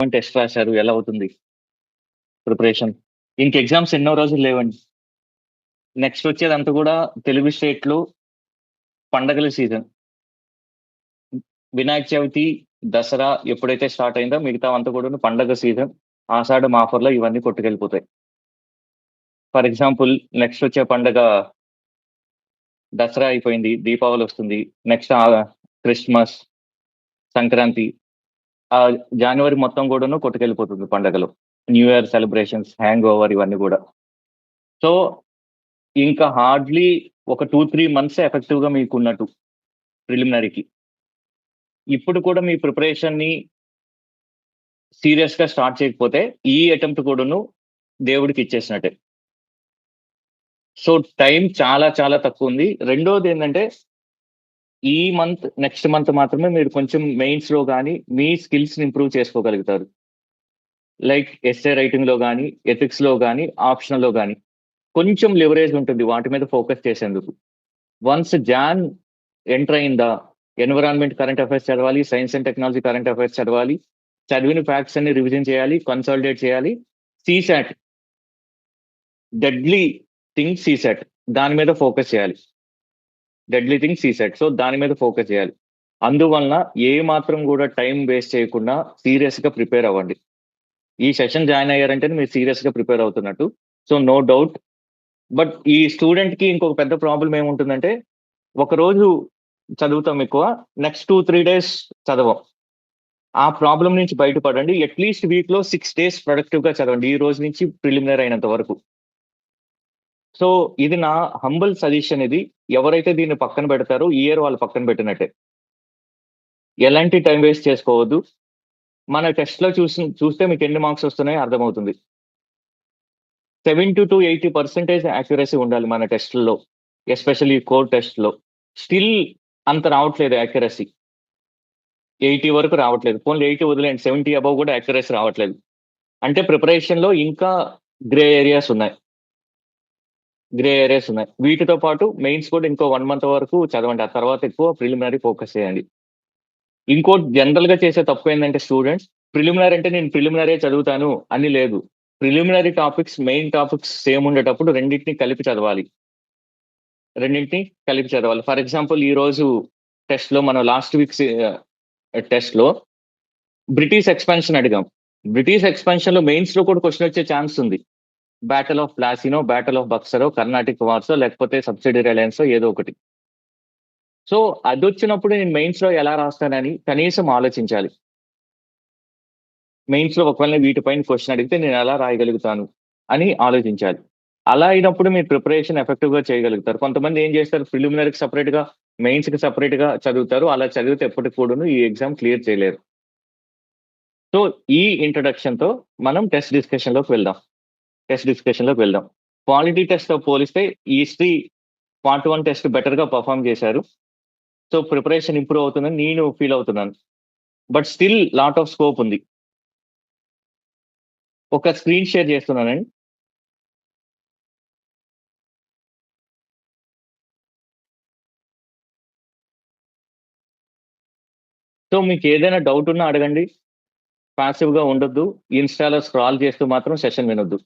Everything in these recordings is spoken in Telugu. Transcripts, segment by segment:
టెస్ట్ రాశారు. ఎలా అవుతుంది ప్రిపరేషన్? ఇంక ఎగ్జామ్స్ ఎన్నో రోజులు లేవండి. నెక్స్ట్ వచ్చేదంతా కూడా తెలుగు స్టేట్‌లో పండగల సీజన్. వినాయక చవితి, దసరా ఎప్పుడైతే స్టార్ట్ అయిందో మిగతావంతా కూడాను పండగ సీజన్. ఆషాఢం ఆఫర్‌లో ఇవన్నీ కొట్టుకెళ్ళిపోతాయి. ఫర్ ఎగ్జాంపుల్ నెక్స్ట్ వచ్చే పండగ దసరా అయిపోయింది. దీపావళొస్తుంది. Next Christmas, Sankranti. జాన్యువరి మొత్తం కూడాను కొట్టుకెళ్ళిపోతుంది పండగలు. New year celebrations, hangover ఇవన్నీ గూడా. సో, ఇంకా హార్డ్‌లీ ఒక 2, 3 మంత్సే ఎఫెక్టివ్‌గా మీకున్నట్టు ప్రిలిమినరీకి. ఇప్పుడు కూడా మీ ప్రిపరేషన్‌ని సీరియస్‌గా స్టార్ట్ చేయకపోతే, ఈ అటెంప్ట్ కూడాను దేవుడికిచ్చేసినట్టే. సో, టైం చాలా చాలా తక్కువుంది. రెండోదేంటంటే, ఈ నెక్స్ట్ మంత్ మాత్రమే మీరు కొంచెం మెయిన్స్‌లో గాని, మీ స్కిల్స్‌ని ఇంప్రూవ్ చేసుకోగలుగుతారు. లైక్ ఎస్సే రైటింగ్‌లో గాని, ఎథిక్స్‌లో గాని, ఆప్షనల్‌లో గాని. కొంచెం లివరేజ్ ఉంటుంది వాటి మీద ఫోకస్ చేసేందుకు. వన్స్ జాన్ ఎంటర్ అయిందా, ఎన్విరాన్మెంట్ కరెంట్ అఫైర్స్ చదవాలి, science and technology current affairs చదవాలి. చదివిన ఫ్యాక్ట్స్ అన్ని రివిజన్ చేయాలి, కన్సాలిడేట్ చేయాలి. సీసాట్ డెడ్లీ థింగ్ సీసాట్ దాని మీద ఫోకస్ చేయాలి. Deadly thing CSAT. సో, దాని మీద ఫోకస్ చేయాలి. అందువలన ఏ మాత్రం కూడా టైం వేస్ట్ చేయకుండా సీరియస్‌గా ప్రిపేర్ అవ్వండి. ఈ సెషన్ జాయిన్ అయ్యారంటే మీరు సీరియస్‌గా ప్రిపేర్ అవుతున్నట్టు. So, no doubt. బట్ ఈ స్టూడెంట్‌కి ఇంకొక పెద్ద ప్రాబ్లమ్ ఏముంటుందంటే, ఒకరోజు చదువుతాం ఎక్కువ. నెక్స్ట్ 2, 3 డేస్ చదవం. ఆ ప్రాబ్లమ్ నుంచి బయటపడండి. అట్‌లీస్ట్ వీక్‌లో 6 డేస్ ప్రొడక్టివ్‌గా చదవండి. ఈ రోజు నుంచి ప్రిలిమినరీ అయినంత వరకు. సో, ఇది నా హంబుల్ సజెషన్ ఇది. ఎవరైతే దీన్ని పక్కన పెడతారో ఈ ఇయర్ వాళ్ళు పక్కన పెట్టినట్టే. ఎలాంటి టైం వేస్ట్ చేసుకోవద్దు. మన టెస్ట్‌లో చూస్తే మీకు ఎన్ని మార్క్స్ వస్తున్నాయో అర్థమవుతుంది. 70-80% యాక్యురసీ ఉండాలి మన టెస్ట్‌ల్లో. ఎస్పెషల్లీ కోర్ టెస్ట్‌లో. స్టిల్ అంత రావట్లేదు యాక్యురసీ. 80 వరకు రావట్లేదు. పోన్లే 80 వదిలేయండి. 70 అబోవ్ కూడా యాక్యురసీ రావట్లేదు. అంటే ప్రిపరేషన్‌లో ఇంకా గ్రే ఏరియాస్ ఉన్నాయి. వీటితో పాటు మెయిన్స్ కూడా ఇంకో 1 మంత్ వరకు చదవండి. ఆ తర్వాత ఎక్కువ ప్రిలిమినరీ ఫోకస్ చేయండి. ఇంకోటి జనరల్‌గా చేసే తప్పేందంటే స్టూడెంట్స్, ప్రిలిమినరీ అంటే నేను ప్రిలిమినరీయే చదువుతాను అని లేదు. Preliminary topics, main topics same ఉండేటప్పుడు రెండిటిని కలిపి చదవాలి. ఫర్ ఎగ్జాంపుల్ ఈరోజు టెస్ట్‌లో మనం లాస్ట్ వీక్ టెస్ట్‌లో బ్రిటిష్ ఎక్స్‌పాన్షన్ అడిగాం. బ్రిటిష్ ఎక్స్‌పాన్షన్‌లో మెయిన్స్‌లో కూడా క్వెషన్ వచ్చే ఛాన్స్ ఉంది. బ్యాటిల్ ఆఫ్ ప్లాసీనో, బ్యాటిల్ ఆఫ్ బక్సరో, కర్ణాటిక్ వార్సో లేకపోతే సబ్సిడీ రిలయన్సో ఏదో ఒకటి. సో, అదొచ్చినప్పుడు నేను మెయిన్స్‌లో ఎలా రాస్తానని కనీసం ఆలోచించాలి. మెయిన్స్‌లో ఒకవేళ వీటిపైన క్వెషన్ అడిగితే నేను ఎలా రాయగలుగుతాను అని ఆలోచించాలి. అలా అయినప్పుడు మీరు ప్రిపరేషన్ ఎఫెక్టివ్‌గా చేయగలుగుతారు. కొంతమంది ఏం చేస్తారు ప్రిలిమినరీకి సెపరేట్‌గా, మెయిన్స్‌కి సెపరేట్‌గా చదువుతారు. అలా చదివితే ఎప్పటికి కూడాను ఈ ఎగ్జామ్ క్లియర్ చేయలేరు. సో, ఈ ఇంట్రడక్షన్‌తో మనం టెస్ట్ డిస్కషన్‌లోకి వెళ్దాం. క్వాలిటీ టెస్ట్‌తో పోలిస్తే ఈ హిస్టరీ పార్ట్ 1 టెస్ట్ బెటర్‌గా పెర్ఫార్మ్ చేశారు. సో, ప్రిపరేషన్ ఇంప్రూవ్ అవుతుందని నేను ఫీల్ అవుతున్నాను. But still lot of scope ఉంది. ఒక స్క్రీన్ షేర్ చేస్తున్నానండి. సో, మీకేదైనా డౌట్ ఉన్నా అడగండి. పాసివ్‌గా ఉండొద్దు. ఇన్‌స్టాలో స్క్రాల్ చేస్తూ మాత్రం సెషన్ వినొద్దు.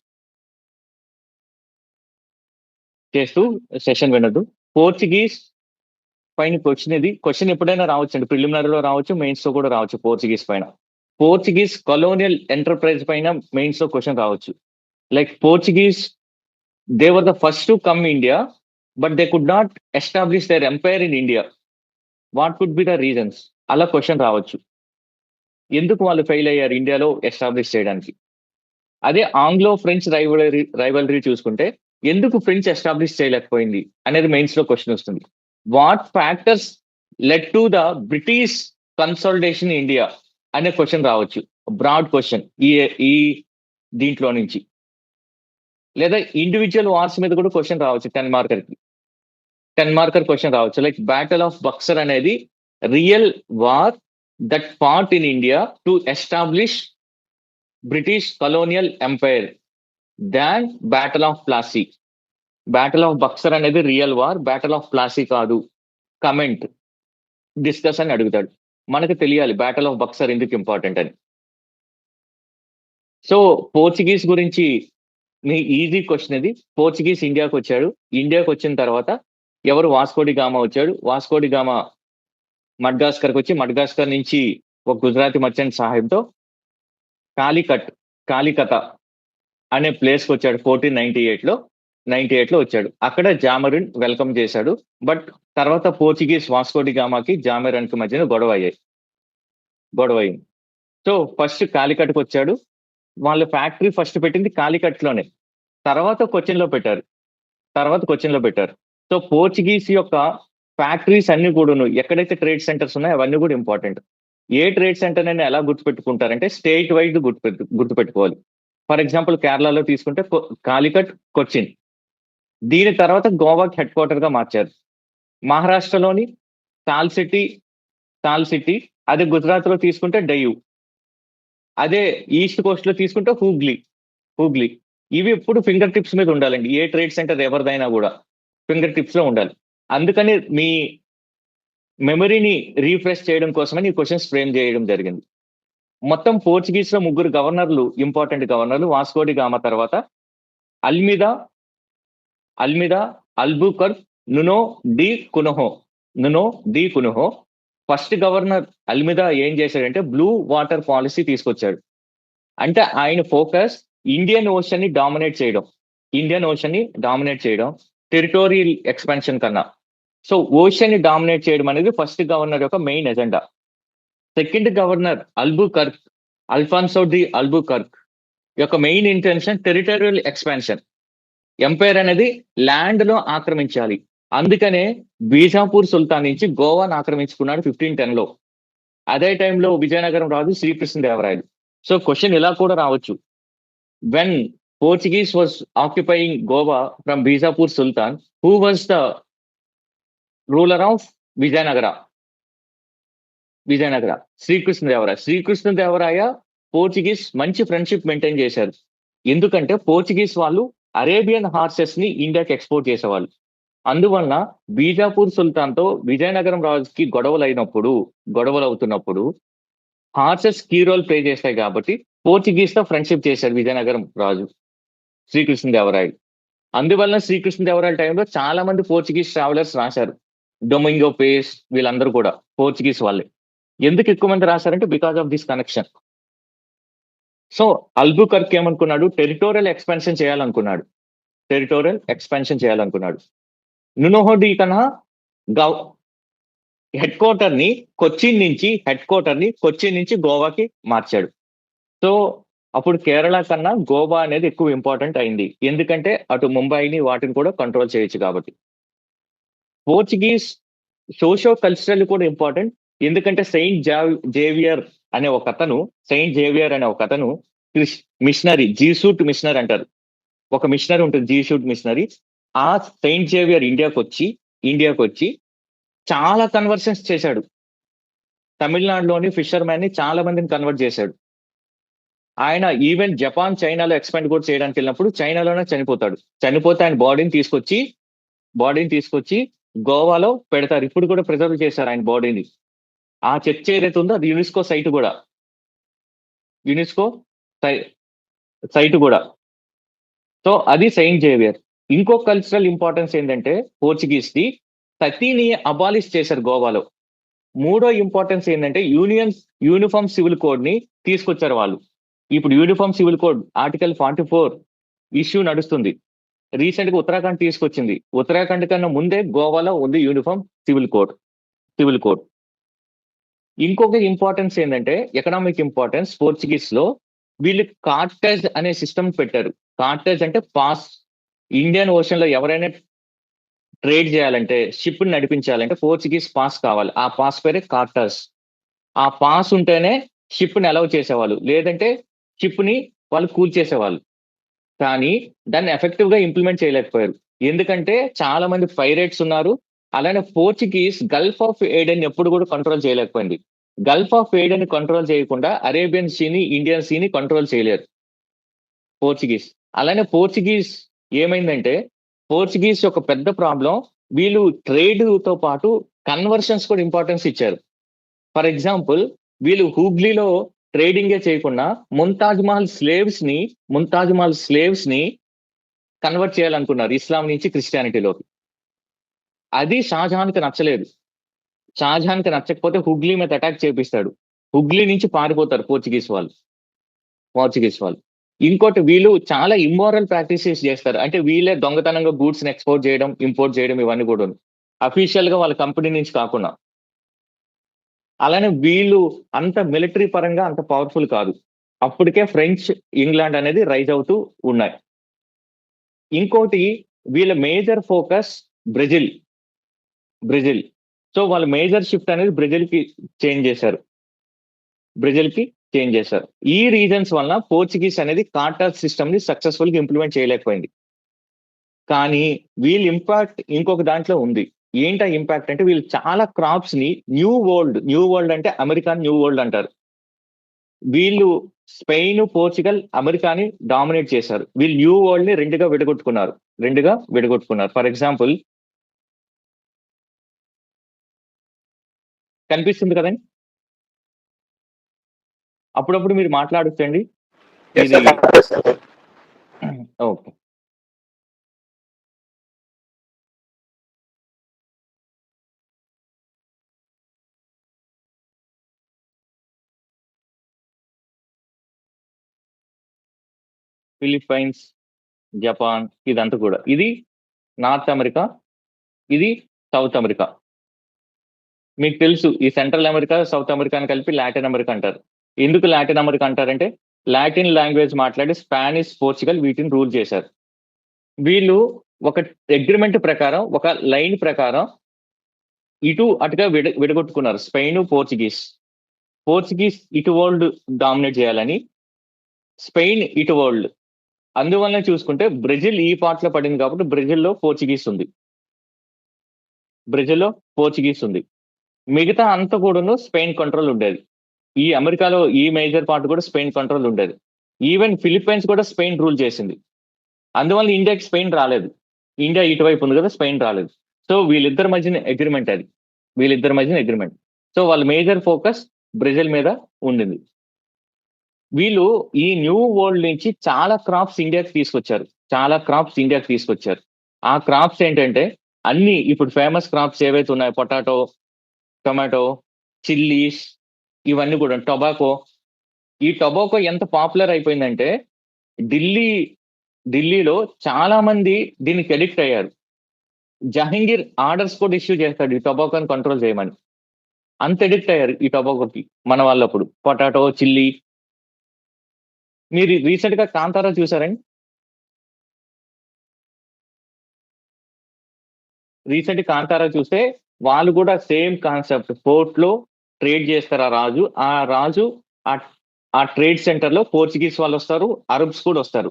చేస్తూ సెషన్ వినొద్దు. పోర్చుగీస్ పైన క్వెషన్ ఎప్పుడైనా రావచ్చండి. ప్రిలిమినరీలో రావచ్చు, మెయిన్స్‌లో కూడా రావచ్చు పోర్చుగీస్ పైన. పోర్చుగీస్ కొలోనియల్ ఎంటర్‌ప్రైజ్ పైన మెయిన్స్‌లో క్వెషన్ రావచ్చు. Like Portuguese they were the first to come India, but they could not establish there empire in India. What could be the reasons? అలా క్వెషన్ రావచ్చు. ఎందుకు వాళ్ళు ఫెయిల్ అయ్యారు ఇండియాలో ఎస్టాబ్లిష్ చేయడానికి? అదే ఆంగ్లో ఫ్రెంచ్ రైవల్రీ చూసుకుంటే ఎందుకు ఫ్రెంచ్ ఎస్టాబ్లిష్ చేయలేకపోయింది అనేది మెయిన్స్ లో క్వశ్చన్ వస్తుంది. What factors lead to the British consolidation India అనే క్వశ్చన్ రావచ్చు. బ్రాడ్ క్వశ్చన్ ఈ దీంట్లో నుంచి. లేదా ఇండివిజువల్ వార్స్ మీద కూడా క్వశ్చన్ రావచ్చు 10 మార్కర్ క్వశ్చన్ రావచ్చు. లైక్ బ్యాటిల్ ఆఫ్ బక్సర్ అనేది real war that fought in India to establish British colonial empire than battle of Plassey. Battle of Buxar అనేది real war, battle of Plassey కాదు. కమెంట్, డిస్కస్ అని అడుగుతాడు. మనకు తెలియాలి బ్యాటిల్ ఆఫ్ బక్సర్ ఎందుకు ఇంపార్టెంట్ అని. సో పోర్చుగీస్ గురించి మీ ఈజీ క్వశ్చన్ ఇది. పోర్చుగీస్ ఇండియాకి వచ్చాడు. ఇండియాకి వచ్చిన తర్వాత ఎవరు వాస్కోడి గామా వచ్చాడు. వాస్కోడి గామా మడ్గాస్కర్కి వచ్చి మడ్గాస్కర్ నుంచి ఒక గుజరాతీ మర్చెంట్ సహాయంతో కాలికత అనే ప్లేస్కి వచ్చాడు 1498లో వచ్చాడు. అక్కడ జామరిన్ వెల్కమ్ చేశాడు. బట్ తర్వాత పోర్చుగీస్ వాస్కోడి గామాకి జామరిన్కి మధ్యన గొడవ అయింది. సో ఫస్ట్ కాలికట్కి వచ్చాడు. వాళ్ళ ఫ్యాక్టరీ ఫస్ట్ పెట్టింది కాలికట్లోనే, తర్వాత కొచ్చిన్లో పెట్టారు. సో పోర్చుగీస్ యొక్క ఫ్యాక్టరీస్ అన్ని కూడా ఎక్కడైతే ట్రేడ్ సెంటర్స్ ఉన్నాయో అవన్నీ కూడా ఇంపార్టెంట్. ఏ ట్రేడ్ సెంటర్ అయినా ఎలా గుర్తుపెట్టుకుంటారంటే స్టేట్ వైడ్ గుర్తుపెట్టుకోవాలి. ఫర్ ఎగ్జాంపుల్ కేరళలో తీసుకుంటే కాలికట్, కొచ్చిన్. దీని తర్వాత గోవాకి హెడ్ క్వార్టర్ గా మార్చారు. మహారాష్ట్రలోని తాల్ సిటీ, అదే గుజరాత్ లో తీసుకుంటే డయ్యూ, అదే ఈస్ట్ కోస్ట్ లో తీసుకుంటే హూగ్లీ. ఇవి ఎప్పుడు ఫింగర్ టిప్స్ మీద ఉండాలండి. ఏ ట్రేడ్ సెంటర్ ఎవరిదైనా కూడా ఫింగర్ టిప్స్ లో ఉండాలి. అందుకని మీ మెమరీని రీఫ్రెష్ చేయడం కోసమని ఈ క్వశ్చన్స్ ఫ్రేమ్ చేయడం జరిగింది. మొత్తం పోర్చుగీస్ లో 3 గవర్నర్లు, ఇంపార్టెంట్ గవర్నర్లు. వాస్కోడి గామా తర్వాత Almeida, Albuquerque, Nuno da Cunha. First governor Almeida ఏం చేశాడంటే బ్లూ వాటర్ పాలసీ తీసుకొచ్చాడు. అంటే ఆయన ఫోకస్ ఇండియన్ ఓషన్ ని డామినేట్ చేయడం టెరిటోరియల్ ఎక్స్పాన్షన్ కన్నా. సో ఓషన్ ని డామినేట్ చేయడం అనేది ఫస్ట్ గవర్నర్ యొక్క main agenda. Second governor Alfonso de Albuquerque యొక్క main intention territorial expansion. Empire అనేది ల్యాండ్ లో ఆక్రమించాలి. అందుకనే బీజాపూర్ సుల్తాన్ నుంచి గోవాను ఆక్రమించుకున్నాడు 1510లో. అదే టైంలో విజయనగరం రాజు శ్రీకృష్ణదేవరాయలు. సో క్వశ్చన్ ఇలా కూడా రావచ్చు. When Portuguese was occupying Goa from Bijapur sultan, who was the ruler of Vijayanagara? Srikrishnadevaraya Portuguese మంచి ఫ్రెండ్షిప్ మెయింటైన్ చేశారు. ఎందుకంటే పోర్చుగీస్ వాళ్ళు అరేబియన్ హార్సెస్ ని ఇండియాకి ఎక్స్పోర్ట్ చేసేవాళ్ళు. అందువలన బీజాపూర్ సుల్తాన్ తో విజయనగరం రాజుకి గొడవలు అవుతున్నప్పుడు హార్సెస్ కీ రోల్ ప్లే చేస్తాయి కాబట్టి పోర్చుగీస్ తో ఫ్రెండ్షిప్ చేశాడు విజయనగరం రాజు శ్రీకృష్ణదేవరాయలు. అందువలన శ్రీకృష్ణదేవరాయల టైంలో చాలా మంది పోర్చుగీస్ ట్రావెలర్స్ రాశారు. డొమింగో పేస్ వీళ్ళందరూ కూడా పోర్చుగీస్ వాళ్ళే. ఎందుకు ఎక్కువ మంది రాశారంటే because of this connection. So Albuquerque ఏమనుకున్నాడు? టెరిటోరియల్ ఎక్స్పాన్షన్ చేయాలనుకున్నాడు. Nuno da Cunha head quarter ని కొచ్చిన్ నుంచి గోవాకి మార్చాడు. సో అప్పుడు కేరళ కన్నా గోవా అనేది ఎక్కువ ఇంపార్టెంట్ అయింది. ఎందుకంటే అటు ముంబైని వాటిని కూడా కంట్రోల్ చేయొచ్చు కాబట్టి. పోర్చుగీస్ సోషో కల్చరల్ కూడా ఇంపార్టెంట్. ఎందుకంటే సెయింట్ జేవియర్ అనే ఒక అతను మిషనరీ, జీసూట్ మిషనరీ అంటారు. ఒక మిషనరీ ఉంటుంది, జీసూట్ మిషనరీ. ఆ సెయింట్ జేవియర్ ఇండియాకి వచ్చి చాలా కన్వర్షన్స్ చేశాడు. తమిళనాడులోని ఫిషర్ మ్యాన్ ని చాలా మందిని కన్వర్ట్ చేశాడు. ఆయన ఈవెన్ జపాన్, చైనాలో ఎక్స్పాండ్ కూడా చేయడానికి వెళ్ళినప్పుడు చైనాలోనే చనిపోతే ఆయన బాడీని తీసుకొచ్చి గోవాలో పెడతారు. ఇప్పుడు కూడా ప్రిజర్వ్ చేశారు ఆయన బాడీని. ఆ చర్చ్ ఏదైతే ఉందో అది యునెస్కో సైట్ కూడా. సో అది సెయింట్ జేవియర్. ఇంకో కల్చరల్ ఇంపార్టెన్స్ ఏంటంటే పోర్చుగీస్ ది సతీని అబాలిష్ చేశారు గోవాలో. మూడో ఇంపార్టెన్స్ ఏంటంటే యూనిఫామ్ సివిల్ కోడ్ ని తీసుకొచ్చారు వాళ్ళు. ఇప్పుడు uniform civil code article 44 issue నడుస్తుంది. రీసెంట్ గా ఉత్తరాఖండ్ తీసుకొచ్చింది. ఉత్తరాఖండ్ కన్నా ముందే గోవాలో ఉంది యూనిఫామ్ సివిల్ కోడ్. ఇంకొక ఇంపార్టెన్స్ ఏంటంటే ఎకనామిక్ ఇంపార్టెన్స్. పోర్చుగీస్ లో వీళ్ళు కార్టెజ్ అనే సిస్టమ్ పెట్టారు. కార్టెజ్ అంటే పాస్. ఇండియన్ ఓషన్ లో ఎవరైనా ట్రేడ్ చేయాలంటే, షిప్ ని నడిపించాలంటే పోర్చుగీస్ పాస్ కావాలి. ఆ పాస్ పేరే కార్టర్స్. ఆ పాస్ ఉంటేనే షిప్ ని అలౌ చేసేవాళ్ళు, లేదంటే షిప్ ని వాళ్ళు కూల్చేసేవాళ్ళు. కానీ దాన్ని ఎఫెక్టివ్ గా ఇంప్లిమెంట్ చేయలేకపోయారు. ఎందుకంటే చాలా మంది పైరేట్స్ ఉన్నారు. అలానే పోర్చుగీస్ గల్ఫ్ ఆఫ్ ఏడెన్ ఎప్పుడు కూడా కంట్రోల్ చేయలేకపోయింది. గల్ఫ్ ఆఫ్ ఏడెన్ కంట్రోల్ చేయకుండా అరేబియన్ సీని, ఇండియన్ సీని కంట్రోల్ చేయలేరు పోర్చుగీస్. అలానే పోర్చుగీస్ ఏమైందంటే పోర్చుగీస్ యొక్క పెద్ద ప్రాబ్లం, వీళ్ళు ట్రేడ్ తో పాటు కన్వర్షన్స్ కూడా ఇంపార్టెన్స్ ఇచ్చారు. ఫర్ ఎగ్జాంపుల్ వీళ్ళు హూగ్లీలో ట్రేడింగే చేయకుండా ముంతాజ్ మహల్ స్లేవ్స్ ని కన్వర్ట్ చేయాలనుకున్నారు ఇస్లాం నుంచి క్రిస్టియానిటీలోకి. అది షాజహాన్కి నచ్చలేదు. షాజహాన్కి నచ్చకపోతే హుగ్లీ మీద అటాక్ చేపిస్తాడు. హుగ్లీ నుంచి పారిపోతారు పోర్చుగీస్ వాళ్ళు. ఇంకోటి, వీళ్ళు చాలా ఇమ్మోరల్ ప్రాక్టీసెస్ చేస్తారు. అంటే వీళ్ళే దొంగతనంగా గూడ్స్ ని ఎక్స్పోర్ట్ చేయడం, ఇంపోర్ట్ చేయడం, ఇవన్నీ కూడా అఫీషియల్ గా వాళ్ళ కంపెనీ నుంచి కాకుండా. అలానే వీళ్ళు అంత మిలిటరీ పరంగా అంత పవర్ఫుల్ కాదు. అప్పటికే ఫ్రెంచ్, ఇంగ్లాండ్ అనేది రైజ్ అవుతూ ఉన్నాయి. ఇంకోటి, వీళ్ళ మేజర్ ఫోకస్ బ్రెజిల్. సో వాళ్ళ మేజర్ షిఫ్ట్ అనేది బ్రెజిల్ కి చేంజ్ చేశారు. ఈ రీజన్స్ వల్ల పోర్చుగీస్ అనేది కార్టర్ సిస్టమ్ ని సక్సెస్ఫుల్ గా ఇంప్లిమెంట్ చేయలేకపోయింది. కానీ వీళ్ళ ఇంపాక్ట్ ఇంకొక దాంట్లో ఉంది. ఏంటా ఇంపాక్ట్ అంటే, వీళ్ళు చాలా క్రాప్స్ ని న్యూ వరల్డ్ అంటే అమెరికా న్యూ వరల్డ్ అంటారు. వీళ్ళు స్పెయిన్, పోర్చుగల్, అమెరికాని డామినేట్ చేశారు. వీళ్ళు న్యూ వరల్డ్ ని రెండుగా విడగొట్టుకున్నారు. ఫర్ ఎగ్జాంపుల్, కనిపిస్తుంది కదండి, అప్పుడప్పుడు మీరు మాట్లాడొచ్చండి. ఇది ఓకే. ఫిలిప్పైన్స్, జపాన్, ఇదంతా కూడా, ఇది నార్త్ అమెరికా, ఇది సౌత్ అమెరికా. మీకు తెలుసు, ఈ సెంట్రల్ అమెరికా, సౌత్ అమెరికాని కలిపి లాటిన్ అమెరికా అంటారు. ఎందుకు లాటిన్ అమెరికా అంటారంటే, లాటిన్ లాంగ్వేజ్ మాట్లాడి స్పానిష్, పోర్చుగల్ వీటిని రూల్ చేశారు. వీళ్ళు ఒక అగ్రిమెంట్ ప్రకారం, ఒక లైన్ ప్రకారం ఇటు అటుగా విడగొట్టుకున్నారు. స్పెయిన్, పోర్చుగీస్ ఇటు వరల్డ్ డామినేట్ చేయాలని, స్పెయిన్ ఇటు వరల్డ్. అందువల్ల చూసుకుంటే బ్రెజిల్ ఈ పార్ట్ లో పడింది కాబట్టి బ్రెజిల్లో పోర్చుగీస్ ఉంది. మిగతా అంతా కూడాను స్పెయిన్ కంట్రోల్ ఉండేది. ఈ అమెరికాలో ఈ మేజర్ పార్ట్ కూడా స్పెయిన్ కంట్రోల్ ఉండేది. ఈవెన్ ఫిలిప్పైన్స్ కూడా స్పెయిన్ రూల్ చేసింది. అందువల్ల ఇండియాకి స్పెయిన్ రాలేదు. ఇండియా ఇటువైపు ఉంది కదా, స్పెయిన్ రాలేదు. సో వీళ్ళిద్దరి మధ్యన అగ్రిమెంట్ అది. సో వాళ్ళ మేజర్ ఫోకస్ బ్రెజిల్ మీద ఉండింది. వీళ్ళు ఈ న్యూ వరల్డ్ నుంచి చాలా క్రాప్స్ ఇండియాకి తీసుకొచ్చారు. ఆ క్రాప్స్ ఏంటంటే, అన్ని ఇప్పుడు ఫేమస్ క్రాప్స్ ఏవైతే ఉన్నాయో, పొటాటో, టొమాటో, చిల్లీస్, ఇవన్నీ కూడా, టొబాకో. ఈ టొబాకో ఎంత పాపులర్ అయిపోయిందంటే, ఢిల్లీలో చాలా మంది దీనికి అడిక్ట్ అయ్యారు. జహంగీర్ ఆర్డర్స్ కూడా ఇష్యూ చేస్తాడు ఈ టొబాకోని కంట్రోల్ చేయమని. అంత అడిక్ట్ అయ్యారు ఈ టొబాకోకి మన వాళ్ళప్పుడు. Potato, chilli. మీరు రీసెంట్ గా కాంతారా చూసారండి? కాంతారా చూస్తే వాళ్ళు కూడా సేమ్ కాన్సెప్ట్. పోర్ట్ లో ట్రేడ్ చేస్తారు ఆ రాజు. ఆ ట్రేడ్ సెంటర్ లో పోర్చుగీస్ వాళ్ళు వస్తారు, అరబ్స్ కూడా వస్తారు.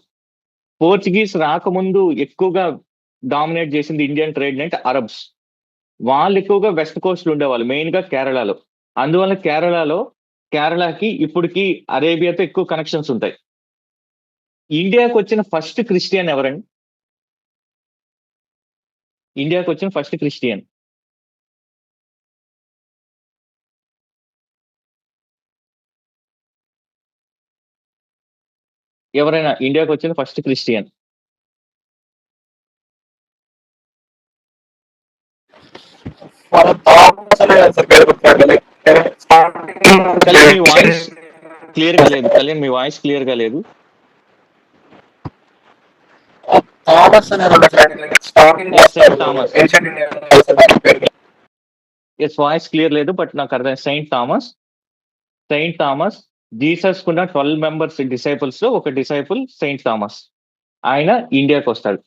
పోర్చుగీస్ రాకముందు ఎక్కువగా డామినేట్ చేసింది ఇండియన్ ట్రేడ్ అంటే అరబ్స్. వాళ్ళు ఎక్కువగా వెస్ట్ కోస్ట్ ఉండేవాళ్ళు, మెయిన్ గా కేరళలో. అందువల్ల కేరళకి ఇప్పటికి అరేబియాతో ఎక్కువ కనెక్షన్స్ ఉంటాయి. ఇండియాకి వచ్చిన ఫస్ట్ క్రిస్టియన్ ఎవరండి? ఎవరైనా ఇండియాకి వచ్చిన ఫస్ట్ క్రిస్టియన్? కళ్యాణ్, మీ వాయిస్ క్లియర్ గా లేదు. వాయిస్ క్లియర్ లేదు, బట్ నాకు అర్థం. సెయింట్ థామస్ జీసస్ కున్న 12 మెంబర్స్ డిసైపుల్స్ లో ఒక డిసైపుల్ సెయింట్ థామస్. ఆయన ఇండియాకి వస్తాడు.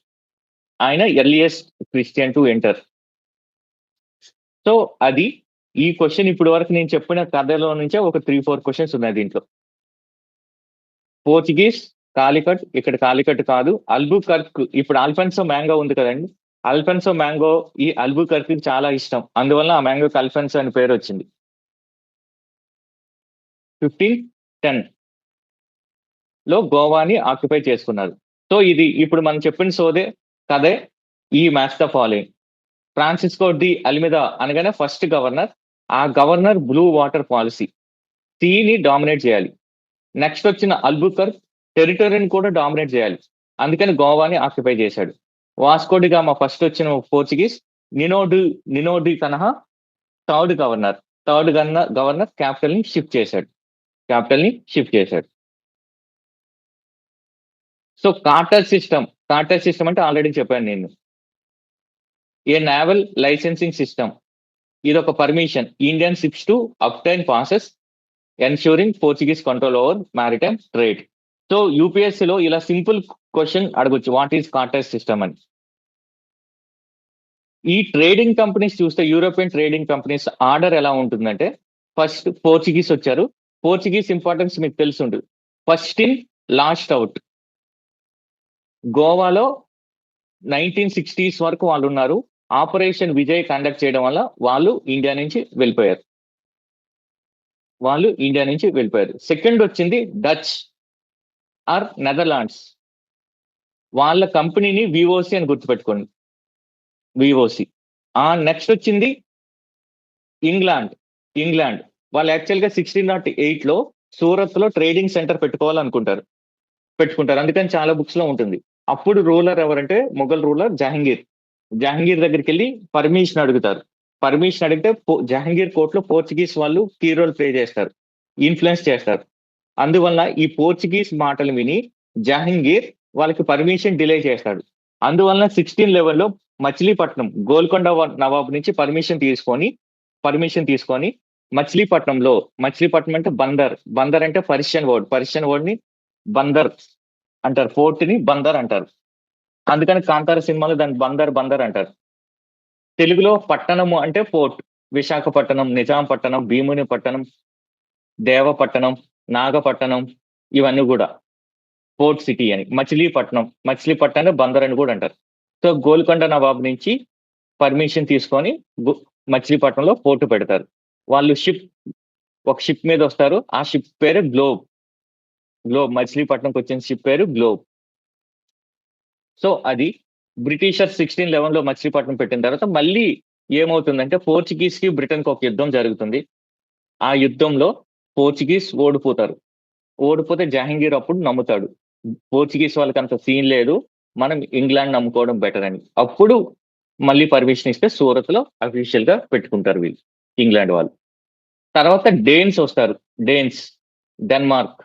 ఆయన earliest Christian to enter. So అది ఈ క్వశ్చన్. ఇప్పుడు వరకు నేను చెప్పిన కథలో నుంచే ఒక 3-4 క్వశ్చన్స్ ఉన్నాయి దీంట్లో. పోర్చుగీస్, కాలికట్, ఇక్కడ కాలికట్ కాదు, అల్బుకర్క్. ఇప్పుడు అల్ఫెన్సో మ్యాంగో ఉంది కదండి, అల్ఫెన్సో మ్యాంగో ఈ అల్బుకర్క్ చాలా ఇష్టం. అందువల్ల ఆ మ్యాంగోకి అల్ఫెన్సో అని పేరు వచ్చింది. 1510 లో గోవాని ఆక్యుపై చేసుకున్నారు. సో ఇది ఇప్పుడు మనం చెప్పిన కథే ఈ match the following. Francisco de Almeida అనగానే ఫస్ట్ గవర్నర్. ఆ గవర్నర్ బ్లూ వాటర్ పాలసీ, సీని డామినేట్ చేయాలి. నెక్స్ట్ వచ్చిన అల్బుకర్క్ టెరిటరీని కూడా డామినేట్ చేయాలి, అందుకని గోవాని ఆక్యుపై చేశాడు. వాస్కోడిగామా ఫస్ట్ వచ్చిన Portuguese, Nuno da Cunha third governor capital ని షిఫ్ట్ చేశాడు. సో కార్టర్ సిస్టమ్ అంటే ఆల్రెడీ చెప్పాను నేను. ఏ నావల్ లైసెన్సింగ్ సిస్టమ్, ఇది ఒక permission Indian ships to obtain passes ensuring Portuguese control over maritime trade. So యూపీఎస్సీలో ఇలా సింపుల్ క్వశ్చన్ అడగొచ్చు, వాట్ ఈస్ కార్టర్ సిస్టమ్ అని. ఈ ట్రేడింగ్ కంపెనీస్ చూస్తే, యూరోపియన్ ట్రేడింగ్ కంపెనీస్ ఆర్డర్ ఎలా ఉంటుందంటే, ఫస్ట్ పోర్చుగీస్ వచ్చారు. పోర్చుగీస్ ఇంపార్టెన్స్ మీకు తెలిసి ఉంటుంది. First in last out. గోవాలో 1960s వరకు వాళ్ళు ఉన్నారు. ఆపరేషన్ విజయ్ కండక్ట్ చేయడం వల్ల వాళ్ళు ఇండియా నుంచి వెళ్ళిపోయారు. సెకండ్ వచ్చింది డచ్ ఆర్ నెదర్లాండ్స్. వాళ్ళ కంపెనీని విఓసి అని గుర్తుపెట్టుకోండి, విఓసి. నెక్స్ట్ వచ్చింది ఇంగ్లాండ్. వాళ్ళు యాక్చువల్గా 1608లో సూరత్ లో ట్రేడింగ్ సెంటర్ పెట్టుకుంటారు, అందుకని చాలా బుక్స్ లో ఉంటుంది. అప్పుడు రూలర్ ఎవరంటే మొఘల్ రూలర్ జహాంగీర్ దగ్గరికి వెళ్ళి పర్మిషన్ అడుగుతారు. పర్మిషన్ అడిగితే జహాంగీర్ కోర్టులో పోర్చుగీస్ వాళ్ళు కీ రోల్ ప్లే చేస్తారు, ఇన్ఫ్లుయెన్స్ చేస్తారు. అందువల్ల ఈ పోర్చుగీస్ మాటలు విని జహాంగీర్ వాళ్ళకి పర్మిషన్ డిలే చేస్తాడు. అందువల్ల 1611లో మచిలీపట్నం, గోల్కొండ నవాబు నుంచి పర్మిషన్ తీసుకొని మచిలీపట్నం అంటే బందర్ అంటే పర్షియన్ వర్డ్ ని బందర్ అంటారు, ఫోర్ట్ ని బందర్ అంటారు. అందుకని కాంతార సినిమాలో దాన్ని బందర్ అంటారు. తెలుగులో పట్టణము అంటే పోర్ట్, విశాఖపట్నం, నిజాంపట్నం, భీమునిపట్నం, దేవపట్నం, నాగపట్నం, ఇవన్నీ కూడా పోర్ట్ సిటీ అని. మచిలీపట్నం బందర్ అని కూడా అంటారు. సో గోల్కొండ నవాబ్ నుంచి పర్మిషన్ తీసుకొని మచిలీపట్నంలో పోర్టు పెడతారు. వాళ్ళు ఒక షిప్ మీద వస్తారు. ఆ షిప్ పేరు గ్లోబ్. మచిలీపట్నంకి వచ్చిన షిప్ పేరు గ్లోబ్. సో అది బ్రిటిషర్స్ 1611లో మచిలీపట్నం పెట్టిన తర్వాత మళ్ళీ ఏమవుతుందంటే, పోర్చుగీస్ కి బ్రిటన్ కి ఒక యుద్ధం జరుగుతుంది. ఆ యుద్ధంలో పోర్చుగీస్ ఓడిపోతే జహాంగీర్ అప్పుడు నమ్ముతాడు, పోర్చుగీస్ వాళ్ళకి అంత సీన్ లేదు, మనం ఇంగ్లాండ్ నమ్ముకోవడం బెటర్ అని. అప్పుడు మళ్ళీ పర్మిషన్ ఇస్తే సూరత్ లో అఫీషియల్ గా పెట్టుకుంటారు వీళ్ళు, ఇంగ్లాండ్ వాళ్ళు. తర్వాత డేన్స్ వస్తారు. డెన్మార్క్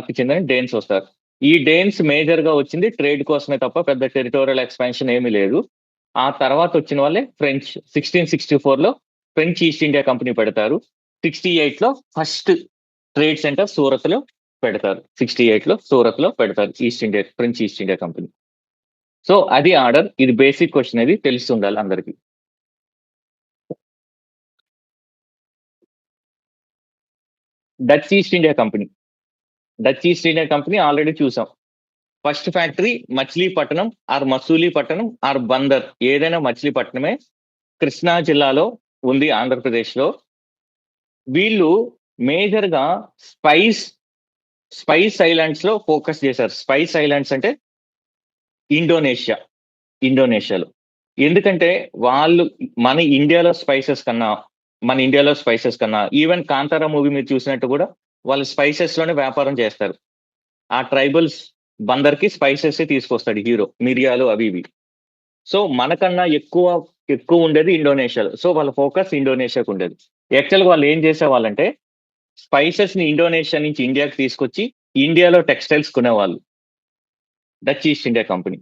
కి చెందిన డేన్స్ వస్తారు. ఈ డేన్స్ మేజర్ గా వచ్చింది ట్రేడ్ కోసమే తప్ప పెద్ద టెరిటోరియల్ ఎక్స్పాన్షన్ ఏమీ లేదు. ఆ తర్వాత వచ్చిన వాళ్ళే ఫ్రెంచ్. 1664లో ఫ్రెంచ్ ఈస్ట్ ఇండియా కంపెనీ పెడతారు. 68లో ఫస్ట్ ట్రేడ్ సెంటర్ సూరత్ లో పెడతారు. French East India company. So అది ఆర్డర్. ఇది బేసిక్ క్వశ్చన్, అది తెలిసి ఉండాలి అందరికి. Dutch East India company already చూసాం. First factory Machilipatnam or Masulipatnam or Bandar, ఏదైనా మచిలీపట్నమే, కృష్ణా జిల్లాలో ఉంది, ఆంధ్రప్రదేశ్ లో. వీళ్ళు మేజర్ గా స్పైస్ ఐలాండ్స్ లో ఫోకస్ చేశారు. స్పైస్ ఐలాండ్స్ అంటే ఇండోనేషియాలో. ఎందుకంటే వాళ్ళు మన ఇండియాలో స్పైసెస్ కన్నా ఈవెన్ కాంతారా మూవీ మీరు చూసినట్టు కూడా వాళ్ళు స్పైసెస్ లోనే వ్యాపారం చేస్తారు. ఆ ట్రైబల్స్ బందర్కి స్పైసెస్ తీసుకొస్తాడు హీరో, మిరియాలు అవి ఇవి. సో మనకన్నా ఎక్కువ ఉండేది ఇండోనేషియాలో. సో వాళ్ళ ఫోకస్ ఇండోనేషియాకు ఉండేది. యాక్చువల్గా వాళ్ళు ఏం చేసేవాళ్ళంటే, స్పైసెస్ ని ఇండోనేషియా నుంచి ఇండియాకి తీసుకొచ్చి ఇండియాలో టెక్స్టైల్స్ కొనేవాళ్ళు, డచ్ ఈస్ట్ ఇండియా కంపెనీ.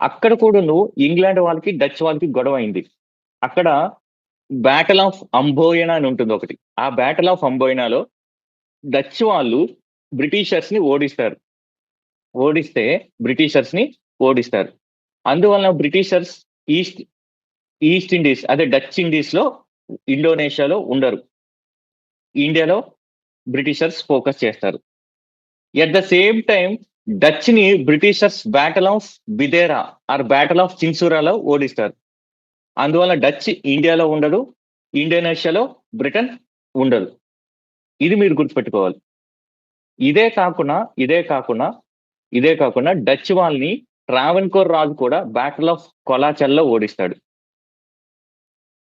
అక్కడ కూడా ఇంగ్లాండ్ వాళ్ళకి డచ్ వాళ్ళకి గొడవ అయింది. అక్కడ బ్యాటిల్ ఆఫ్ అంబోయనా అని ఉంటుంది ఒకటి. ఆ బ్యాటిల్ ఆఫ్ అంబోయనాలో డచ్ వాళ్ళు బ్రిటిషర్స్ ని ఓడిస్తారు. అందువలన బ్రిటిషర్స్ ఈస్ట్ ఇండీస్, అదే డచ్ ఇండీస్ లో, ఇండోనేషియాలో ఉండరు. ఇండియాలో బ్రిటిషర్స్ ఫోకస్ చేస్తారు. At the same time Dutch ని Britishers battle of Bedara or battle of చిన్సూరాలో ఓడిస్తారు. అందువల్ల డచ్ ఇండియాలో ఉండదు, ఇండోనేషియాలో బ్రిటన్ ఉండదు. ఇది మీరు గుర్తుపెట్టుకోవాలి. ఇదే కాకుండా డచ్ వాళ్ళని ట్రావెన్కోర్ రాజు కూడా బ్యాటిల్ ఆఫ్ కొలాచల్లో ఓడిస్తాడు.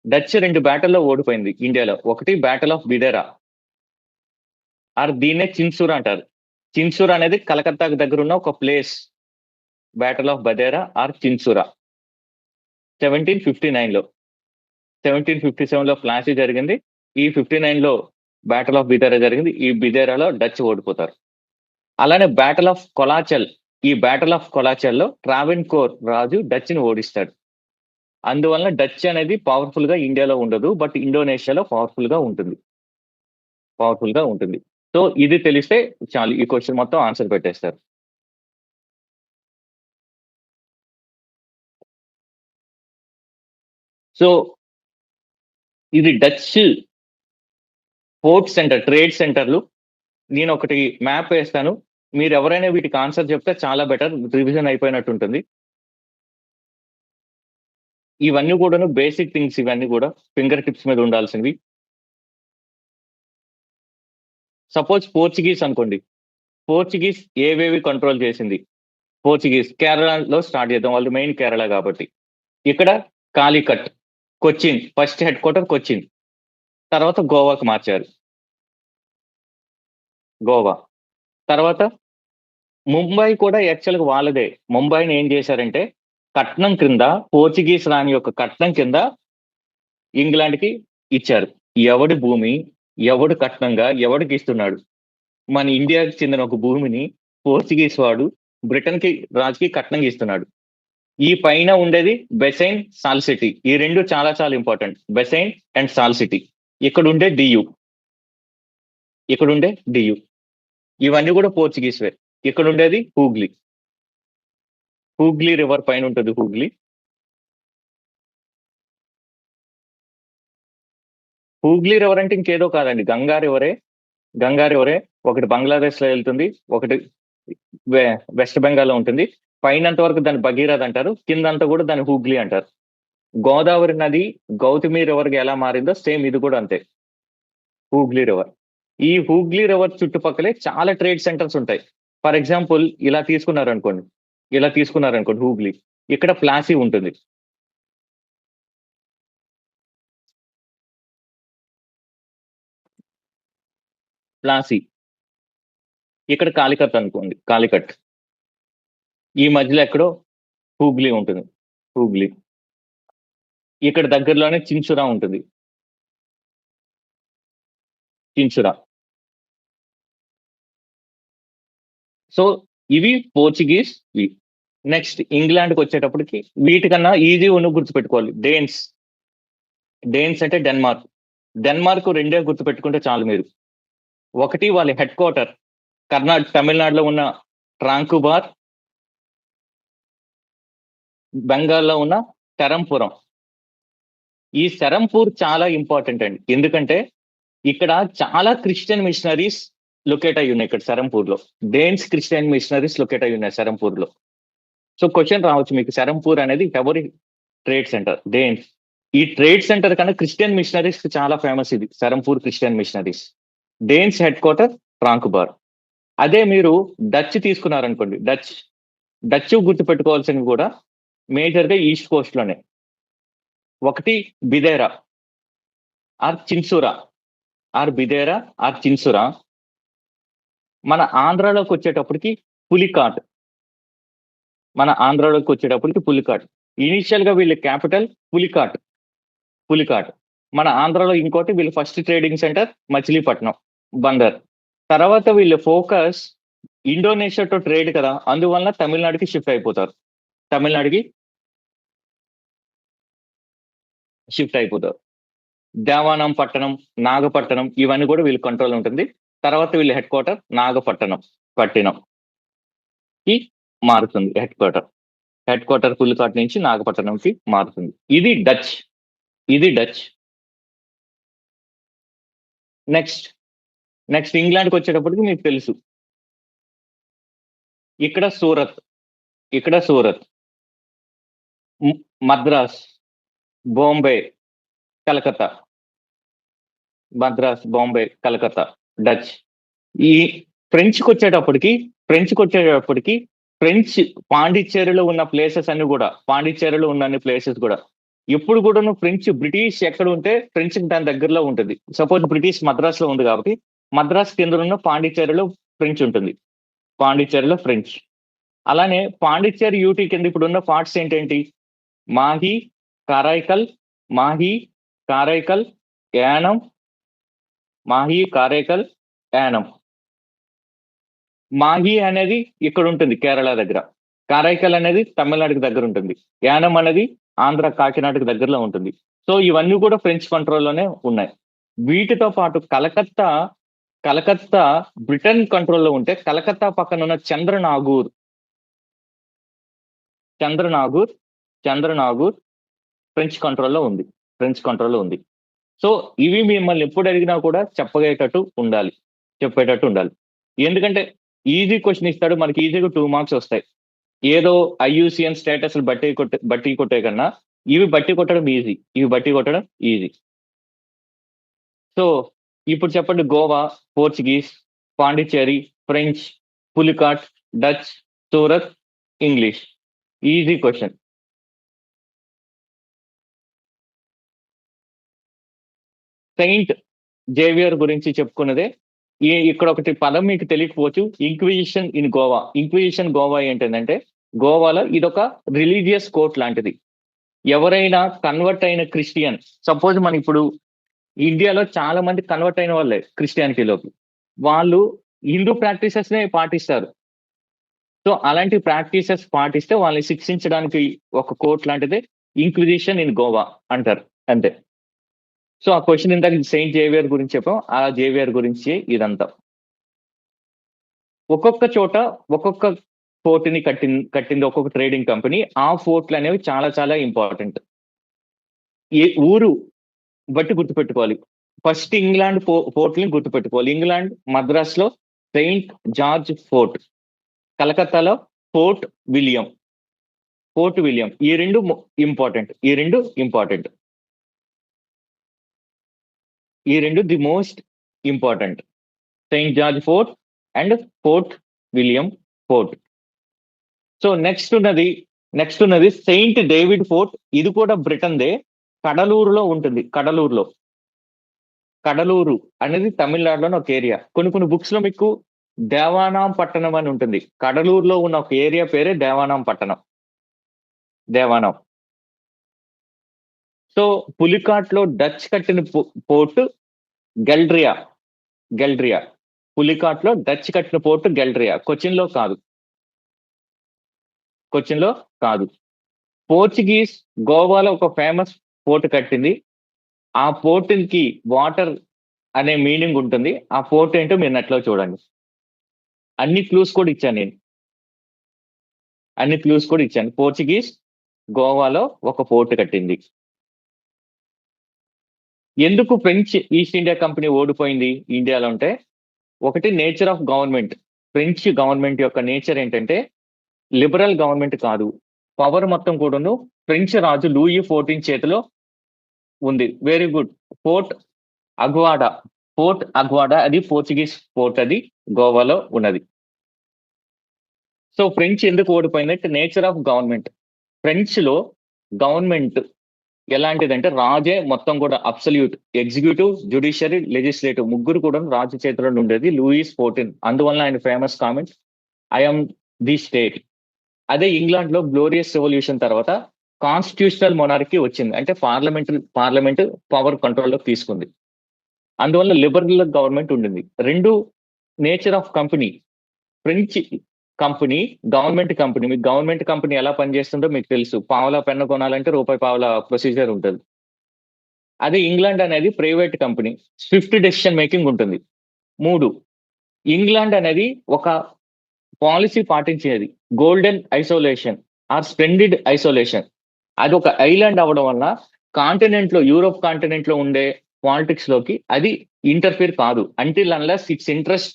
డచ్ 2 బ్యాటిల్లో ఓడిపోయింది ఇండియాలో. ఒకటి బ్యాటిల్ ఆఫ్ బిదేరా, ఆర్ దీన్నే చిన్సూర్ అంటారు. చిన్సూర్ అనేది కలకత్తాకు దగ్గర ఉన్న ఒక place. Battle of Bedara or Chinsurah 1759లో. 1757లో ప్లాసీ జరిగింది. ఈ 59లో బ్యాటిల్ ఆఫ్ బిదేరా జరిగింది. ఈ బిదేరాలో డచ్ ఓడిపోతారు. అలానే బ్యాటిల్ ఆఫ్ కొలాచల్. ఈ బ్యాటిల్ ఆఫ్ కొలాచల్లో ట్రావెన్కోర్ రాజు డచ్ ని ఓడిస్తాడు. అందువల్ల డచ్ అనేది పవర్ఫుల్ గా ఇండియాలో ఉండదు, బట్ ఇండోనేషియాలో పవర్ఫుల్ గా ఉంటుంది. సో ఇది తెలిస్తే చాలు, ఈ క్వశ్చన్ మొత్తం ఆన్సర్ పెట్టేస్తారు. సో ఇది డచ్ పోర్ట్ సెంటర్, ట్రేడ్ సెంటర్లు. నేను ఒకటి మ్యాప్ వేస్తాను, మీరు ఎవరైనా వీటికి ఆన్సర్ చెప్తే చాలా బెటర్, రివిజన్ అయిపోయినట్టు ఉంటుంది. ఇవన్నీ కూడాను బేసిక్ థింగ్స్, ఇవన్నీ కూడా ఫింగర్ టిప్స్ మీద ఉండాల్సినవి. సపోజ్ పోర్చుగీస్ అనుకోండి. పోర్చుగీస్ ఏవేవి కంట్రోల్ చేసింది? పోర్చుగీస్ కేరళలో స్టార్ట్ చేద్దాం, వాళ్ళు మెయిన్ కేరళ కాబట్టి. ఇక్కడ Calicut, Cochin, first head quarter Cochin, తర్వాత గోవాకు మార్చారు. గోవా తర్వాత ముంబై కూడా యాక్చువల్గా వాళ్ళదే. ముంబైని ఏం చేశారంటే కట్నం కింద, పోర్చుగీస్ రాణి యొక్క కట్నం కింద ఇంగ్లాండ్కి ఇచ్చారు. ఎవడి భూమి ఎవడు కట్నంగా ఎవడికి ఇస్తున్నాడు? మన ఇండియాకి చెందిన ఒక భూమిని పోర్చుగీస్ వాడు బ్రిటన్ కి రాజుకి కట్నంగా ఇస్తున్నాడు. ఈ పైన ఉండేది బెసైన్, సాల్ సిటీ. ఈ రెండు చాలా చాలా ఇంపార్టెంట్, బెసైన్ అండ్ సాల్ సిటీ. ఇక్కడ ఉండే డియు, ఇవన్నీ కూడా పోర్చుగీస్ వే. ఇక్కడ ఉండేది హూగ్లీ రివర్ పైన ఉంటుంది. హూగ్లీ రివర్ అంటే ఇంకేదో కాదండి, గంగా రివరే. ఒకటి బంగ్లాదేశ్ లో వెళ్తుంది, ఒకటి వెస్ట్ బెంగాల్ లో ఉంటుంది. పైనంత వరకు దాన్ని భగీరథ్ అంటారు, కిందంతా కూడా దాన్ని హూగ్లీ అంటారు. గోదావరి నది గౌతమి రివర్ గా ఎలా మారిందో సేమ్ ఇది కూడా అంతే, హూగ్లీ రివర్. ఈ హూగ్లీ రివర్ చుట్టుపక్కలే చాలా ట్రేడ్ సెంటర్స్ ఉంటాయి. ఫర్ ఎగ్జాంపుల్ ఇలా తీసుకున్నారనుకోండి హూగ్లీ, ఇక్కడ ప్లాసీ ఉంటుంది. ప్లాసీ. ఇక్కడ కాలికట్ అనుకోండి, కాలికట్. ఈ మధ్యలో ఎక్కడో హూగ్లీ ఉంటుంది, ఇక్కడ దగ్గరలోనే చిన్చురా ఉంటుంది, సో ఇవి పోర్చుగీస్. నెక్స్ట్ ఇంగ్లాండ్కి వచ్చేటప్పటికి వీటికన్నా ఈజీ ఉన్న గుర్తుపెట్టుకోవాలి, డేన్స్ అంటే డెన్మార్క్ రెండే గుర్తుపెట్టుకుంటే చాలు మీరు. ఒకటి వాళ్ళ హెడ్ క్వార్టర్ తమిళనాడులో ఉన్న ట్రాంకుబార్, బెంగాల్లో ఉన్న శరంపురం. ఈ శరంపూర్ చాలా ఇంపార్టెంట్ అండి, ఎందుకంటే ఇక్కడ చాలా క్రిస్టియన్ మిషనరీస్ లొకేట్ అయ్యి ఉన్నాయి. ఇక్కడ శరంపూర్లో డేన్స్ క్రిస్టియన్ మిషనరీస్ లొకేట్ అయ్యి ఉన్నాయి శరంపూర్లో. సో క్వశ్చన్ రావచ్చు మీకు, శరంపూర్ అనేది ఎవరి ట్రేడ్ సెంటర్? డేన్స్. ఈ ట్రేడ్ సెంటర్ కన్నా క్రిస్టియన్ మిషనరీస్ చాలా ఫేమస్ ఇది, Serampore Christian missionaries. Danes head quarter Tranquebar. అదే మీరు డచ్ తీసుకున్నారనుకోండి, డచ్ గుర్తుపెట్టుకోవాల్సినవి కూడా మేజర్గా ఈస్ట్ కోస్ట్ లోనే. ఒకటి బిదేరా ఆర్ చిన్సూరా, మన ఆంధ్రాలోకి వచ్చేటప్పటికి పులికాట్. ఇనిషియల్ గా వీళ్ళ క్యాపిటల్ పులికాట్. మన ఆంధ్రాలో ఇంకోటి వీళ్ళ first trading centre Machilipatnam, Bandar. తర్వాత వీళ్ళ ఫోకస్ ఇండోనేషియాతో ట్రేడ్ కదా, అందువల్ల తమిళనాడుకి షిఫ్ట్ అయిపోతారు. దేవానం పట్టణం, నాగపట్టణం ఇవన్నీ కూడా వీళ్ళ కంట్రోల్ ఉంటుంది. తర్వాత వీళ్ళ హెడ్ క్వార్టర్ నాగపట్నంకి మారుతుంది. హెడ్ క్వార్టర్ పులికాట్ నుంచి నాగపట్నంకి మారుతుంది. ఇది డచ్. నెక్స్ట్ ఇంగ్లాండ్కి వచ్చేటప్పటికి మీకు తెలుసు, ఇక్కడ సూరత్, మద్రాస్, బాంబే, కలకత్తా డచ్. ఈ ఫ్రెంచ్కి వచ్చేటప్పటికి ఫ్రెంచ్ పాండిచ్చేరిలో ఉన్న ప్లేసెస్ అన్ని కూడా, ఎప్పుడు కూడా ఫ్రెంచ్ బ్రిటిష్ ఎక్కడ ఉంటే ఫ్రెంచ్ దాని దగ్గరలో ఉంటుంది. సపోజ్ బ్రిటిష్ మద్రాస్ లో ఉంది కాబట్టి మద్రాస్ కింద ఉన్న పాండిచ్చేరిలో ఫ్రెంచ్ ఉంటుంది. పాండిచ్చేరిలో ఫ్రెంచ్. అలానే పాండిచ్చేరి యూటీ కింద ఇప్పుడున్న పార్ట్స్ ఏంటేంటి? మాహి, కారైకల్, మాహి, కారైకల్, యానం, మాహి, కారైకల్, యానం. మాహి అనేది ఇక్కడ ఉంటుంది కేరళ దగ్గర. కారైకల్ అనేది తమిళనాడుకి దగ్గర ఉంటుంది. యానం అనేది ఆంధ్ర కాకినాడకు దగ్గరలో ఉంటుంది. సో ఇవన్నీ కూడా ఫ్రెంచ్ కంట్రోల్లోనే ఉన్నాయి. వీటితో పాటు కలకత్తా బ్రిటన్ కంట్రోల్లో ఉంటే కలకత్తా పక్కన ఉన్న చంద్రనాగూర్ ఫ్రెంచ్ కంట్రోల్లో ఉంది. సో ఇవి మిమ్మల్ని ఎప్పుడు అడిగినా కూడా చెప్పేటట్టు ఉండాలి. ఎందుకంటే ఈజీ క్వశ్చన్ ఇస్తాడు, మనకి ఈజీగా 2 మార్క్స్ వస్తాయి. ఏదో IUCN స్టేటస్ బట్టి కొట్టే కన్నా ఇవి బట్టి కొట్టడం ఈజీ. సో ఇప్పుడు చెప్పండి, Goa Portuguese, Pondicherry French, Pulicat Dutch, Surat English. Easy question. Saint Xavier గురించి చెప్పుకున్నదే. ఇక్కడ ఒకటి పదం మీకు తెలియకపోవచ్చు, inquisition in Goa. Inquisition Goa ఏంటంటే, గోవాలో ఇదొక రిలీజియస్ కోర్ట్ లాంటిది. ఎవరైనా కన్వర్ట్ అయిన క్రిస్టియన్, సపోజ్ మన ఇప్పుడు ఇండియాలో చాలా మంది కన్వర్ట్ అయిన వాళ్ళే క్రిస్టియానిటీలోకి, వాళ్ళు హిందూ ప్రాక్టీసెస్ నే పాటిస్తారు. సో అలాంటి ప్రాక్టీసెస్ పాటిస్తే వాళ్ళని శిక్షించడానికి ఒక కోర్ట్ లాంటిదే ఇంక్విజిషన్ ఇన్ గోవా అంటారు, అంతే. సో ఆ క్వశ్చన్ ఇందాక సెయింట్ జేవియర్ గురించి చెప్పాం, ఆ జేవియర్ గురించి ఇదంతా. ఒక్కొక్క చోట ఒక్కొక్క ఫోర్ట్ని కట్టింది ఒక్కొక్క ట్రేడింగ్ కంపెనీ. ఆ ఫోర్ట్లు అనేవి చాలా చాలా ఇంపార్టెంట్. ఏ ఊరు బట్టి గుర్తుపెట్టుకోవాలి. ఫస్ట్ ఇంగ్లాండ్ ఫోర్ట్ని గుర్తుపెట్టుకోవాలి. ఇంగ్లాండ్ మద్రాస్ లో సెయింట్ జార్జ్ ఫోర్ట్, కలకత్తాలో ఫోర్ట్ విలియం. ఈ రెండు important. The most important. Saint George fort and fort William fort. So next ఉన్నది సెయింట్ డేవిడ్ ఫోర్ట్. ఇది కూడా బ్రిటన్ దే, కడలూరులో ఉంటుంది. కడలూరు అనేది తమిళనాడులోని ఒక ఏరియా. కొన్ని బుక్స్ లో మీకు దేవానాం పట్టణం అని ఉంటుంది. కడలూరులో ఉన్న ఒక ఏరియా పేరే దేవానాం పట్టణం. సో పులికాట్ లో డచ్ కట్టిన పోర్ట్ గెల్డ్రియా. పులికాట్ లో డచ్ కట్టిన పోర్ట్ గెల్డ్రియా, కొచ్చిన్ లో కాదు. పోర్చుగీస్ గోవాలో ఒక ఫేమస్ పోర్ట్ కట్టింది. ఆ పోర్ట్ కి వాటర్ అనే మీనింగ్ ఉంటుంది. ఆ పోర్ట్ ఏంటో మీరు నెట్లో చూడండి. అన్ని క్లూస్ కూడా ఇచ్చాను. పోర్చుగీస్ గోవాలో ఒక పోర్ట్ కట్టింది. ఎందుకు ఫ్రెంచ్ ఈస్ట్ ఇండియా కంపెనీ ఓడిపోయింది ఇండియాలో అంటే, ఒకటి nature of government. French government యొక్క నేచర్ ఏంటంటే లిబరల్ గవర్నమెంట్ కాదు. పవర్ మొత్తం కూడాను ఫ్రెంచ్ రాజు లూయి 14 చేతిలో ఉంది. Very good. ఫోర్ట్ అగ్వాడా అది పోర్చుగీస్ పోర్ట్, అది గోవాలో ఉన్నది. సో ఫ్రెంచ్ ఎందుకు ఓడిపోయిందంటే నేచర్ ఆఫ్ గవర్నమెంట్. ఫ్రెంచ్ లో గవర్నమెంట్ ఎలాంటిదంటే రాజే మొత్తం కూడా అబ్సల్యూట్, ఎగ్జిక్యూటివ్, జ్యుడిషియరీ, లెజిస్లేటివ్ ముగ్గురు కూడా రాజు చేతిలో ఉండేది. లూయిస్ 14. అందువల్ల ఆయన famous comment, I'm the state. అదే ఇంగ్లాండ్ లో గ్లోరియస్ రెవల్యూషన్ తర్వాత కాన్స్టిట్యూషనల్ మొనార్కీ వచ్చింది. అంటే పార్లమెంట్ పవర్ కంట్రోల్లోకి తీసుకుంది. అందువల్ల లిబరల్ గవర్నమెంట్ ఉండింది. రెండు nature of company. French company government company. మీకు గవర్నమెంట్ కంపెనీ ఎలా పనిచేస్తుందో మీకు తెలుసు. పావలా పెన్ను కొనాలంటే రూపాయి పావలా ప్రొసీజర్ ఉంటుంది. అదే ఇంగ్లాండ్ అనేది private company, swift decision making ఉంటుంది. 3, ఇంగ్లాండ్ అనేది ఒక పాలసీ పాటించేది, golden isolation or splendid isolation. అది ఒక ఐలాండ్ అవ్వడం వల్ల కాంటినెంట్ లో, యూరోప్ కాంటినెంట్ లో ఉండే పాలిటిక్స్ లోకి అది ఇంటర్ఫియర్ కాదు, until unless it's interest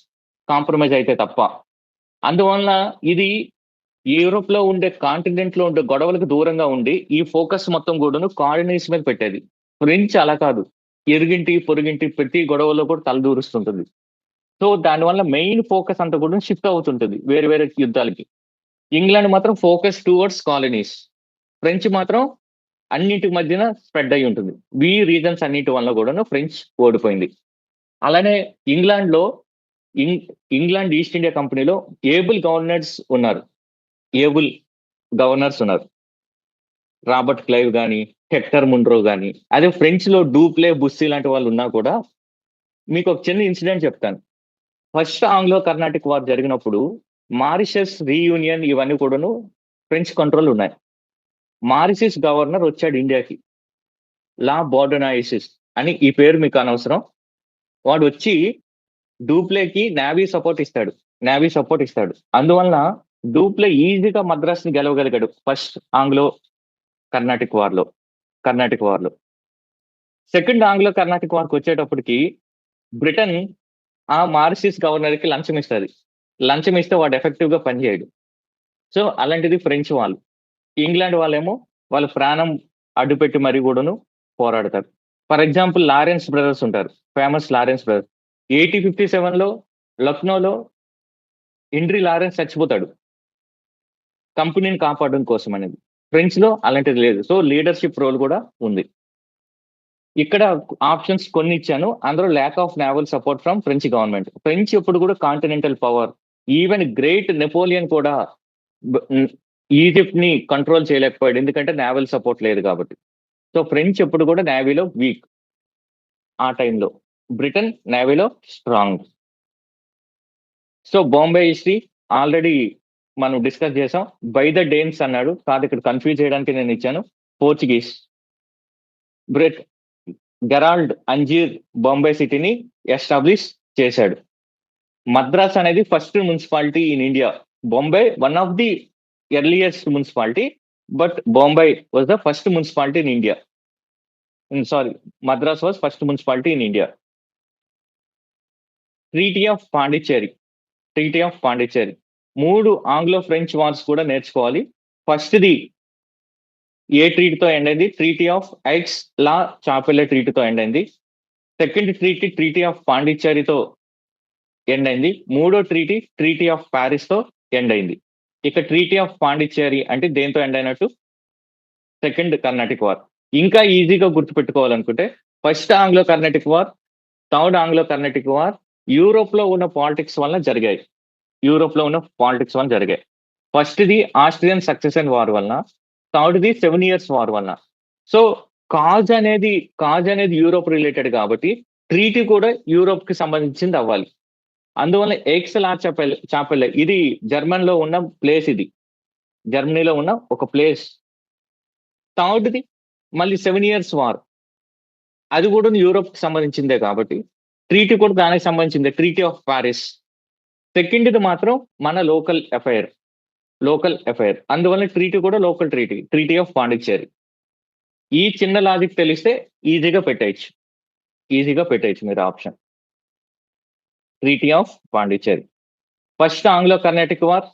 compromise అయితే తప్ప. అందువల్ల ఇది యూరోప్ లో ఉండే, కాంటినెంట్ లో ఉండే గొడవలకు దూరంగా ఉండి ఈ ఫోకస్ మొత్తం కూడాను కాలనీస్ మీద పెట్టేది. ఫ్రెంచ్ అలా కాదు, ఎరుగింటి పొరుగింటి ప్రతి గొడవలో కూడా తలదూరుస్తుంటుంది. సో దానివల్ల మెయిన్ ఫోకస్ అంతా కూడా షిఫ్ట్ అవుతుంటుంది వేరే వేరే యుద్ధాలకి. ఇంగ్లాండ్ మాత్రం ఫోకస్ టువర్డ్స్ కాలనీస్, ఫ్రెంచ్ మాత్రం అన్నింటి మధ్యన స్ప్రెడ్ అయి ఉంటుంది. ఈ రీజన్స్ అన్నిటి వల్ల కూడా ఫ్రెంచ్ ఓడిపోయింది. అలానే ఇంగ్లాండ్లో ఇంగ్లాండ్ ఈస్ట్ ఇండియా కంపెనీలో ఏబుల్ గవర్నర్స్ ఉన్నారు. రాబర్ట్ క్లైవ్ గాని, హెక్టర్ మున్రో గాని. అదే ఫ్రెంచ్ లో డూప్లే, బుస్సీ లాంటి వాళ్ళు ఉన్నా కూడా మీకు ఒక చిన్న ఇన్సిడెంట్ చెప్తాను. ఫస్ట్ ఆంగ్లో కర్ణాటిక్ వార్ జరిగినప్పుడు మారిషస్ రీయూనియన్ ఇవన్నీ కూడాను ఫ్రెంచ్ కంట్రోల్ ఉన్నాయి. మారిషస్ గవర్నర్ వచ్చాడు ఇండియాకి, లా బోర్డనాయిసిస్ అని. ఈ పేరు మీకు అనవసరం. వాడు వచ్చి డూప్లేకి నేవీ సపోర్ట్ ఇస్తాడు. అందువలన డూప్లే ఈజీగా మద్రాస్ ని గెలవగలిగాడు ఫస్ట్ ఆంగ్లో కర్ణాటిక్ వార్ లో. సెకండ్ ఆంగ్లో కర్ణాటిక్ వార్కి వచ్చేటప్పటికి బ్రిటన్ ఆ మారిషస్ గవర్నర్ కి లంచం ఇస్తుంది. లంచం ఇస్తే వాడు ఎఫెక్టివ్ గా పనిచేయడు. సో అలాంటిది ఫ్రెంచ్ వాళ్ళు. ఇంగ్లాండ్ వాళ్ళేమో వాళ్ళ ప్రాణం అడ్డుపెట్టి మరీ కూడాను పోరాడతారు. ఫర్ ఎగ్జాంపుల్ లారెన్స్ బ్రదర్స్ ఉంటారు, ఫేమస్ లారెన్స్ బ్రదర్స్. 1857లో లక్నోలో హెన్రీ లారెన్స్ చచ్చిపోతాడు కంపెనీని కాపాడడం కోసం అనేది. ఫ్రెంచ్ లో అలాంటిది లేదు. సో లీడర్షిప్ రోల్ కూడా ఉంది. ఇక్కడ ఆప్షన్స్ కొన్ని ఇచ్చాను, అందులో lack of naval support from French government. French ఎప్పుడు కూడా continental power. Even great Napoleon కూడా ఈజిప్ట్ ని కంట్రోల్ చేయలేకపోయాడు, ఎందుకంటే నేవల్ సపోర్ట్ లేదు కాబట్టి. సో ఫ్రెంచ్ ఎప్పుడు కూడా నేవీలో వీక్. ఆ టైంలో బ్రిటన్ నేవీలో strong. So Bombay history already మనం డిస్కస్ చేసాం. బై ద డేన్స్ అన్నాడు, కాదు ఇక్కడ కన్ఫ్యూజ్ చేయడానికి నేను ఇచ్చాను పోర్చుగీస్. గెరాల్డ్ అంజీర్ బాంబే సిటీని ఎస్టాబ్లిష్ చేశాడు. మద్రాస్ అనేది first municipality in India. Bombay one of the earliest municipality, but Bombay was the first municipality in India. Madras was first municipality in India. Treaty of Pondicherry. 3 Anglo French wars కూడా నేర్చుకోవాలి. ఫస్ట్ది ఏ ట్రీటీతో ఎండ్ అయింది? Treaty of Aix la Chapelle ట్రీటీతో ఎండ్ అయింది. సెకండ్ ట్రీటీ ఆఫ్ పాండిచ్చేరితో ఎండ్ అయింది. మూడో ట్రీటీ ఆఫ్ ప్యారిస్ తో ఎండ్ అయింది. ఇక ట్రీటీ ఆఫ్ పాండిచ్చేరి అంటే దేంతో ఎండ్ అయినట్టు? Second Carnatic war. ఇంకా ఈజీగా గుర్తుపెట్టుకోవాలనుకుంటే first Anglo Carnatic war, third Anglo Carnatic war Europe లో ఉన్న పాలిటిక్స్ వల్ల జరిగాయి. ఫస్ట్ది ఆస్ట్రియన్ సక్సెషన్ వార్ వలన, థర్డ్ది 7 years వార్ వలన. సో కాజ్ అనేది యూరోప్ రిలేటెడ్ కాబట్టి ట్రీటీ కూడా యూరోప్ కి సంబంధించింది అవ్వాలి. అందువల్ల ఎక్స్ లా చాపెల్లే ఇది జర్మన్ లో ఉన్న ప్లేస్, ఇది జర్మనీలో ఉన్న ఒక ప్లేస్. థర్డ్ది మళ్ళీ 7 years వార్, అది కూడా యూరోప్ కి సంబంధించిందే కాబట్టి ట్రీటీ కూడా దానికి సంబంధించిందే, ట్రీటీ ఆఫ్ ప్యారిస్. సెకండ్ది మాత్రం మన లోకల్ అఫైర్. అందువల్ల ట్రీటీ కూడా లోకల్ ట్రీటీ ఆఫ్ పాండిచ్చేరి. ఈ చిన్న లాజిక్ తెలిస్తే ఈజీగా పెట్టేయచ్చు మీరు option. Treaty of Pondicherry. First Anglo Carnatic war,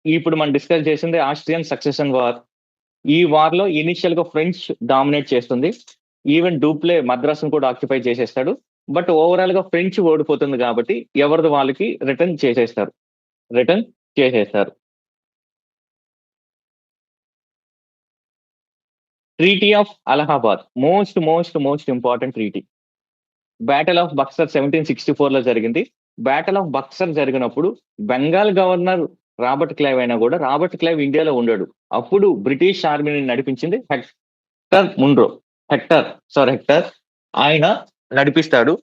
ఇప్పుడు మనం డిస్కస్ చేసింది ఆస్ట్రియన్ సక్సెషన్ వార్. ఈ వార్ లో ఇనిషియల్ గా ఫ్రెంచ్ డామినేట్ చేస్తుంది. ఈవెన్ డూప్లే మద్రాస్ ను కూడా ఆక్యుపై చేసేస్తాడు. బట్ ఓవరాల్ గా ఫ్రెంచ్ ఓడిపోతుంది కాబట్టి ఎవరిది వాళ్ళకి రిటర్న్ చేసేస్తారు. Treaty of Allahabad most important treaty. Battle of Buxar 1764 లో జరిగింది. బ్యాటిల్ ఆఫ్ బక్సర్ జరిగినప్పుడు బెంగాల్ గవర్నర్ రాబర్ట్ క్లైవ్ అయినా కూడా రాబర్ట్ క్లైవ్ ఇండియాలో ఉండడు. అప్పుడు బ్రిటిష్ ఆర్మీని నడిపించింది హెక్టర్. ఆయన నడిపిస్తాడు.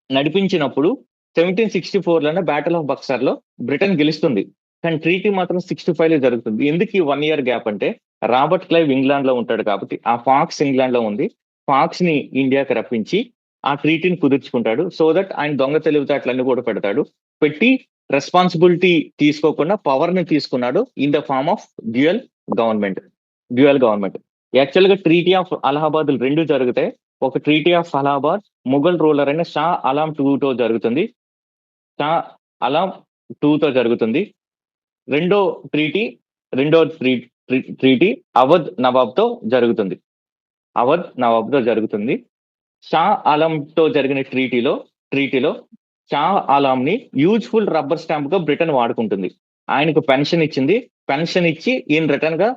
నడిపించినప్పుడు 1764లోనే బ్యాటిల్ ఆఫ్ బక్సర్ లో బ్రిటన్ గెలుస్తుంది. కానీ ట్రీటీ మాత్రం 65 లో జరుగుతుంది. ఎందుకు ఈ 1 year గ్యాప్ అంటే రాబర్ట్ క్లైవ్ ఇంగ్లాండ్ లో ఉంటాడు కాబట్టి, ఆ ఫాక్స్ ఇంగ్లాండ్ లో ఉంది. ఫాక్స్ ని ఇండియాకి రప్పించి ఆ ట్రీటీని కుదుర్చుకుంటాడు. సో దట్ ఆయన దొంగ తెలివితేటలన్నీ కూడా పెట్టి రెస్పాన్సిబిలిటీ తీసుకోకుండా పవర్ ని తీసుకున్నాడు in the form of dual government. Actual గా ట్రీటీ ఆఫ్ అలహాబాద్ 2 జరుగుతాయి. ఒక treaty of Allahabad Mughal ruler అయిన షా అలాం 2తో జరుగుతుంది. రెండో ట్రీటీ అవధ్ నవాబ్ తో జరుగుతుంది. షా ఆలంతో జరిగిన ట్రీటీలో షా ఆలం ని యూజ్ఫుల్ రబ్బర్ స్టాంప్ గా బ్రిటన్ వాడుకుంటుంది. ఆయనకు పెన్షన్ ఇచ్చి ఈయన రిటర్న్ గా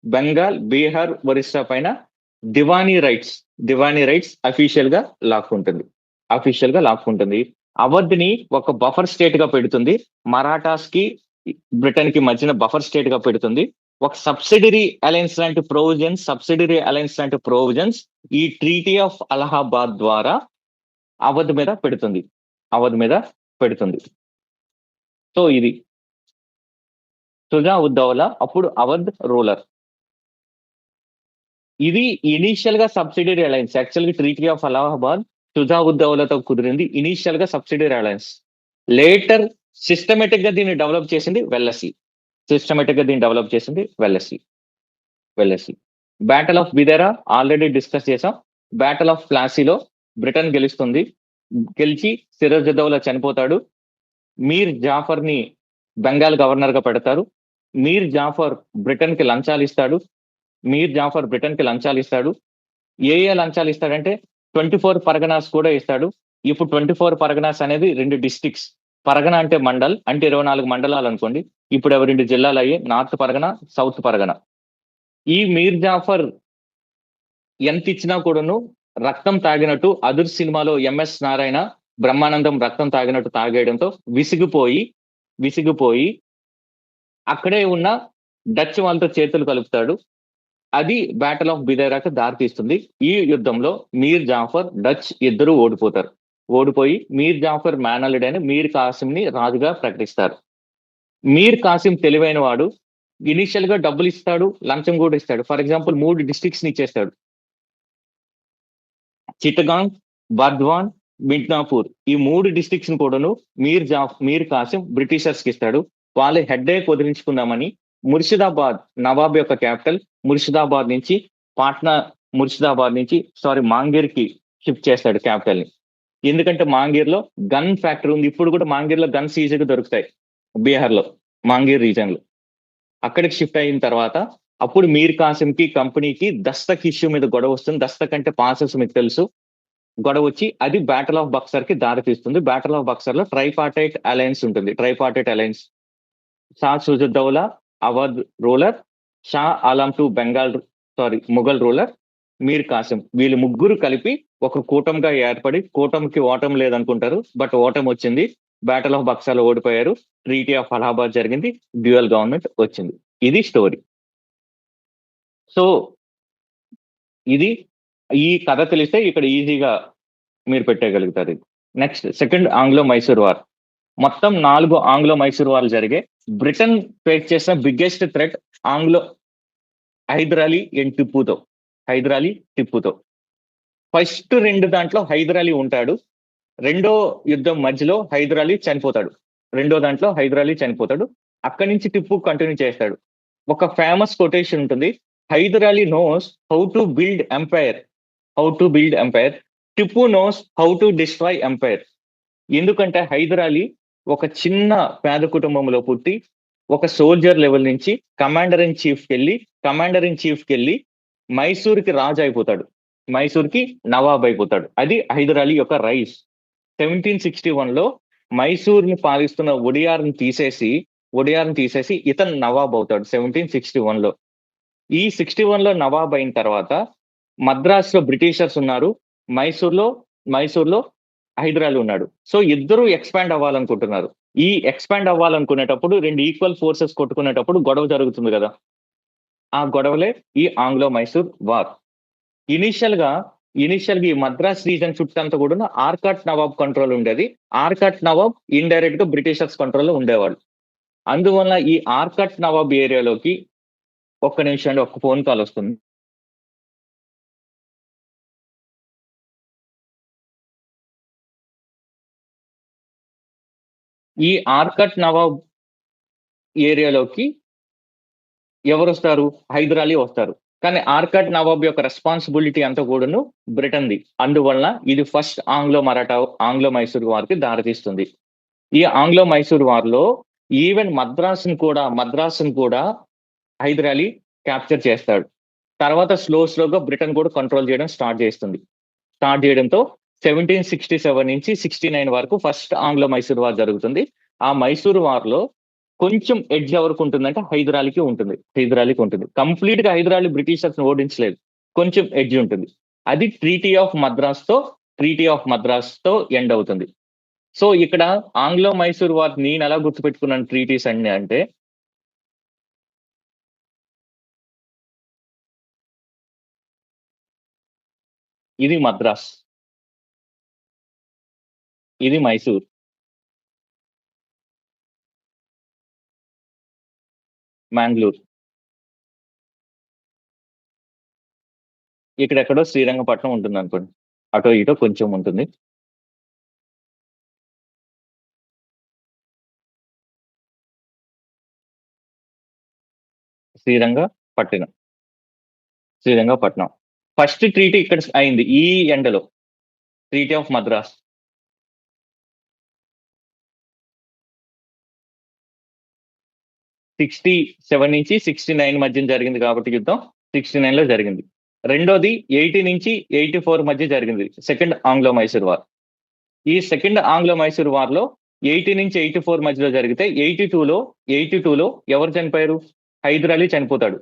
బెంగాల్, బీహార్, ఒరిస్సా పైన Diwani rights Diwani rights official గా లాక్కుంటుంది. అవధ్ని ఒక బఫర్ స్టేట్ గా పెడుతుంది. మరాఠాస్ కి బ్రిటన్ కి మధ్యన బఫర్ స్టేట్ గా పెడుతుంది. ఒక సబ్సిడరీ అలయన్స్ లాంటి ప్రొవిజన్స్ ఈ ట్రీటీ ఆఫ్ అలహాబాద్ ద్వారా అవధ్ మీద పెడుతుంది. సో ఇది షుజా ఉద్ దౌలా అప్పుడు అవధ్ రూలర్. ఇది ఇనీషియల్ గా సబ్సిడరీ అలయన్స్. యాక్చువల్ గా ట్రీటీ ఆఫ్ అలహాబాద్ షుజా ఉద్ దౌలాతో కుదిరింది ఇనీషియల్ గా సబ్సిడరీ అలయన్స్. లేటర్ సిస్టమేటిక్ గా దీన్ని డెవలప్ చేసింది వెల్లసి. బ్యాటల్ ఆఫ్ బిదెరా ఆల్రెడీ డిస్కస్ చేసాం. బ్యాటల్ ఆఫ్ ప్లాసీలో బ్రిటన్ గెలుస్తుంది. గెలిచి సిరాజుద్దౌలా చనిపోతాడు. మీర్ జాఫర్ ని బెంగాల్ గవర్నర్ గా పెడతారు. మీర్ జాఫర్ బ్రిటన్ కి లంచాలు ఇస్తాడు. ఏ లంచాలు ఇస్తాడంటే 24 పరగనాస్ కూడా ఇస్తాడు. ఇప్పుడు 24 పరగనాస్ అనేది 2 డిస్ట్రిక్ట్స్. పరగన అంటే మండల్, అంటే 24 మండలాలు అనుకోండి. ఇప్పుడు అవి 2 జిల్లాలు అయ్యి, నార్త్ పరగన, సౌత్ పరగన. ఈ మీర్ జాఫర్ ఎంత ఇచ్చినా కూడాను రక్తం తాగినట్టు అదుర్ సినిమాలో ఎంఎస్ నారాయణ బ్రహ్మానందం రక్తం తాగినట్టు తాగేయడంతో విసిగిపోయి అక్కడే ఉన్న డచ్ వాళ్ళతో చేతులు కలుపుతాడు. అది బ్యాటల్ ఆఫ్ బిదేరాకు దారితీస్తుంది. ఈ యుద్ధంలో మీర్ జాఫర్, డచ్ ఇద్దరు ఓడిపోయి మీర్ జాఫర్ మేనల్లుడ్ అని మీర్ కాసిం ని రాజుగా ప్రకటిస్తారు. మీర్ కాసిం తెలివైన వాడు. ఇనిషియల్ గా డబ్బులు ఇస్తాడు, లంచం కూడా ఇస్తాడు. ఫర్ ఎగ్జాంపుల్ 3 డిస్ట్రిక్ట్స్ ని ఇచ్చేస్తాడు. చిట్టగాంగ్, బర్ద్వాన్, మిడ్నాపూర్ ఈ 3 డిస్ట్రిక్ట్స్ ని కూడాను మీర్ కాసిం బ్రిటిషర్స్ కి ఇస్తాడు. వాళ్ళ హెడ్ఏక్ వదిలించుకుందామని ముర్షిదాబాద్ నవాబ్ యొక్క క్యాపిటల్ ముర్షిదాబాద్ నుంచి మాంగీర్ కి షిఫ్ట్ చేస్తాడు క్యాపిటల్ ని. ఎందుకంటే మాంగీర్ లో గన్ ఫ్యాక్టరీ ఉంది. ఇప్పుడు కూడా మాంగీర్ లో గన్స్ ఈజీగా దొరుకుతాయి. బీహార్ లో మాంగీర్ రీజన్ లో. అక్కడికి షిఫ్ట్ అయిన తర్వాత అప్పుడు మీర్ కాసిం కి కంపెనీకి దస్తక్ ఇష్యూ మీద గొడవ వస్తుంది. దస్తక్ అంటే పాసెస్ మీకు తెలుసు. గొడవ వచ్చి అది బ్యాటల్ ఆఫ్ బక్సర్ కి దారితీస్తుంది. బ్యాటల్ ఆఫ్ బక్సర్ లో tripartite alliance Shah Shujauddaula Awadh ruler, Shah Alam two Mughal ruler, Mir Qasim వీళ్ళు ముగ్గురు కలిపి ఒక కూటమిగా ఏర్పడి, కూటమికి ఓటం లేదనుకుంటారు, బట్ ఓటం వచ్చింది. బ్యాటల్ ఆఫ్ బక్సర్ లో ఓడిపోయారు. ట్రీటీ ఆఫ్ అలహాబాద్ జరిగింది. డ్యూయల్ గవర్నమెంట్ వచ్చింది. ఇది స్టోరీ. సో ఇది ఈ కథ తెలిస్తే ఇక్కడ ఈజీగా మీరు పెట్టగలుగుతారు. ఇది next second Anglo Mysore war. మొత్తం 4 ఆంగ్లో మైసూర్ వార్లు జరిగే. బ్రిటన్ ఫేస్ చేసిన బిగ్గెస్ట్ థ్రెట్ హైదర్ అలీ టిప్పుతో. ఫస్ట్ 2 దాంట్లో హైదర్ అలీ ఉంటాడు. రెండో యుద్ధం మధ్యలో హైదర్ అలీ చనిపోతాడు. అక్కడి నుంచి టిప్పు కంటిన్యూ చేస్తాడు. ఒక ఫేమస్ కొటేషన్ ఉంటుంది, Hyder Ali knows how to build empire, Tipu knows how to destroy empire. ఎందుకంటే హైదర్ అలీ ఒక చిన్న పేద కుటుంబంలో పుట్టి ఒక సోల్జర్ లెవెల్ నుంచి కమాండర్ ఇన్ చీఫ్ కెళ్ళి మైసూర్కి రాజు అయిపోతాడు. మైసూర్కి నవాబ్ అయిపోతాడు. అది హైదర్ అలీ యొక్క రైస్. 1761లో మైసూర్ని పాలిస్తున్న ఒడియార్ని తీసేసి ఇతను నవాబ్ అవుతాడు 1761లో. ఈ 61లో నవాబ్ అయిన తర్వాత మద్రాస్ లో బ్రిటిషర్స్ ఉన్నారు. మైసూర్లో హైదర్ అలీ ఉన్నాడు. సో ఇద్దరు ఎక్స్పాండ్ అవ్వాలనుకుంటున్నారు. ఈ ఎక్స్పాండ్ అవ్వాలనుకునేటప్పుడు 2 ఈక్వల్ ఫోర్సెస్ కొట్టుకునేటప్పుడు గొడవ జరుగుతుంది కదా. ఆ గొడవలే ఈ ఆంగ్లో మైసూర్ వార్. ఇనిషియల్ గా ఈ మద్రాస్ రీజన్ చుట్టంతా కూడా ఆర్కాట్ నవాబ్ కంట్రోల్ ఉండేది. ఆర్కాట్ నవాబ్ ఇండైరెక్ట్ గా బ్రిటిషర్స్ కంట్రోల్లో ఉండేవాళ్ళు. అందువల్ల ఈ ఆర్కాట్ నవాబ్ ఏరియాలోకి ఒక్క నిమిషం అండి, ఒక ఫోన్ కాల్ వస్తుంది. ఈ ఆర్కాట్ నవాబ్ ఏరియాలోకి ఎవరు వస్తారు? హైదర్ అలీ వస్తారు. కానీ ఆర్కాట్ నవాబ్ యొక్క రెస్పాన్సిబిలిటీ అంతా కూడాను బ్రిటన్ది. అందువల్ల ఇది ఫస్ట్ ఆంగ్లో మైసూర్ వార్ కి దారితీస్తుంది. ఈ ఆంగ్లో మైసూర్ వార్ లో ఈవెన్ మద్రాసును కూడా హైదర్ అలీ క్యాప్చర్ చేస్తాడు. తర్వాత స్లోగా బ్రిటన్ కూడా కంట్రోల్ చేయడం స్టార్ట్ చేయడంతో 1767 నుంచి 69 వరకు ఫస్ట్ ఆంగ్లో మైసూర్ వార్ జరుగుతుంది. ఆ మైసూర్ వార్ లో కొంచెం ఎడ్జ్ ఎవరికి ఉంటుందంటే హైదర్ అలీకి ఉంటుంది. కంప్లీట్ గా హైదర్ అలీ బ్రిటిషర్స్ ఓడించలేదు, కొంచెం ఎడ్జ్ ఉంటుంది. అది ట్రీటీ ఆఫ్ మద్రాస్ తో ఎండ్ అవుతుంది. సో ఇక్కడ ఆంగ్లో మైసూర్ వార్ నేను ఎలా గుర్తుపెట్టుకున్నాను ట్రీటీస్ అన్ని అంటే, ఇది మద్రాస్, ఇది మైసూర్, మ్యాంగ్లూర్, ఇక్కడెక్కడో శ్రీరంగపట్నం ఉంటుంది అనుకోండి, అటో ఇటో కొంచెం ఉంటుంది. శ్రీరంగపట్నం, శ్రీరంగపట్నం. ఫస్ట్ ట్రీటీ ఇక్కడ అయింది ఈ ఎండలో, ట్రీటీ ఆఫ్ మద్రాస్. 67 నుంచి 69 మధ్య జరిగింది కాబట్టి యుద్ధం 69 లో జరిగింది. రెండోది 80 నుంచి 84 మధ్య జరిగింది, సెకండ్ ఆంగ్లో మైసూర్ వార్. ఈ సెకండ్ ఆంగ్లో మైసూర్ వార్ లో 80 నుంచి 84 మధ్యలో జరిగితే 82లో ఎవరు చనిపోయారు? హైదర్ అలీ చనిపోతాడు.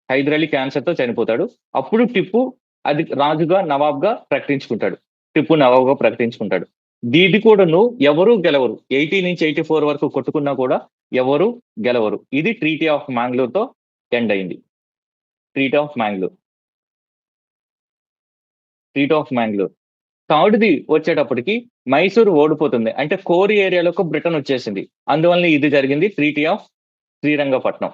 హైదర్ అలీ క్యాన్సర్ తో చనిపోతాడు. అప్పుడు టిప్పు అది రాజుగా నవాబ్గా ప్రకటించుకుంటాడు. టిప్పు నవాబ్గా ప్రకటించుకుంటాడు. దీది కూడాను ఎవరు గెలవరు. 80 నుంచి 84 వరకు కొట్టుకున్నా కూడా ఎవరు గెలవరు. ఇది ట్రీటీ ఆఫ్ మ్యాంగ్లూర్ తో ఎండ్ అయింది. Treaty of Mangalore, treaty of Mangalore. థర్డ్ది వచ్చేటప్పటికి మైసూర్ ఓడిపోతుంది, అంటే కోరి ఏరియాలోకి బ్రిటన్ వచ్చేసింది. అందువల్ల ఇది జరిగింది treaty of Srirangapatnam.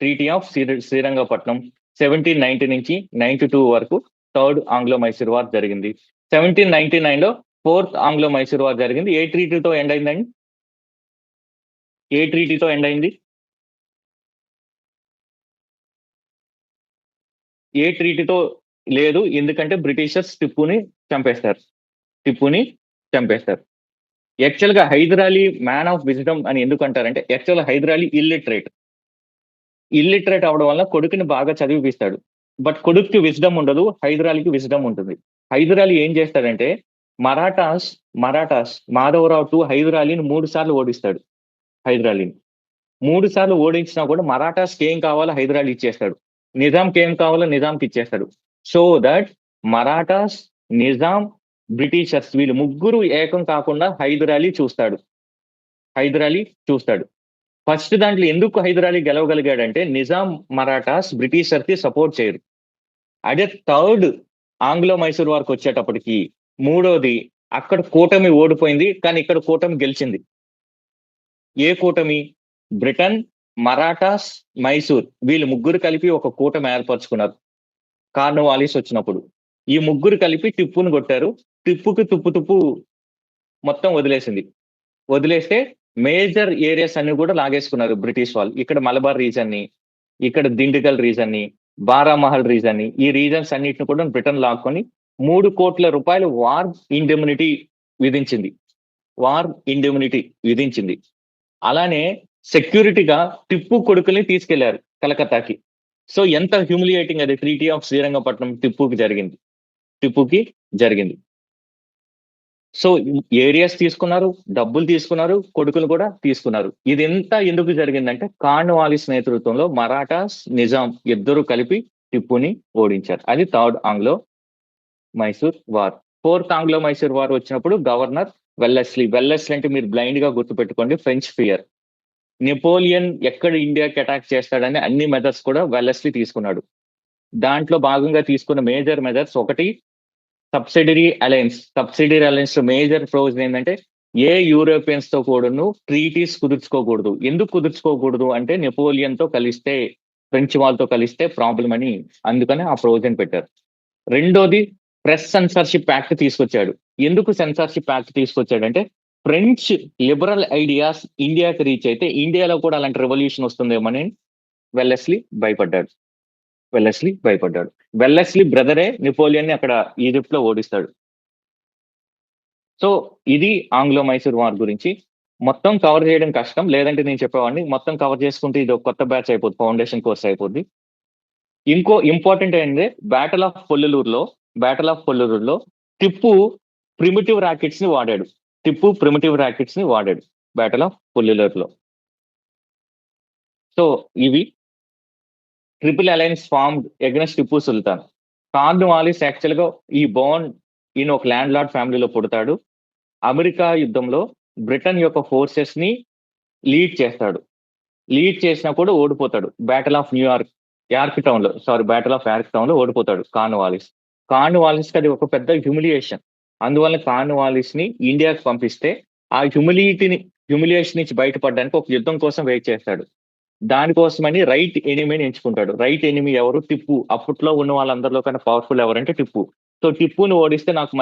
Treaty of Srirangapatnam 1790 నుంచి 92 వరకు థర్డ్ ఆంగ్లో మైసూర్ వార్ జరిగింది. 1799 లో ఫోర్త్ ఆంగ్లో మైసూర్ వార్ జరిగింది. ఏ ట్రీటీతో ఎండ్ అయిందండి? ఏ ట్రీటీతో ఎండ్ అయింది? ఏ ట్రీటీతో లేదు, ఎందుకంటే బ్రిటిషర్స్ టిప్పుని చంపేస్తారు. యాక్చువల్ గా Hyder Ali man of wisdom అని ఎందుకు అంటారంటే, యాక్చువల్ హైదర్ అలీ ఇల్లిటరేట్ అవడం వల్ల కొడుకుని బాగా చదివిపిస్తాడు. బట్ కొడుక్కి విజ్డమ్ ఉండదు, హైదర్ అలీకి విజ్డమ్ ఉంటుంది. హైదర్ అలీ ఏం చేస్తాడంటే, మరాఠాస్ మాధవరావు టు హైదర్ అలీని 3 సార్లు ఓడిస్తాడు. హైదర్ అలీని 3 సార్లు ఓడించినా కూడా మరాఠాస్కి ఏం కావాలో హైదర్ అలీ ఇచ్చేస్తాడు. నిజాంకి ఏం కావాలో నిజాంకి ఇచ్చేస్తాడు. So that Marathas, Nizam, Britishers వీళ్ళు ముగ్గురు ఏకం కాకుండా హైదర్ అలీ చూస్తాడు. ఫస్ట్ దాంట్లో ఎందుకు హైదర్ అలీ గెలవగలిగాడంటే, నిజాం మరాఠాస్ బ్రిటిషర్ కి సపోర్ట్ చేయరు. అదే థర్డ్ ఆంగ్లో మైసూర్ వార్కి వచ్చేటప్పటికి మూడోది, అక్కడ కూటమి ఓడిపోయింది కానీ ఇక్కడ కూటమి గెలిచింది. ఏ కూటమి? బ్రిటన్, మరాఠాస్, మైసూర్ వీళ్ళు ముగ్గురు కలిపి ఒక కూటమి ఏర్పరచుకున్నారు కార్న్వాలిస్ వచ్చినప్పుడు. ఈ ముగ్గురు కలిపి టిప్పును కొట్టారు. టిప్పుకి తుప్పు మొత్తం వదిలేస్తే మేజర్ ఏరియాస్ అన్ని కూడా లాగేసుకున్నారు బ్రిటిష్ వాళ్ళు. ఇక్కడ మలబార్ రీజన్ ని, ఇక్కడ దిండిగల్ రీజన్ ని, బారామహల్ రీజన్ ని, ఈ రీజన్స్ అన్నిటిని కూడా బ్రిటన్ లాక్కొని 3 కోట్ల రూపాయలు వార్ ఇండెమ్నిటీ విధించింది. అలానే సెక్యూరిటీగా టిప్పు కొడుకుల్ని తీసుకెళ్లారు కలకత్తాకి. సో ఎంత హ్యూమిలియేటింగ్ అది ట్రీటీ ఆఫ్ శ్రీరంగపట్నం టిప్పుకి జరిగింది. సో ఏరియాస్ తీసుకున్నారు, డబ్బులు తీసుకున్నారు, కొడుకులు కూడా తీసుకున్నారు. ఇది ఎంత ఎందుకు జరిగిందంటే, కార్న్వాలిస్ నేతృత్వంలో మరాఠాస్, నిజాం ఇద్దరు కలిపి టిప్పుని ఓడించారు. అది third Anglo Mysore war. Fourth Anglo Mysore war వచ్చినప్పుడు గవర్నర్ వెల్లెస్లీ అంటే మీరు బ్లైండ్ గా గుర్తుపెట్టుకోండి, ఫ్రెంచ్ ఫియర్. నెపోలియన్ ఎక్కడ ఇండియాకి అటాక్ చేస్తాడని అన్ని మెజర్స్ కూడా వెల్లెస్లీ తీసుకున్నాడు. దాంట్లో భాగంగా తీసుకున్న మేజర్ మెజర్స్ ఒకటి సబ్సిడరీ అలయన్స్ లో మేజర్ ప్రొవిజన్ ఏంటంటే, ఏ యూరోపియన్స్ తో కూడాను ట్రీటీస్ కుదుర్చుకోకూడదు. ఎందుకు కుదుర్చుకోకూడదు అంటే, నెపోలియన్ తో కలిస్తే, ఫ్రెంచ్ వాళ్ళతో కలిస్తే ప్రాబ్లం అని, అందుకని ఆ ప్రొవిజన్ పెట్టారు. రెండోది ప్రెస్ సెన్సార్షిప్ యాక్ట్ తీసుకొచ్చాడు. ఎందుకు సెన్సార్షిప్ యాక్ట్ తీసుకొచ్చాడంటే, ఫ్రెంచ్ లిబరల్ ఐడియాస్ ఇండియాకి రీచ్ అయితే ఇండియాలో కూడా అలాంటి రెవల్యూషన్ వస్తుందేమని వెల్లెస్లీ భయపడ్డాడు. వెల్లెస్లీ బ్రదరే నెపోలియన్ ని అక్కడ ఈజిప్ట్ లో ఓడిస్తాడు. సో ఇది ఆంగ్లో మైసూర్ వార్ గురించి. మొత్తం కవర్ చేయడం కష్టం, లేదంటే నేను చెప్పేవాడిని. మొత్తం కవర్ చేసుకుంటే ఇది ఒక కొత్త బ్యాచ్ అయిపోద్ది, ఫౌండేషన్ కోర్స్ అయిపోద్ది. ఇంకో ఇంపార్టెంట్ ఏంటంటే, బ్యాటిల్ ఆఫ్ పొల్లూరులో టిప్పు ప్రిమిటివ్ ర్యాకెట్స్ ని వాడాడు. బ్యాటిల్ ఆఫ్ పొల్లూరులో. సో ఇవి triple alliance formed against Tipu Sultan. Cornwallis actual గా ఈయన ఒక ల్యాండ్ లార్డ్ ఫ్యామిలీలో పుడతాడు. అమెరికా యుద్ధంలో బ్రిటన్ యొక్క ఫోర్సెస్ ని లీడ్ చేస్తాడు. లీడ్ చేసినప్పుడు ఓడిపోతాడు. Battle of battle of Yorktown లో ఓడిపోతాడు కార్న్వాలిస్. కార్న్వాలిస్ కి అది ఒక పెద్ద హ్యూమిలియేషన్. అందువల్ల కార్న్వాలిస్ ని ఇండియాకి పంపిస్తే ఆ హ్యూమిలియేషన్ నుంచి బయటపడడానికి ఒక యుద్ధం కోసం వెయిట్ చేస్తాడు. దానికోసమని రైట్ ఎనిమీని ఎంచుకుంటాడు. రైట్ ఎనిమీ ఎవరు? టిప్పు. అప్పట్లో ఉన్న వాళ్ళందరిలో కన్నా పవర్ఫుల్ ఎవరంటే టిప్పు. సో టిప్పుని ఓడిస్తే నాకు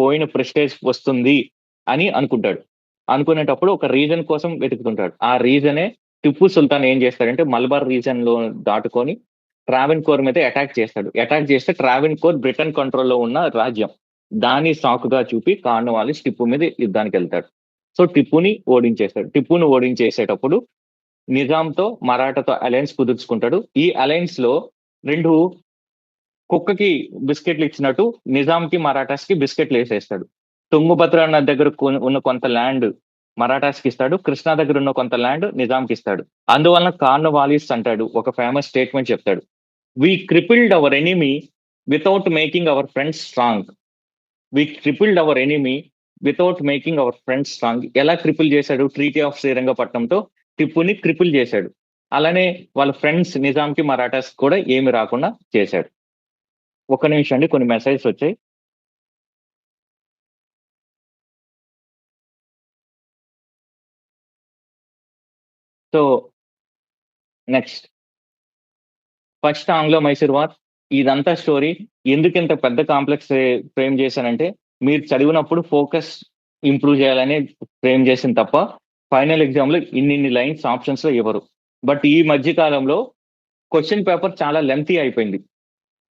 పోయిన ప్రెస్టేజ్ వస్తుంది అని అనుకుంటాడు. అనుకునేటప్పుడు ఒక రీజన్ కోసం వెతుకుతుంటాడు. ఆ రీజనే టిప్పు సుల్తాన్ ఏం చేస్తాడంటే మలబార్ రీజన్ లో దాటుకొని ట్రావెన్కోర్ మీద అటాక్ చేస్తాడు. అటాక్ చేస్తే ట్రావెన్కోర్ బ్రిటన్ కంట్రోల్లో ఉన్న రాజ్యం. దాన్ని సాకుగా చూపి కార్న్వాలిస్ టిప్పు మీద యుద్ధానికి వెళ్తాడు. సో టిప్పుని ఓడించేస్తాడు. టిప్పుని ఓడించేసేటప్పుడు నిజాంతో మరాఠాతో అలయన్స్ కుదుర్చుకుంటాడు. ఈ అలయన్స్ లో రెండు కుక్కకి బిస్కెట్లు ఇచ్చినట్టు నిజాంకి మరాఠాస్ కి బిస్కెట్లు వేసేస్తాడు. తుంగభద్ర నది దగ్గర ఉన్న కొంత ల్యాండ్ మరాఠాస్ కి ఇస్తాడు. కృష్ణా దగ్గర ఉన్న కొంత ల్యాండ్ నిజాంకి ఇస్తాడు. అందువలన కార్న్వాలిస్ అంటాడు, ఒక ఫేమస్ స్టేట్మెంట్ చెప్తాడు, we crippled our enemy without making our friends strong. We crippled our enemy without making our friends strong. ఎలా క్రిపిల్ చేశాడు? ట్రీటీ ఆఫ్ శ్రీరంగపట్నంతో టిప్పుని క్రిపిల్ చేశాడు. అలానే వాళ్ళ ఫ్రెండ్స్ నిజాంకి మరాఠాస్ కూడా ఏమి రాకుండా చేశాడు. ఒక్క నిమిషం అండి, కొన్ని మెసేజెస్ వచ్చాయి. So next, first Anglo Mysore war. ఇదంతా స్టోరీ. ఎందుకు ఇంత పెద్ద కాంప్లెక్స్ ఫ్రేమ్ చేశానంటే మీరు చదివినప్పుడు ఫోకస్ ఇంప్రూవ్ చేయాలని ఫ్రేమ్ చేసింది తప్ప ఫైనల్ ఎగ్జామ్ లో ఇన్ని లైన్స్ ఆప్షన్స్ లో ఇవ్వరు. బట్ ఈ మధ్య కాలంలో క్వశ్చన్ పేపర్ చాలా లెంతీ అయిపోయింది.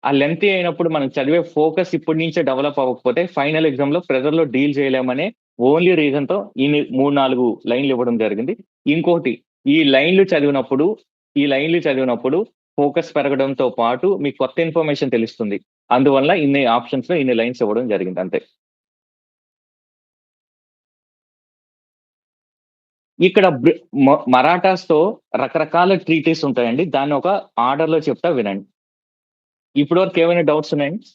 ఆ లెంతీ అయినప్పుడు మనం చదివే ఫోకస్ ఇప్పటి నుంచే డెవలప్ అవ్వకపోతే ఫైనల్ ఎగ్జామ్ లో ప్రెజర్ లో డీల్ చేయలేమనే ఓన్లీ రీజన్ తో ఈ 3-4 లైన్లు ఇవ్వడం జరిగింది. ఇంకోటి, ఈ లైన్లు చదివినప్పుడు ఫోకస్ పెరగడంతో పాటు మీకు కొత్త ఇన్ఫర్మేషన్ తెలుస్తుంది. అందువల్ల ఇన్ని ఆప్షన్స్ లో ఇన్ని లైన్స్ ఇవ్వడం జరిగింది అంతే. ఇక్కడ మరాఠాస్ తో రకరకాల ట్రీటీస్ ఉంటాయండి. దాన్ని ఒక ఆర్డర్ లో చెప్తా వినండి. ఇప్పటి వరకు ఏమైనా డౌట్స్ ఉన్నాయండి?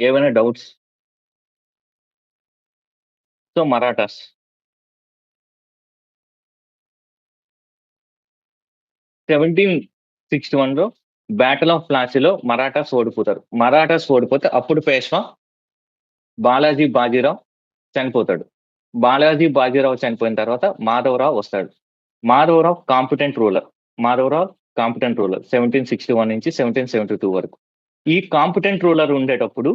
ఏమైనా డౌట్స్? సో మరాఠాస్ 1761 లో బ్యాటిల్ ఆఫ్ ప్లాసీలో మరాఠాస్ ఓడిపోతే అప్పుడు పేష్వా బాలాజీ బాజీరావు చనిపోతాడు. బాలాజీ బాజీరావు చనిపోయిన తర్వాత మాధవరావు వస్తాడు. మాధవరావు కాంపిటెంట్ రూలర్ 1761 నుంచి 1772 వరకు. ఈ కాంపిటెంట్ రూలర్ ఉండేటప్పుడు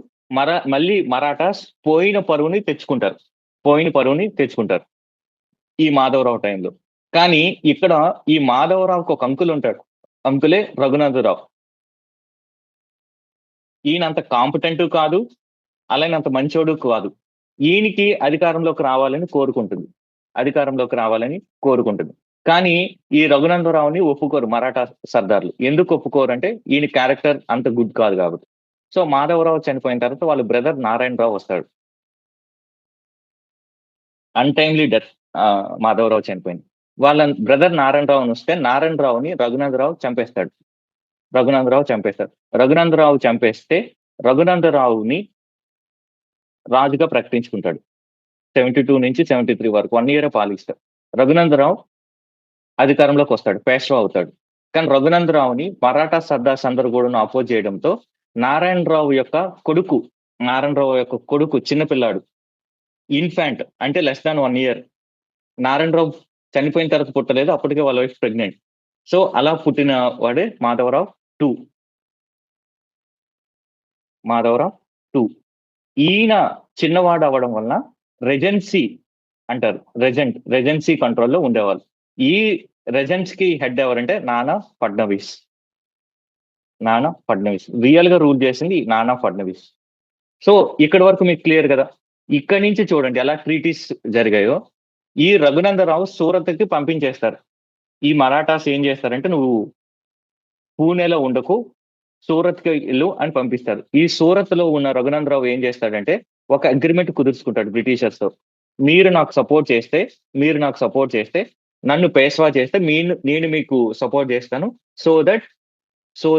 మళ్ళీ మరాఠాస్ పోయిన పరువుని తెచ్చుకుంటారు ఈ మాధవరావు టైంలో. కానీ ఇక్కడ ఈ మాధవరావుకి ఒక అంకుల్ ఉంటాడు. అంకులే రఘునాథరావు. ఈయన అంత కాంపిటెంట్ కాదు, అలానే అంత మంచోడు కాదు. ఈయనకి అధికారంలోకి రావాలని కోరుకుంటుంది. కానీ ఈ రఘునందరావుని ఒప్పుకోరు మరాఠా సర్దార్లు. ఎందుకు ఒప్పుకోరు అంటే ఈయన క్యారెక్టర్ అంత గుడ్ కాదు కాబట్టి. సో మాధవరావు చనిపోయిన తర్వాత వాళ్ళ బ్రదర్ నారాయణరావు వస్తాడు. అన్టైమ్లీ డెత్, మాధవరావు చనిపోయింది. వాళ్ళ బ్రదర్ నారాయణరావుని వస్తే నారాయణరావుని రఘునందరావు చంపేస్తాడు. రఘునందరావు చంపేస్తే రఘునందరావుని రాజుగా ప్రకటించుకుంటాడు. 72 నుంచి 73 వరకు 1 year పాలిస్తాడు. రఘునందరావు అధికారంలోకి వస్తాడు, పేష్వా అవుతాడు. కానీ రఘునందరావుని మరాఠా సర్దార్స్ అందరూ కూడా అపోజ్ చేయడంతో నారాయణరావు యొక్క కొడుకు చిన్నపిల్లాడు, ఇన్ఫాంట్ అంటే less than 1 year. నారాయణరావు చనిపోయిన తర్వాత పుట్టలేదు, అప్పటికే వాళ్ళ వైఫ్ ప్రెగ్నెంట్. సో అలా పుట్టిన వాడే మాధవరావు టూ. ఈయన చిన్నవాడు అవ్వడం వలన రెజెన్సీ అంటారు, రెజెన్సీ కంట్రోల్లో ఉండేవాళ్ళు. ఈ రెజెన్స్ కి హెడ్ ఎవరంటే నానా ఫడ్నవీస్. రియల్ గా రూల్ చేసింది నానా ఫడ్నవీస్. సో ఇక్కడి వరకు మీకు క్లియర్ కదా. ఇక్కడి నుంచి చూడండి ఎలా ట్రీటీస్ జరిగాయో. ఈ రఘునందరావు సూరత్కి పంపించేస్తారు. ఈ మరాఠాస్ ఏం చేస్తారంటే నువ్వు పూణేలో ఉండకు, సూరత్కి వెళ్ళు అని పంపిస్తారు. ఈ సూరత్ లో ఉన్న రఘునందరావు ఏం చేస్తాడంటే ఒక అగ్రిమెంట్ కుదుర్చుకుంటాడు బ్రిటిషర్స్‌తో. మీరు నాకు సపోర్ట్ చేస్తే, మీరు నాకు సపోర్ట్ చేస్తే, నన్ను పేష్వా చేస్తే నేను మీకు సపోర్ట్ చేస్తాను. సో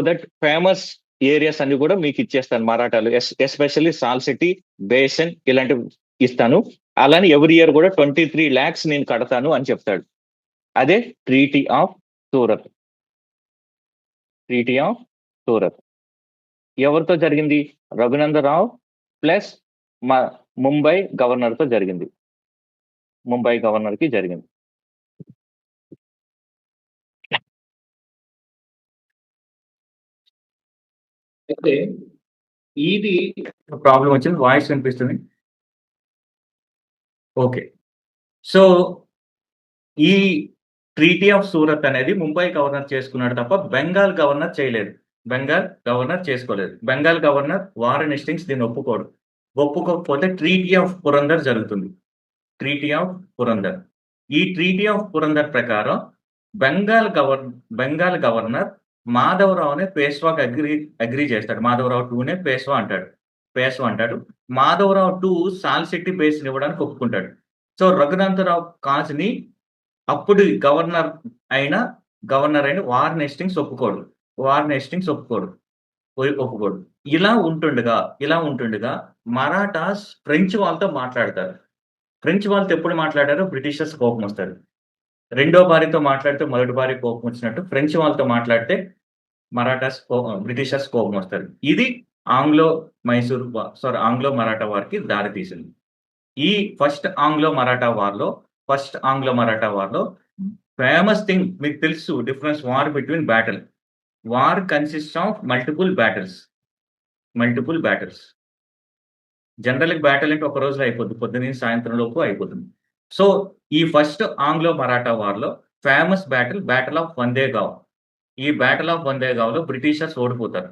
దట్ ఫేమస్ ఏరియాస్ అన్ని కూడా మీకు ఇచ్చేస్తాను మరాఠాలు. ఎస్పెషల్లీ సాల్సిటీ, బేసన్ ఇలాంటివి ఇస్తాను. అలానే ఎవ్రీ ఇయర్ కూడా 23 lakhs నేను కడతాను అని చెప్తాడు. అదే treaty of Surat. Treaty of Surat ఎవరితో జరిగింది? రఘునందరావు ప్లస్ ముంబై గవర్నర్ తో జరిగింది. ముంబై గవర్నర్ కి జరిగింది. అయితే ఇది ప్రాబ్లం వచ్చింది. వాయిస్ కనిపిస్తుంది. ఓకే. సో ఈ ట్రీటీ ఆఫ్ సూరత్ అనేది ముంబై గవర్నర్ చేసుకున్నాడు తప్ప బెంగాల్ గవర్నర్ చేయలేదు. బెంగాల్ గవర్నర్ చేసుకోలేదు. బెంగాల్ గవర్నర్ వారెన్ హేస్టింగ్స్ దీన్ని ఒప్పుకోడు. ఒప్పుకోకపోతే ట్రీటీ ఆఫ్ పురందర్ జరుగుతుంది. Treaty of Purandar. ఈ ట్రీటీ ఆఫ్ పురందర్ ప్రకారం బెంగాల్ గవర్నర్ మాధవరావుని పేష్వాకి అగ్రీ చేస్తాడు. మాధవరావు 2నే పేష్వా అంటాడు. మాధవరావు 2 సాల్శెట్టి బేస్ని ఇవ్వడానికి ఒప్పుకుంటాడు. సో రఘునంతరావు కాజ్ని అప్పుడు గవర్నర్ అయిన వారెన్ హేస్టింగ్స్ ఒప్పుకోడు. ఒప్పుకోడు. ఇలా ఉంటుండగా మరాఠాస్ ఫ్రెంచ్ వాళ్ళతో మాట్లాడతారు. ఫ్రెంచ్ వాళ్ళతో ఎప్పుడు మాట్లాడారో బ్రిటిషర్స్ కోపం వస్తారు. రెండో భార్యతో మాట్లాడితే మొదటి భార్య కోపం వచ్చినట్టు ఫ్రెంచ్ వాళ్ళతో మాట్లాడితే బ్రిటిషర్స్ కోపం వస్తారు. ఇది ఆంగ్లో మరాఠా వార్కి దారి తీసింది. ఈ ఫస్ట్ ఆంగ్లో మరాఠా వార్లో ఫేమస్ థింగ్ మీకు తెలుసు, difference war between battle. War consist of multiple battles. General battle అంటే ఒక రోజులో అయిపోద్ది. పొద్దున్న సాయంత్రం లోపు అయిపోతుంది. సో ఈ ఫస్ట్ ఆంగ్లో మరాఠా వార్లో ఫేమస్ బ్యాటిల్ ఆఫ్ వందేగావ్. ఈ బ్యాటిల్ ఆఫ్ వందేగావ్లో బ్రిటిషర్స్ ఓడిపోతారు.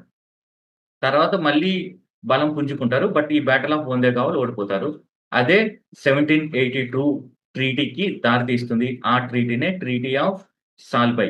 తర్వాత మళ్ళీ బలం పుంజుకుంటారు. బట్ ఈ బ్యాటిల్ ఆఫ్ వందేగావ్లో ఓడిపోతారు. అదే 1782 ట్రీటీకి దారి తీస్తుంది. ఆ ట్రీటీనే ట్రీటీ ఆఫ్ సాల్బై.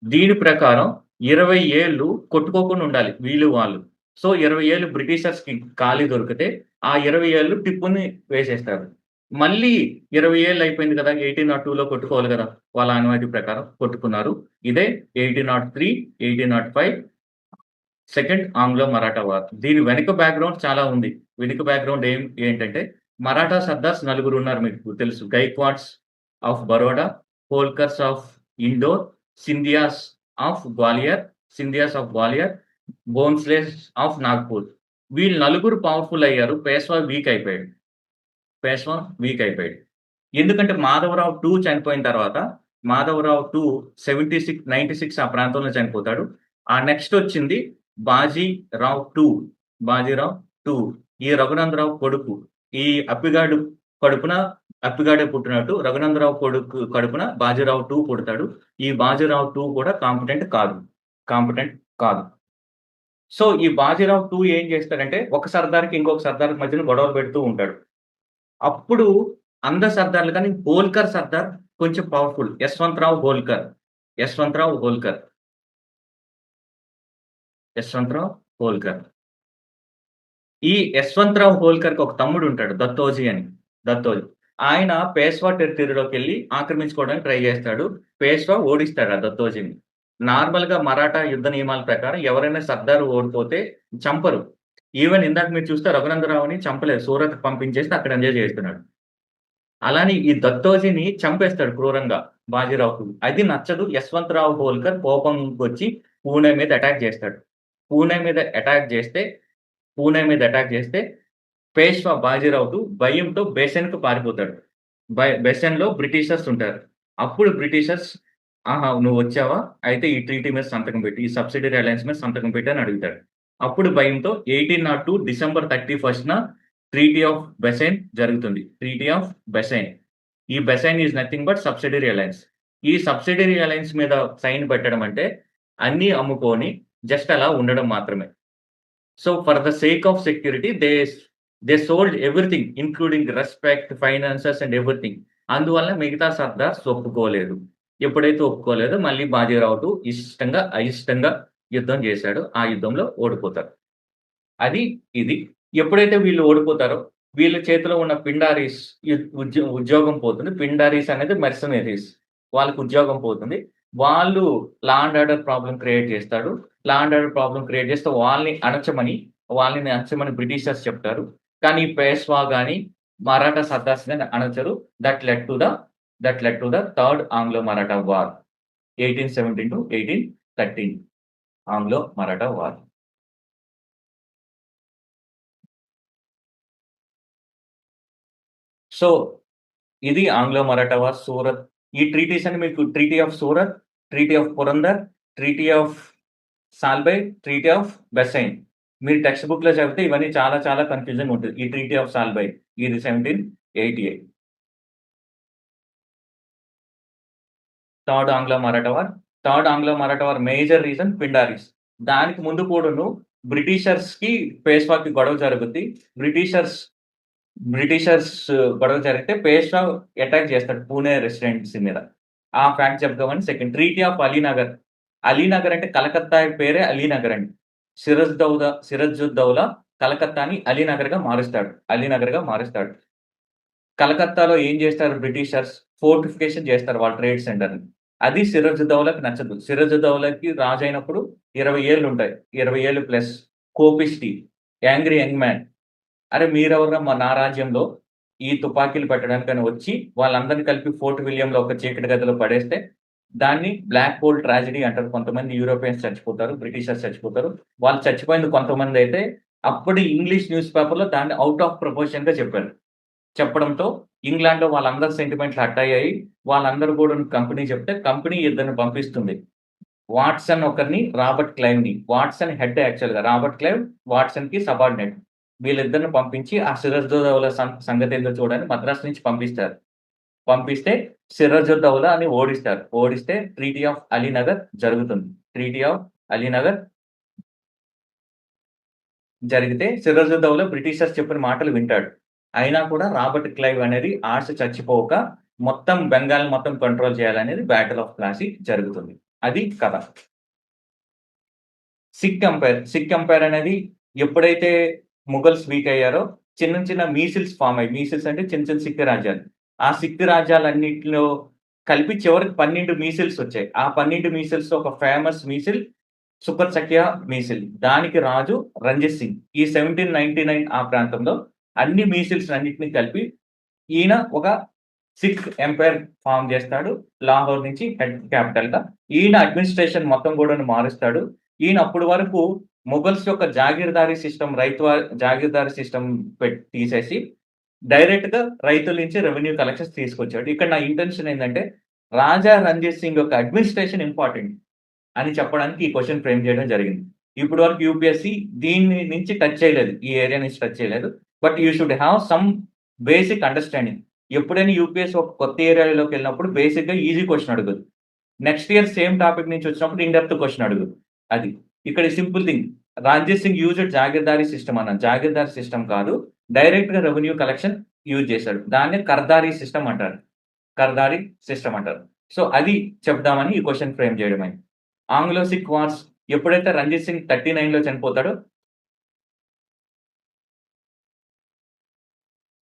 దీని ప్రకారం 20 ఏళ్ళు కొట్టుకోకుండా ఉండాలి వీళ్ళు వాళ్ళు. సో 20 ఏళ్ళు బ్రిటిషర్స్ కి ఖాళీ దొరికితే ఆ 20 ఏళ్ళు టిప్పుని వేసేస్తారు. మళ్ళీ 20 ఏళ్ళు అయిపోయింది కదా, 1802లో కొట్టుకోవాలి కదా, వాళ్ళ ఆనవాయితీ ప్రకారం కొట్టుకున్నారు. ఇదే 1803, 1805 సెకండ్ ఆంగ్లో మరాఠా వార్. దీని వెనుక బ్యాక్గ్రౌండ్ చాలా ఉంది. వెనుక బ్యాక్గ్రౌండ్ ఏంటంటే మరాఠా సర్దార్స్ 4 ఉన్నారు మీకు తెలుసు. Gaekwads of Baroda, Holkars of Indore, Scindias of Gwalior, Bhonsles of Nagpur. వీళ్ళు 4 పవర్ఫుల్ అయ్యారు. పేష్వా వీక్ అయిపోయాడు. ఎందుకంటే మాధవరావు 2 చనిపోయిన తర్వాత మాధవరావు 2 96 ఆ ప్రాంతంలో చనిపోతాడు. ఆ నెక్స్ట్ వచ్చింది బాజీరావు 2. ఈ రఘునందరావు కొడుకు. ఈ అప్పిగాడే పుట్టినట్టు రఘునందరావు కొడుకు కడుపున బాజీరావు 2 పుడతాడు. ఈ బాజీరావు 2 కూడా కాంపిటెంట్ కాదు. సో ఈ బాజీరావు 2 ఏం చేస్తాడంటే ఒక సర్దార్కి ఇంకొక సర్దార్కి మధ్యన గొడవలు పెడుతూ ఉంటాడు. అప్పుడు అందరు సర్దార్లు కానీ హోల్కర్ సర్దార్ కొంచెం పవర్ఫుల్. యశ్వంతరావు హోల్కర్. ఈ యశ్వంతరావు హోల్కర్కి ఒక తమ్ముడు ఉంటాడు, దత్తోజీ. ఆయన పేష్వా టెరిటరీలోకి వెళ్ళి ఆక్రమించుకోవడానికి ట్రై చేస్తాడు. పేష్వా ఓడిస్తాడు ఆ దత్తోజీని. నార్మల్ గా మరాఠా యుద్ధ నియమాల ప్రకారం ఎవరైనా సర్దారు ఓడిపోతే చంపరు. ఈవెన్ ఇందాక మీరు చూస్తే రఘునందరావుని చంపలేదు, సూరత్ పంపించేసి అక్కడ ఎంజాయ్ చేస్తున్నాడు. అలానే ఈ దత్తోజీని చంపేస్తాడు క్రూరంగా బాజీరావు. అది నచ్చదు. యశ్వంతరావు హోల్కర్ కోపం వచ్చి పూణే మీద అటాక్ చేస్తాడు. పూణే మీద అటాక్ చేస్తే పేష్వా బాజీరావు భయంతో బెసెన్‌కు పారిపోతాడు. బెసెన్‌లో బ్రిటిషర్స్ ఉంటారు. అప్పుడు బ్రిటిషర్స్ నువ్వు వచ్చావా? అయితే ఈ ట్రీటీ మీద సంతకం పెట్టి, ఈ సబ్సిడరీ అలయన్స్ మీద సంతకం పెట్టి అని అడుగుతాడు. అప్పుడు భయంతో 1802 డిసెంబర్ 31న ట్రీటీ ఆఫ్ బెసైన్ జరుగుతుంది. Treaty of Bassein. ఈ Bassein is nothing but subsidiary alliance. ఈ సబ్సిడరీ అలయన్స్ మీద సైన్ పెట్టడం అంటే అన్నీ అమ్ముకొని జస్ట్ అలా ఉండడం మాత్రమే. So for the sake of security they sold everything including respect, finances and everything. అందువల్ల మిగతా సర్దార్స్ ఒప్పుకోలేదు. ఎప్పుడైతే ఒప్పుకోలేదో మళ్ళీ బాజీరావు అయిష్టంగా యుద్ధం చేశాడు. ఆ యుద్ధంలో ఓడిపోతారు. అది ఇది. ఎప్పుడైతే వీళ్ళు ఓడిపోతారో, వీళ్ళ చేతిలో ఉన్న పిండారీస్ ఉద్యోగం పోతుంది. పిండారీస్ అనేది మెర్సనరీస్. వాళ్ళకి ఉద్యోగం పోతుంది. వాళ్ళు law and order problem create చేస్తాడు. Law and order problem create చేస్తే వాళ్ళని అణచమని బ్రిటిషర్స్ చెప్తారు. కానీ పేష్వా గాని, మరాఠా సర్దార్స్ గాని అణచరు. That led to the that led to the third Anglo Maratha war 1817-1813 Anglo Maratha war. So, ఇది ఆంగ్లో మరాఠా వార్ సూరత్. ఈ ట్రీటీస్ అని మీకు treaty of Surat, treaty of Purandar, treaty of Salbai, treaty of Bassein. మీరు టెక్స్ట్ బుక్‌లో చదివితే ఇవన్నీ చాలా చాలా కన్‌ఫ్యూజింగ్‌గా ఉంటది. ఈ ట్రీటీ ఆఫ్ సాల్బై ఇది 1788. Third Anglo Maratha war. Third Anglo Maratha war major reason Pindaris. దానికి ముందు కూడాను బ్రిటిషర్స్‌కి, పేష్వాకి గొడవ జరుగుద్ది. బ్రిటిషర్స్ బ్రిటిషర్స్ గొడవ జరిగితే పేష్వా అటాక్ చేస్తాడు పూణే రెసిడెన్సీ మీద. ఆ ఫ్యాక్ట్ చెప్దామని second treaty of Alinagar. Alinagar అంటే కలకత్తా పేరే అలీనగర్ అండి. సిరాజుద్దౌలా కలకత్తాని అలీనగర్‌గా మారుస్తాడు. కలకత్తాలో ఏం చేస్తారు బ్రిటిషర్స్ ఫోర్టిఫికేషన్ చేస్తారు వాళ్ళ ట్రేడ్ సెంటర్‌ని. అది సిరాజుద్దౌలాకి నచ్చదు. సిరాజుద్దౌలాకి రాజైనప్పుడు 20 ఏళ్లుంటాయి. 20 ఏళ్ళు ప్లస్ కోపిష్టి, యాంగ్రీ యంగ్ మ్యాన్. అరె! మీరెవర్రా నా రాజ్యంలో ఈ తుపాకీలు పెట్టడానికని వచ్చి, వాళ్ళందరిని కలిపి ఫోర్ట్ విలియంలో ఒక చీకటి గదిలో పడేస్తే, దాన్ని బ్లాక్ హోల్ ట్రాజెడీ అంటారు. కొంతమంది యూరోపియన్స్ చచ్చిపోతారు. బ్రిటిషర్స్ చచ్చిపోతారు. వాళ్ళు చచ్చిపోయింది కొంతమందైతే, అప్పటి ఇంగ్లీష్ న్యూస్ పేపర్‌లో దాన్ని ఔట్ ఆఫ్ ప్రపోర్షన్‌గా చెప్పారు. చెప్పడంతో ఇంగ్లాండ్‌లో వాళ్ళందరి సెంటిమెంట్లు హర్ట్ అయ్యాయి. వాళ్ళందరూ కూడాను కంపెనీ చెప్తే, కంపెనీ ఇద్దరిని పంపిస్తుంది. వాట్సన్ ఒకరిని, రాబర్ట్ క్లైవ్‌ని. వాట్సన్ హెడ్ యాక్చువల్‌గా. రాబర్ట్ క్లైవ్ వాట్సన్‌కి సబార్డినేట్. వీళ్ళిద్దరిని పంపించి ఆ సిరాజుద్దౌలా సంగతేందో చూడని మద్రాస్ నుంచి పంపిస్తారు. పంపిస్తే సిరాజుద్దౌలాని ఓడిస్తారు. ఓడిస్తే ట్రీటీ ఆఫ్ అలీనగర్ జరుగుతుంది. ట్రీటీ ఆఫ్ అలీనగర్ జరిగితే సిరాజుద్దౌలా బ్రిటిషర్స్ చెప్పిన మాటలు వింటాడు. అయినా కూడా రాబర్ట్ క్లైవ్ అనేది ఆశ చచ్చిపోక మొత్తం బెంగాల్ మొత్తం కంట్రోల్ చేయాలనేది బ్యాటిల్ ఆఫ్ ప్లాసీ జరుగుతుంది. అది కథ. సిక్ ఎంపైర్ అనేది ఎప్పుడైతే ముఘల్స్ వీక్ అయ్యారో చిన్న చిన్న మీసిల్స్ ఫార్మ్ అయ్యాయి. మీసిల్స్ అంటే చిన్న చిన్న సిక్ రాజ్యాలు. ఆ సిక్ రాజ్యాలన్నిటిలో కలిపి చివరికి 12 మీసిల్స్ వచ్చాయి. ఆ 12 మీసిల్స్‌లో ఒక ఫేమస్ మీసిల్ సుకర్ చక్య మీసిల్. దానికి రాజు రంజిత్ సింగ్. ఈ 1799 ఆ ప్రాంతంలో అన్ని మీసిల్స్ అన్నిటిని కలిపి ఈయన ఒక సిక్ ఎంపైర్ ఫార్మ్ చేస్తాడు. లాహోర్ నుంచి హెడ్ క్యాపిటల్‌గా. ఈయన అడ్మినిస్ట్రేషన్ మొత్తం గూడాను మారుస్తాడు. ఈయన అప్పటి వరకు మొఘల్స్ యొక్క జాగీర్దారీ సిస్టమ్ తీసేసి డైరెక్ట్‌గా రైతుల నుంచి రెవెన్యూ కలెక్షన్స్ తీసుకొచ్చాడు. ఇక్కడ నా ఇంటెన్షన్ ఏందంటే, రాజా రంజిత్ సింగ్ యొక్క అడ్మినిస్ట్రేషన్ ఇంపార్టెంట్ అని చెప్పడానికి ఈ క్వెషన్ ఫ్రేమ్ చేయడం జరిగింది. ఇప్పటి వరకు యూపీఎస్‌సి దీని నుంచి టచ్ చేయలేదు. ఈ ఏరియా నుంచి టచ్ చేయలేదు. But you should have some basic understanding. ఎప్పుడైనా యూపీఎస్‌సి ఒక కొత్త ఏరియాలోకెళ్ళినప్పుడు బేసిక్‌గా ఈజీ క్వెషన్ అడగదు. నెక్స్ట్ ఇయర్ సేమ్ టాపిక్ నుంచి వచ్చినప్పుడు ఇన్ డెప్త్ క్వెషన్ అడుగు. అది. ఇక్కడ simple thing. Ranjit Singh used jagirdari system అన్నాను. జాగీర్దారీ సిస్టమ్ కాదు. డైరెక్ట్‌గా రెవెన్యూ కలెక్షన్ యూజ్ చేశాడు. దాన్నే కర్దారీ సిస్టమ్ అంటారు. కర్దారీ సిస్టమ్ అంటారు. సో, అది చెప్దామని ఈ క్వెషన్ ఫ్రేమ్ చేయడమైంది. ఆంగ్లో సిక్ వార్స్ ఎప్పుడైతే రంజిత్ సింగ్ 39లో చనిపోతాడో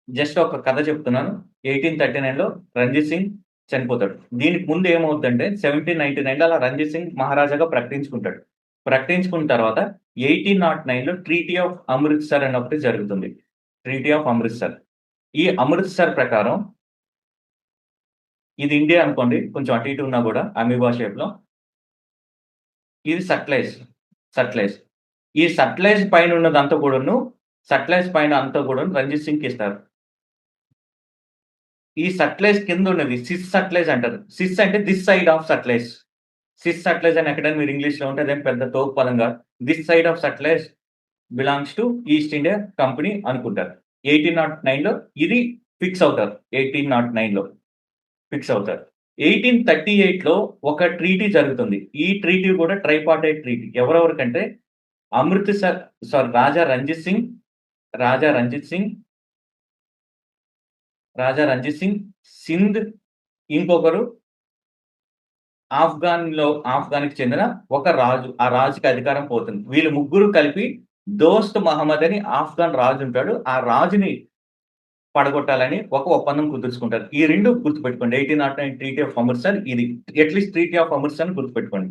జస్ట్ ఒక కథ చెప్తున్నాను. 1839లో రంజిత్ సింగ్ చనిపోతాడు. దీనికి ముందు ఏమవుద్దంటే 1799లో అలా రంజిత్ సింగ్ మహారాజాగా ప్రకటించుకుంటాడు. ప్రకటించుకున్న తర్వాత 1809లో ట్రీటీ ఆఫ్ అమృత్సర్ అని ఒకటి జరుగుతుంది. Treaty of Amritsar. ఈ అమృత్సర్ ప్రకారం ఇది ఇండియా అనుకోండి. కొంచెం అటు ఇటు ఉన్నా గూడా అమీబా షేప్‌లో. ఇది సట్లెజ్. ఈ సట్లెజ్ పైన ఉన్నదంతా కూడాను సట్లెజ్ పైన అంతా కూడాను రంజిత్ సింగ్‌కి ఇస్తారు. ఈ సట్లెజ్ కింద ఉన్నది సిస్ సట్లెజ్ అంటారు. సిస్ అంటే this side of Sutlej. Cis Sutlej అని ఎక్కడైనా మీరు ఇంగ్లీష్‌లో ఉంటే అదేం పెద్ద తోపు పదం కాదు. This side of Sutlej belongs to east India company అనుకుంటారు. 1809లో ఇది ఫిక్స్ అవుతారు. 1809లో ఫిక్స్ అవుతారు. 1838లో ఒక ట్రీటీ జరుగుతుంది. ఈ ట్రీటీ కూడా ట్రైపార్టైట్ ట్రీటీ. ఎవరెవరికంటే అమృత్‌సర్ సారీ రాజా రంజిత్ సింగ్, సింధ్ ఇంకొకరు ఆఫ్ఘన్‌కి చెందిన ఒక రాజు. ఆ రాజుకి అధికారం పోతుంది. వీళ్ళు ముగ్గురు కలిపి దోస్త్ మహమ్మద్ అని ఆఫ్ఘన్ రాజు ఉంటాడు. ఆ రాజుని పడగొట్టాలని ఒక ఒప్పందం కుదుర్చుకుంటారు. ఈ 2 గుర్తుపెట్టుకోండి. 1809 ట్రీటీ ఆఫ్ అమృత్సర్ ఇది. అట్‌లీస్ట్ ట్రీటీ ఆఫ్ అమృత్సర్ అని గుర్తుపెట్టుకోండి.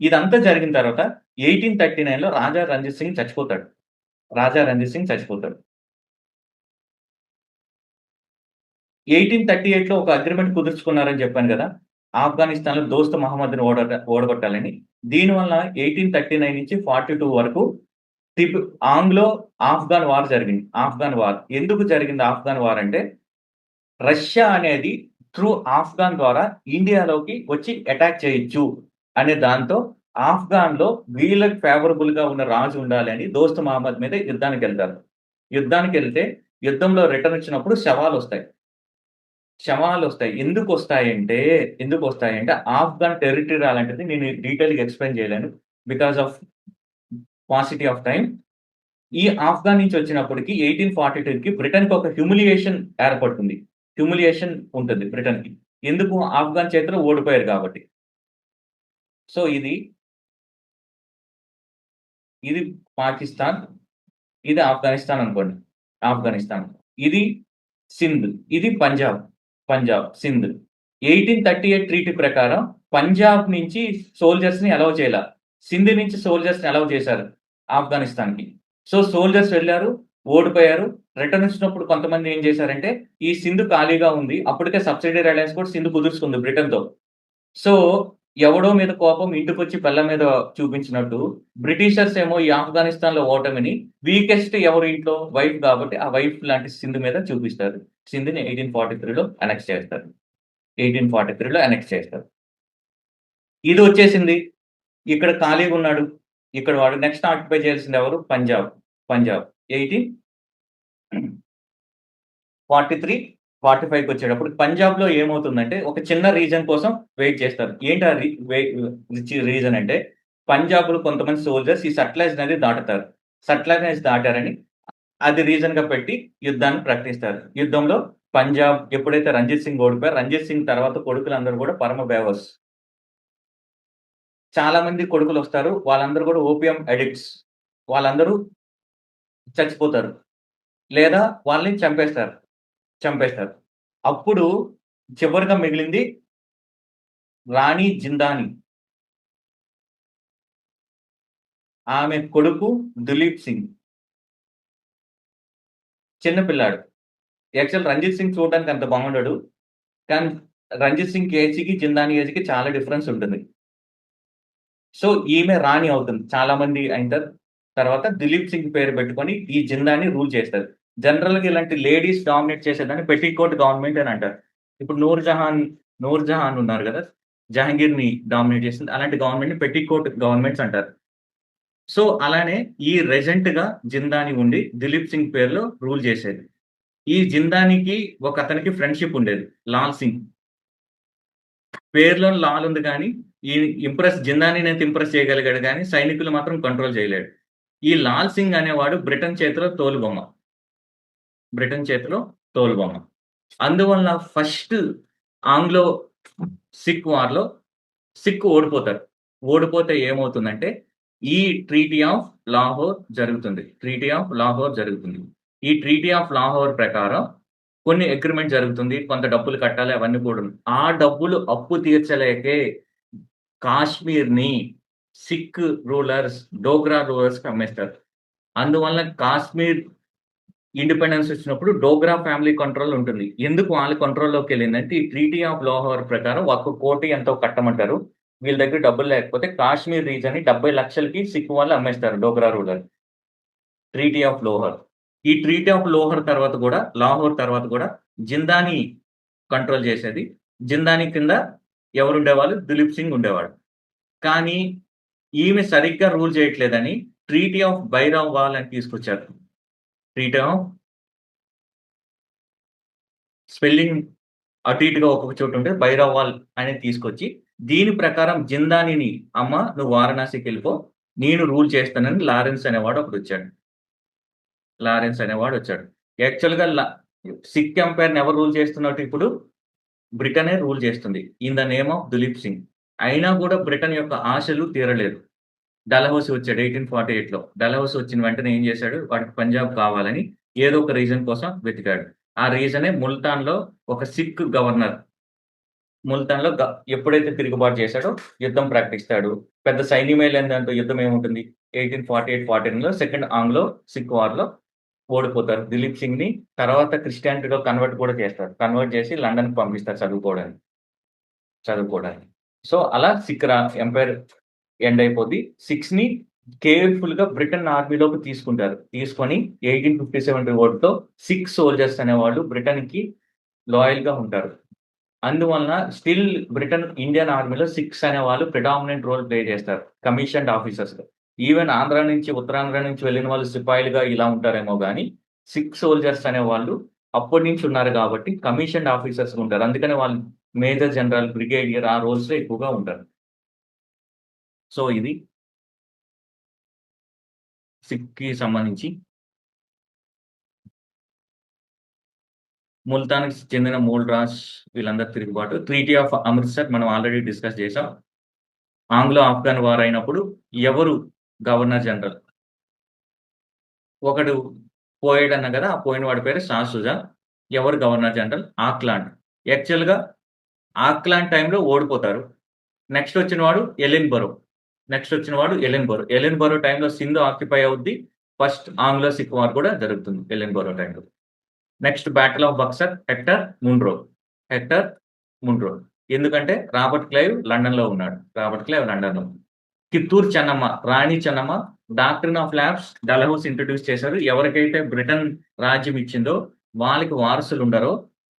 ఇదంతా జరిగిన తర్వాత 1839లో రాజా రంజిత్ సింగ్ చచ్చిపోతాడు. రాజా రంజిత్ సింగ్ చచ్చిపోతాడు. 1838లో ఒక అగ్రీమెంట్ కుదుర్చుకున్నారని చెప్పాను గదా! ఆఫ్ఘనిస్తాన్‌లో దోస్త్ మహమ్మద్‌ని ఓడగొట్టాలని. దీనివల్ల 1839 నుంచి 42 వరకు టిప్ ఆంగ్లో ఆఫ్ఘన్ వార్ జరిగింది. ఆఫ్ఘన్ వార్. ఎందుకు జరిగింది ఆఫ్ఘన్ వార్ అంటే, రష్యా అనేది త్రూ ఆఫ్ఘన్ ద్వారా ఇండియాలోకి వచ్చి అటాక్ చేయొచ్చు అనే దాంతో ఆఫ్ఘన్‌లో వీళ్ళకి ఫేవరబుల్‌గా ఉన్న రాజు ఉండాలని దోస్త్ మహమ్మద్ మీద యుద్ధానికెళ్తారు. యుద్ధానికెళ్తే యుద్ధంలో రిటర్న్ వచ్చినప్పుడు శవాలొస్తాయి. శవాలొస్తాయి. ఎందుకొస్తాయంటే ఆఫ్ఘన్ టెరిటరీ అలాంటిది నేను డీటెయిల్‌గా ఎక్స్‌ప్లెయిన్ చేయలేను. Because of paucity of time. ఈ ఆఫ్ఘన్ నుంచి వచ్చినప్పటికి 1842కి బ్రిటన్‌కి ఒక హ్యూమిలియేషన్ ఏర్పడుతుంది. హ్యూమిలియేషన్ ఉంటుంది బ్రిటన్‌కి. ఎందుకు? ఆఫ్ఘన్ చేతిలో ఓడిపోయారు కాబట్టి. సో, ఇది పాకిస్తాన్, ఇది ఆఫ్ఘనిస్తాన్ అనుకోండి. ఆఫ్ఘనిస్తాన్. ఇది సింధ్, ఇది పంజాబ్. సింధ్. 1838 ట్రీటీ ప్రకారం పంజాబ్ నుంచి సోల్జర్స్‌ని అలౌ చేయల. సింధ్ నుంచి సోల్జర్స్‌ని అలౌ చేశారు ఆఫ్ఘనిస్తాన్‌కి. సో, సోల్జర్స్ వెళ్లారు, ఓడిపోయారు. రిటర్న్ వచ్చినప్పుడు కొంతమంది ఏం చేశారంటే, ఈ సింధ్ ఖాళీగా ఉంది. అప్పటికే సబ్సిడరీ అలయన్స్ కూడా సింధ్ కుదుర్చుకుంది బ్రిటన్‌తో. సో, ఎవడో మీద కోపం ఇంటికొచ్చి పెళ్ళాం మీద చూపించినట్టు, బ్రిటిషర్స్ ఏమో ఈ ఆఫ్ఘనిస్తాన్‌లో ఓటమిని వీకెస్ట్ ఎవరు ఇంట్లో? వైఫ్ కాబట్టి, ఆ వైఫ్ లాంటి సింధ్ మీద చూపిస్తారు. సింధ్‌ని 1843లో అనెక్స్ చేస్తారు. 1843లో అనెక్స్ చేస్తారు. ఇదొచ్చేసింది. ఇక్కడ ఖాళీగున్నాడు. ఇక్కడ వాడు నెక్స్ట్ ఆక్యుపై చేయాల్సింది ఎవరు? పంజాబ్. 1843, 45కొచ్చేటప్పుడు పంజాబ్‌లో ఏమవుతుందంటే, ఒక చిన్న రీజన్ కోసం వెయిట్ చేస్తారు. ఏంటి ఆ రీ వే రీజన్ అంటే, పంజాబ్‌లో కొంతమంది సోల్జర్స్ ఈ సట్లెజ్ నది దాటుతారు. సట్లెజ్ నది దాటారని అది రీజన్‌గా పెట్టి యుద్ధాన్ని ప్రకటిస్తారు. యుద్ధంలో పంజాబ్ ఎప్పుడైతే రంజిత్ సింగ్ ఓడిపోయారో, రంజిత్ సింగ్ తర్వాత కొడుకులందరూ కూడా పరమ బేవర్స్. చాలా మంది కొడుకులొస్తారు. వాళ్ళందరూ కూడా ఓపియం అడిక్ట్స్. వాళ్ళందరూ చచ్చిపోతారు. లేదా వాళ్ళని చంపేస్తారు. అప్పుడు చివరగా మిగిలింది రాణి జిందాని. ఆమె కొడుకు దులీప్ సింగ్. చిన్న పిల్లాడు. యాక్చువల్ రంజిత్ సింగ్ చూడడానికి అంత బాగుండడు. కానీ రంజిత్ సింగ్ ఏజ్‌కి, జిందాని ఏజ్‌కి చాలా డిఫరెన్స్ ఉంటుంది. సో, ఈమె రాణి అవుతుంది. చాలా మంది అయిన తర్వాత దిలీప్ సింగ్ పేరు పెట్టుకొని ఈ జిందాని రూల్ చేస్తది. జనరల్‌గా ఇలాంటి లేడీస్ డామినేట్ చేసేదాన్ని పెట్టికోట్ గవర్నమెంట్ అని అంటారు. ఇప్పుడు 'నూర్‌జహాన్' ఉన్నారు గదా! జహంగీర్‌ని డామినేట్ చేసింది. అలాంటి గవర్నమెంట్‌ని పెట్టికోట్ గవర్నమెంట్స్ అంటారు. సో, అలానే ఈ రెజెంట్‌గా జిందాని ఉండి దిలీప్ సింగ్ పేరులో రూల్ చేసేది. ఈ జిందానికి ఒకతనికి ఫ్రెండ్‌షిప్ ఉండేది. లాల్ సింగ్. పేరులో లాల్ ఉంది గానీ, ఈ జిందానీనైతే ఇంప్రెస్ చేయగలిగాడు గానీ, సైనికులు మాత్రం కంట్రోల్ చేయలేడు. ఈ లాల్ సింగ్ అనేవాడు బ్రిటన్ చేతిలో తోలుబొమ్మ. బ్రిటన్ చేతిలో తోలుబొమ్మ. అందువల్ల ఫస్ట్ ఆంగ్లో సిక్ వార్‌లో సిక్ ఓడిపోతారు. ఓడిపోతే ఏమవుతుందంటే, ఈ ట్రీటీ ఆఫ్ లాహోర్ జరుగుతుంది. ఈ ట్రీటీ ఆఫ్ లాహోర్ ప్రకారం కొన్ని అగ్రీమెంట్ జరుగుతుంది. కొంత డబ్బులు కట్టాలి అవన్నీ కూడాను. ఆ డబ్బులు అప్పు తీర్చలేకే కాశ్మీర్‌ని సిక్ రూలర్స్, డోగ్రా రూలర్స్‌కి అమ్మేస్తారు. అందువల్ల కాశ్మీర్ ఇండిపెండెన్స్ వచ్చినప్పుడు డోగ్రా ఫ్యామిలీ కంట్రోల్ ఉంటుంది. ఎందుకు వాళ్ళ కంట్రోల్‌లోకెళ్ళిందంటే, ఈ ట్రీటీ ఆఫ్ లాహోర్ ప్రకారం ఒక కోటి ఎంతో కట్టమంటారు. వీళ్ళ దగ్గర డబ్బులు లేకపోతే కాశ్మీర్ రీజియన్‌ని 70,00,000కి సిక్ వాళ్ళు అమ్మేస్తారు Dogra ruler. Treaty of Lahore. ఈ ట్రీటీ ఆఫ్ లాహోర్ తర్వాత గూడా జిందాని కంట్రోల్ చేసేది. జిందాని కింద ఎవరుండేవాళ్ళు? దిలీప్ సింగ్ ఉండేవాడు. కానీ ఈమె సరిగ్గా రూల్ చేయట్లేదని ట్రీటీ ఆఫ్ బైరావాల్ అని తీసుకొచ్చారు. ట్రీటీ ఆఫ్ స్పెల్లింగ్ అటు ఇటుగా ఒక్కొక్క చోట ఉంటే బైరావాల్ అనేది తీసుకొచ్చి, దీని ప్రకారం జిందానిని అమ్మ నువ్వు వారణాసికెళ్ళిపో. నేను రూల్ చేస్తానని లారెన్స్ అనేవాడొచ్చాడు. యాక్చువల్‌గా సిక్ ఎంపైర్‌ని ఎవరు రూల్ చేస్తున్నట్టు ఇప్పుడు? బ్రిటనే రూల్ చేస్తుంది. In the name of Dilip Singh. అయినా కూడా బ్రిటన్ యొక్క ఆశలు తీరలేదు. డల్హౌసీ వచ్చాడు 1848లో. డల్హౌసీ వచ్చిన వెంటనే ఏం చేశాడు? వాడికి పంజాబ్ కావాలని ఏదో ఒక రీజన్ కోసం వెతికాడు. ఆ రీజనే ముల్తాన్‌లో ఒక సిక్ గవర్నర్ ముల్తాన్‌లో ఎప్పుడైతే తిరుగుబాటు చేశాడో యుద్ధం ప్రకటిస్తాడు. పెద్ద సైన్యమే లేని దాంట్లో యుద్ధం ఏముంటుంది? 1848, 49లో సెకండ్ ఆంగ్లో సిక్ వార్‌లో ఓడిపోతారు. దిలీప్ సింగ్‌ని తర్వాత క్రిస్టియానిటీలో కన్వర్ట్ కూడా చేస్తాడు. కన్వర్ట్ చేసి లండన్‌కి పంపిస్తారు చదువుకోవడానికి. సో, అలా సిక్ ఎంపైర్ ఎండ్ అయిపోద్ది. 6ని కేర్‌ఫుల్‌గా బ్రిటన్ ఆర్మీలోకి తీసుకుంటారు. తీసుకొని 1857 రివోల్ట్‌తో సిక్ సోల్జర్స్ అనేవాళ్ళు బ్రిటన్‌కి లాయల్‌గా ఉంటారు. అందువలన స్టిల్ బ్రిటన్ ఇండియన్ ఆర్మీలో సిక్స్ అనేవాళ్ళు ప్రిడామినెంట్ రోల్ ప్లే చేస్తారు. కమిషన్డ్ ఆఫీసర్స్‌గా. ఈవెన్ ఆంధ్ర నుంచి, ఉత్తరాంధ్ర నుంచి వెళ్ళిన వాళ్ళు సిపాయిలుగా ఇలా ఉంటారేమో గానీ, సిక్ సోల్జర్స్ అనేవాళ్ళు అప్పటి నుంచి ఉన్నారు గాబట్టి కమిషన్డ్ ఆఫీసర్స్‌గా ఉంటారు. అందుకనే వాళ్ళు మేజర్ జనరల్, బ్రిగేడియర్ ఆ రోల్స్‌లో ఎక్కువగా ఉంటారు. సో, ఇది సిక్‌కి సంబంధించి. ముల్తాన్‌కి చెందిన మూల్ రాజ్ వీళ్ళందరూ తిరుగుబాటు. ట్రీటీ ఆఫ్ అమృత్సర్ మనం ఆల్రెడీ డిస్కస్ చేసాం. ఆంగ్లో ఆఫ్ఘన్ వార్ అయినప్పుడు ఎవరు గవర్నర్ జనరల్? ఒకడు పోయాడన్నా గదా! ఆ పోయిన వాడి పేరు షా షుజా. ఎవరు గవర్నర్ జనరల్? ఆక్లాండ్. యాక్చువల్‌గా ఆక్లాండ్ టైమ్‌లో ఓడిపోతారు. నెక్స్ట్ వచ్చిన వాడు ఎలెన్ బరో టైమ్‌లో సింధ్ ఆక్యుపై అవుద్ది. ఫస్ట్ ఆంగ్లో సిక్ వార్ కూడా జరుగుతుంది ఎలెన్ బరో టైమ్‌లో. Next battle of Buxar Hector Munro. ఎందుకంటే రాబర్ట్ క్లైవ్ లండన్‌లో. Kittur Chennamma, Rani Chennamma doctrine of lapse Dalhousie introduce చేశారు. ఎవరికైతే బ్రిటన్ రాజ్యం ఇచ్చిందో వాళ్ళకి వారసులుండరో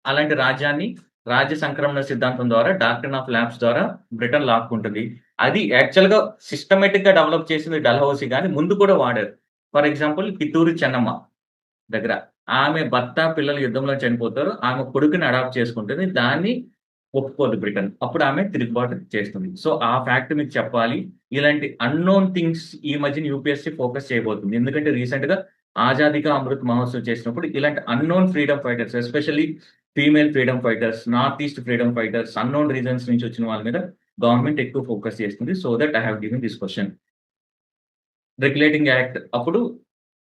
అలాంటి రాజ్యాన్ని రాజ్య సంక్రమణ సిద్ధాంతం ద్వారా డాక్ట్రిన్ ఆఫ్ ల్యాబ్స్ ద్వారా బ్రిటన్ లాక్కుంటుంది. అది యాక్చువల్‌గా సిస్టమాటిక్‌గా డెవలప్ చేసింది డల్హౌసీ గాని ముందు కూడా వాడారు. ఫర్ ఎగ్జాంపుల్ కిత్తూరు చెన్నమ్మ దగ్గర ఆమె భర్త, పిల్లలు యుద్ధంలో చనిపోతారు. ఆమె కొడుకుని అడాప్ట్ చేసుకుంటుంది. దాన్ని ఒప్పుకోదు బ్రిటన్. అప్పుడు ఆమె తిరుగుబాటు చేస్తుంది. సో, ఆ ఫ్యాక్ట్ మీకు చెప్పాలి. ఇలాంటి అన్‌నోన్ థింగ్స్ ఈ మధ్యన యూపీఎస్‌సీ ఫోకస్ చేయబోతుంది. ఎందుకంటే రీసెంట్‌గా ఆజాదీ కా అమృత్ మహోత్సవ్ చేసినప్పుడు ఇలాంటి unknown freedom fighters especially female freedom fighters, north east freedom fighters, unknown reasons నుంచి వచ్చిన వాళ్ళ మీద గవర్నమెంట్ ఎక్కువ ఫోకస్ చేస్తుంది. So that I have given this question. Regulating act అప్పుడు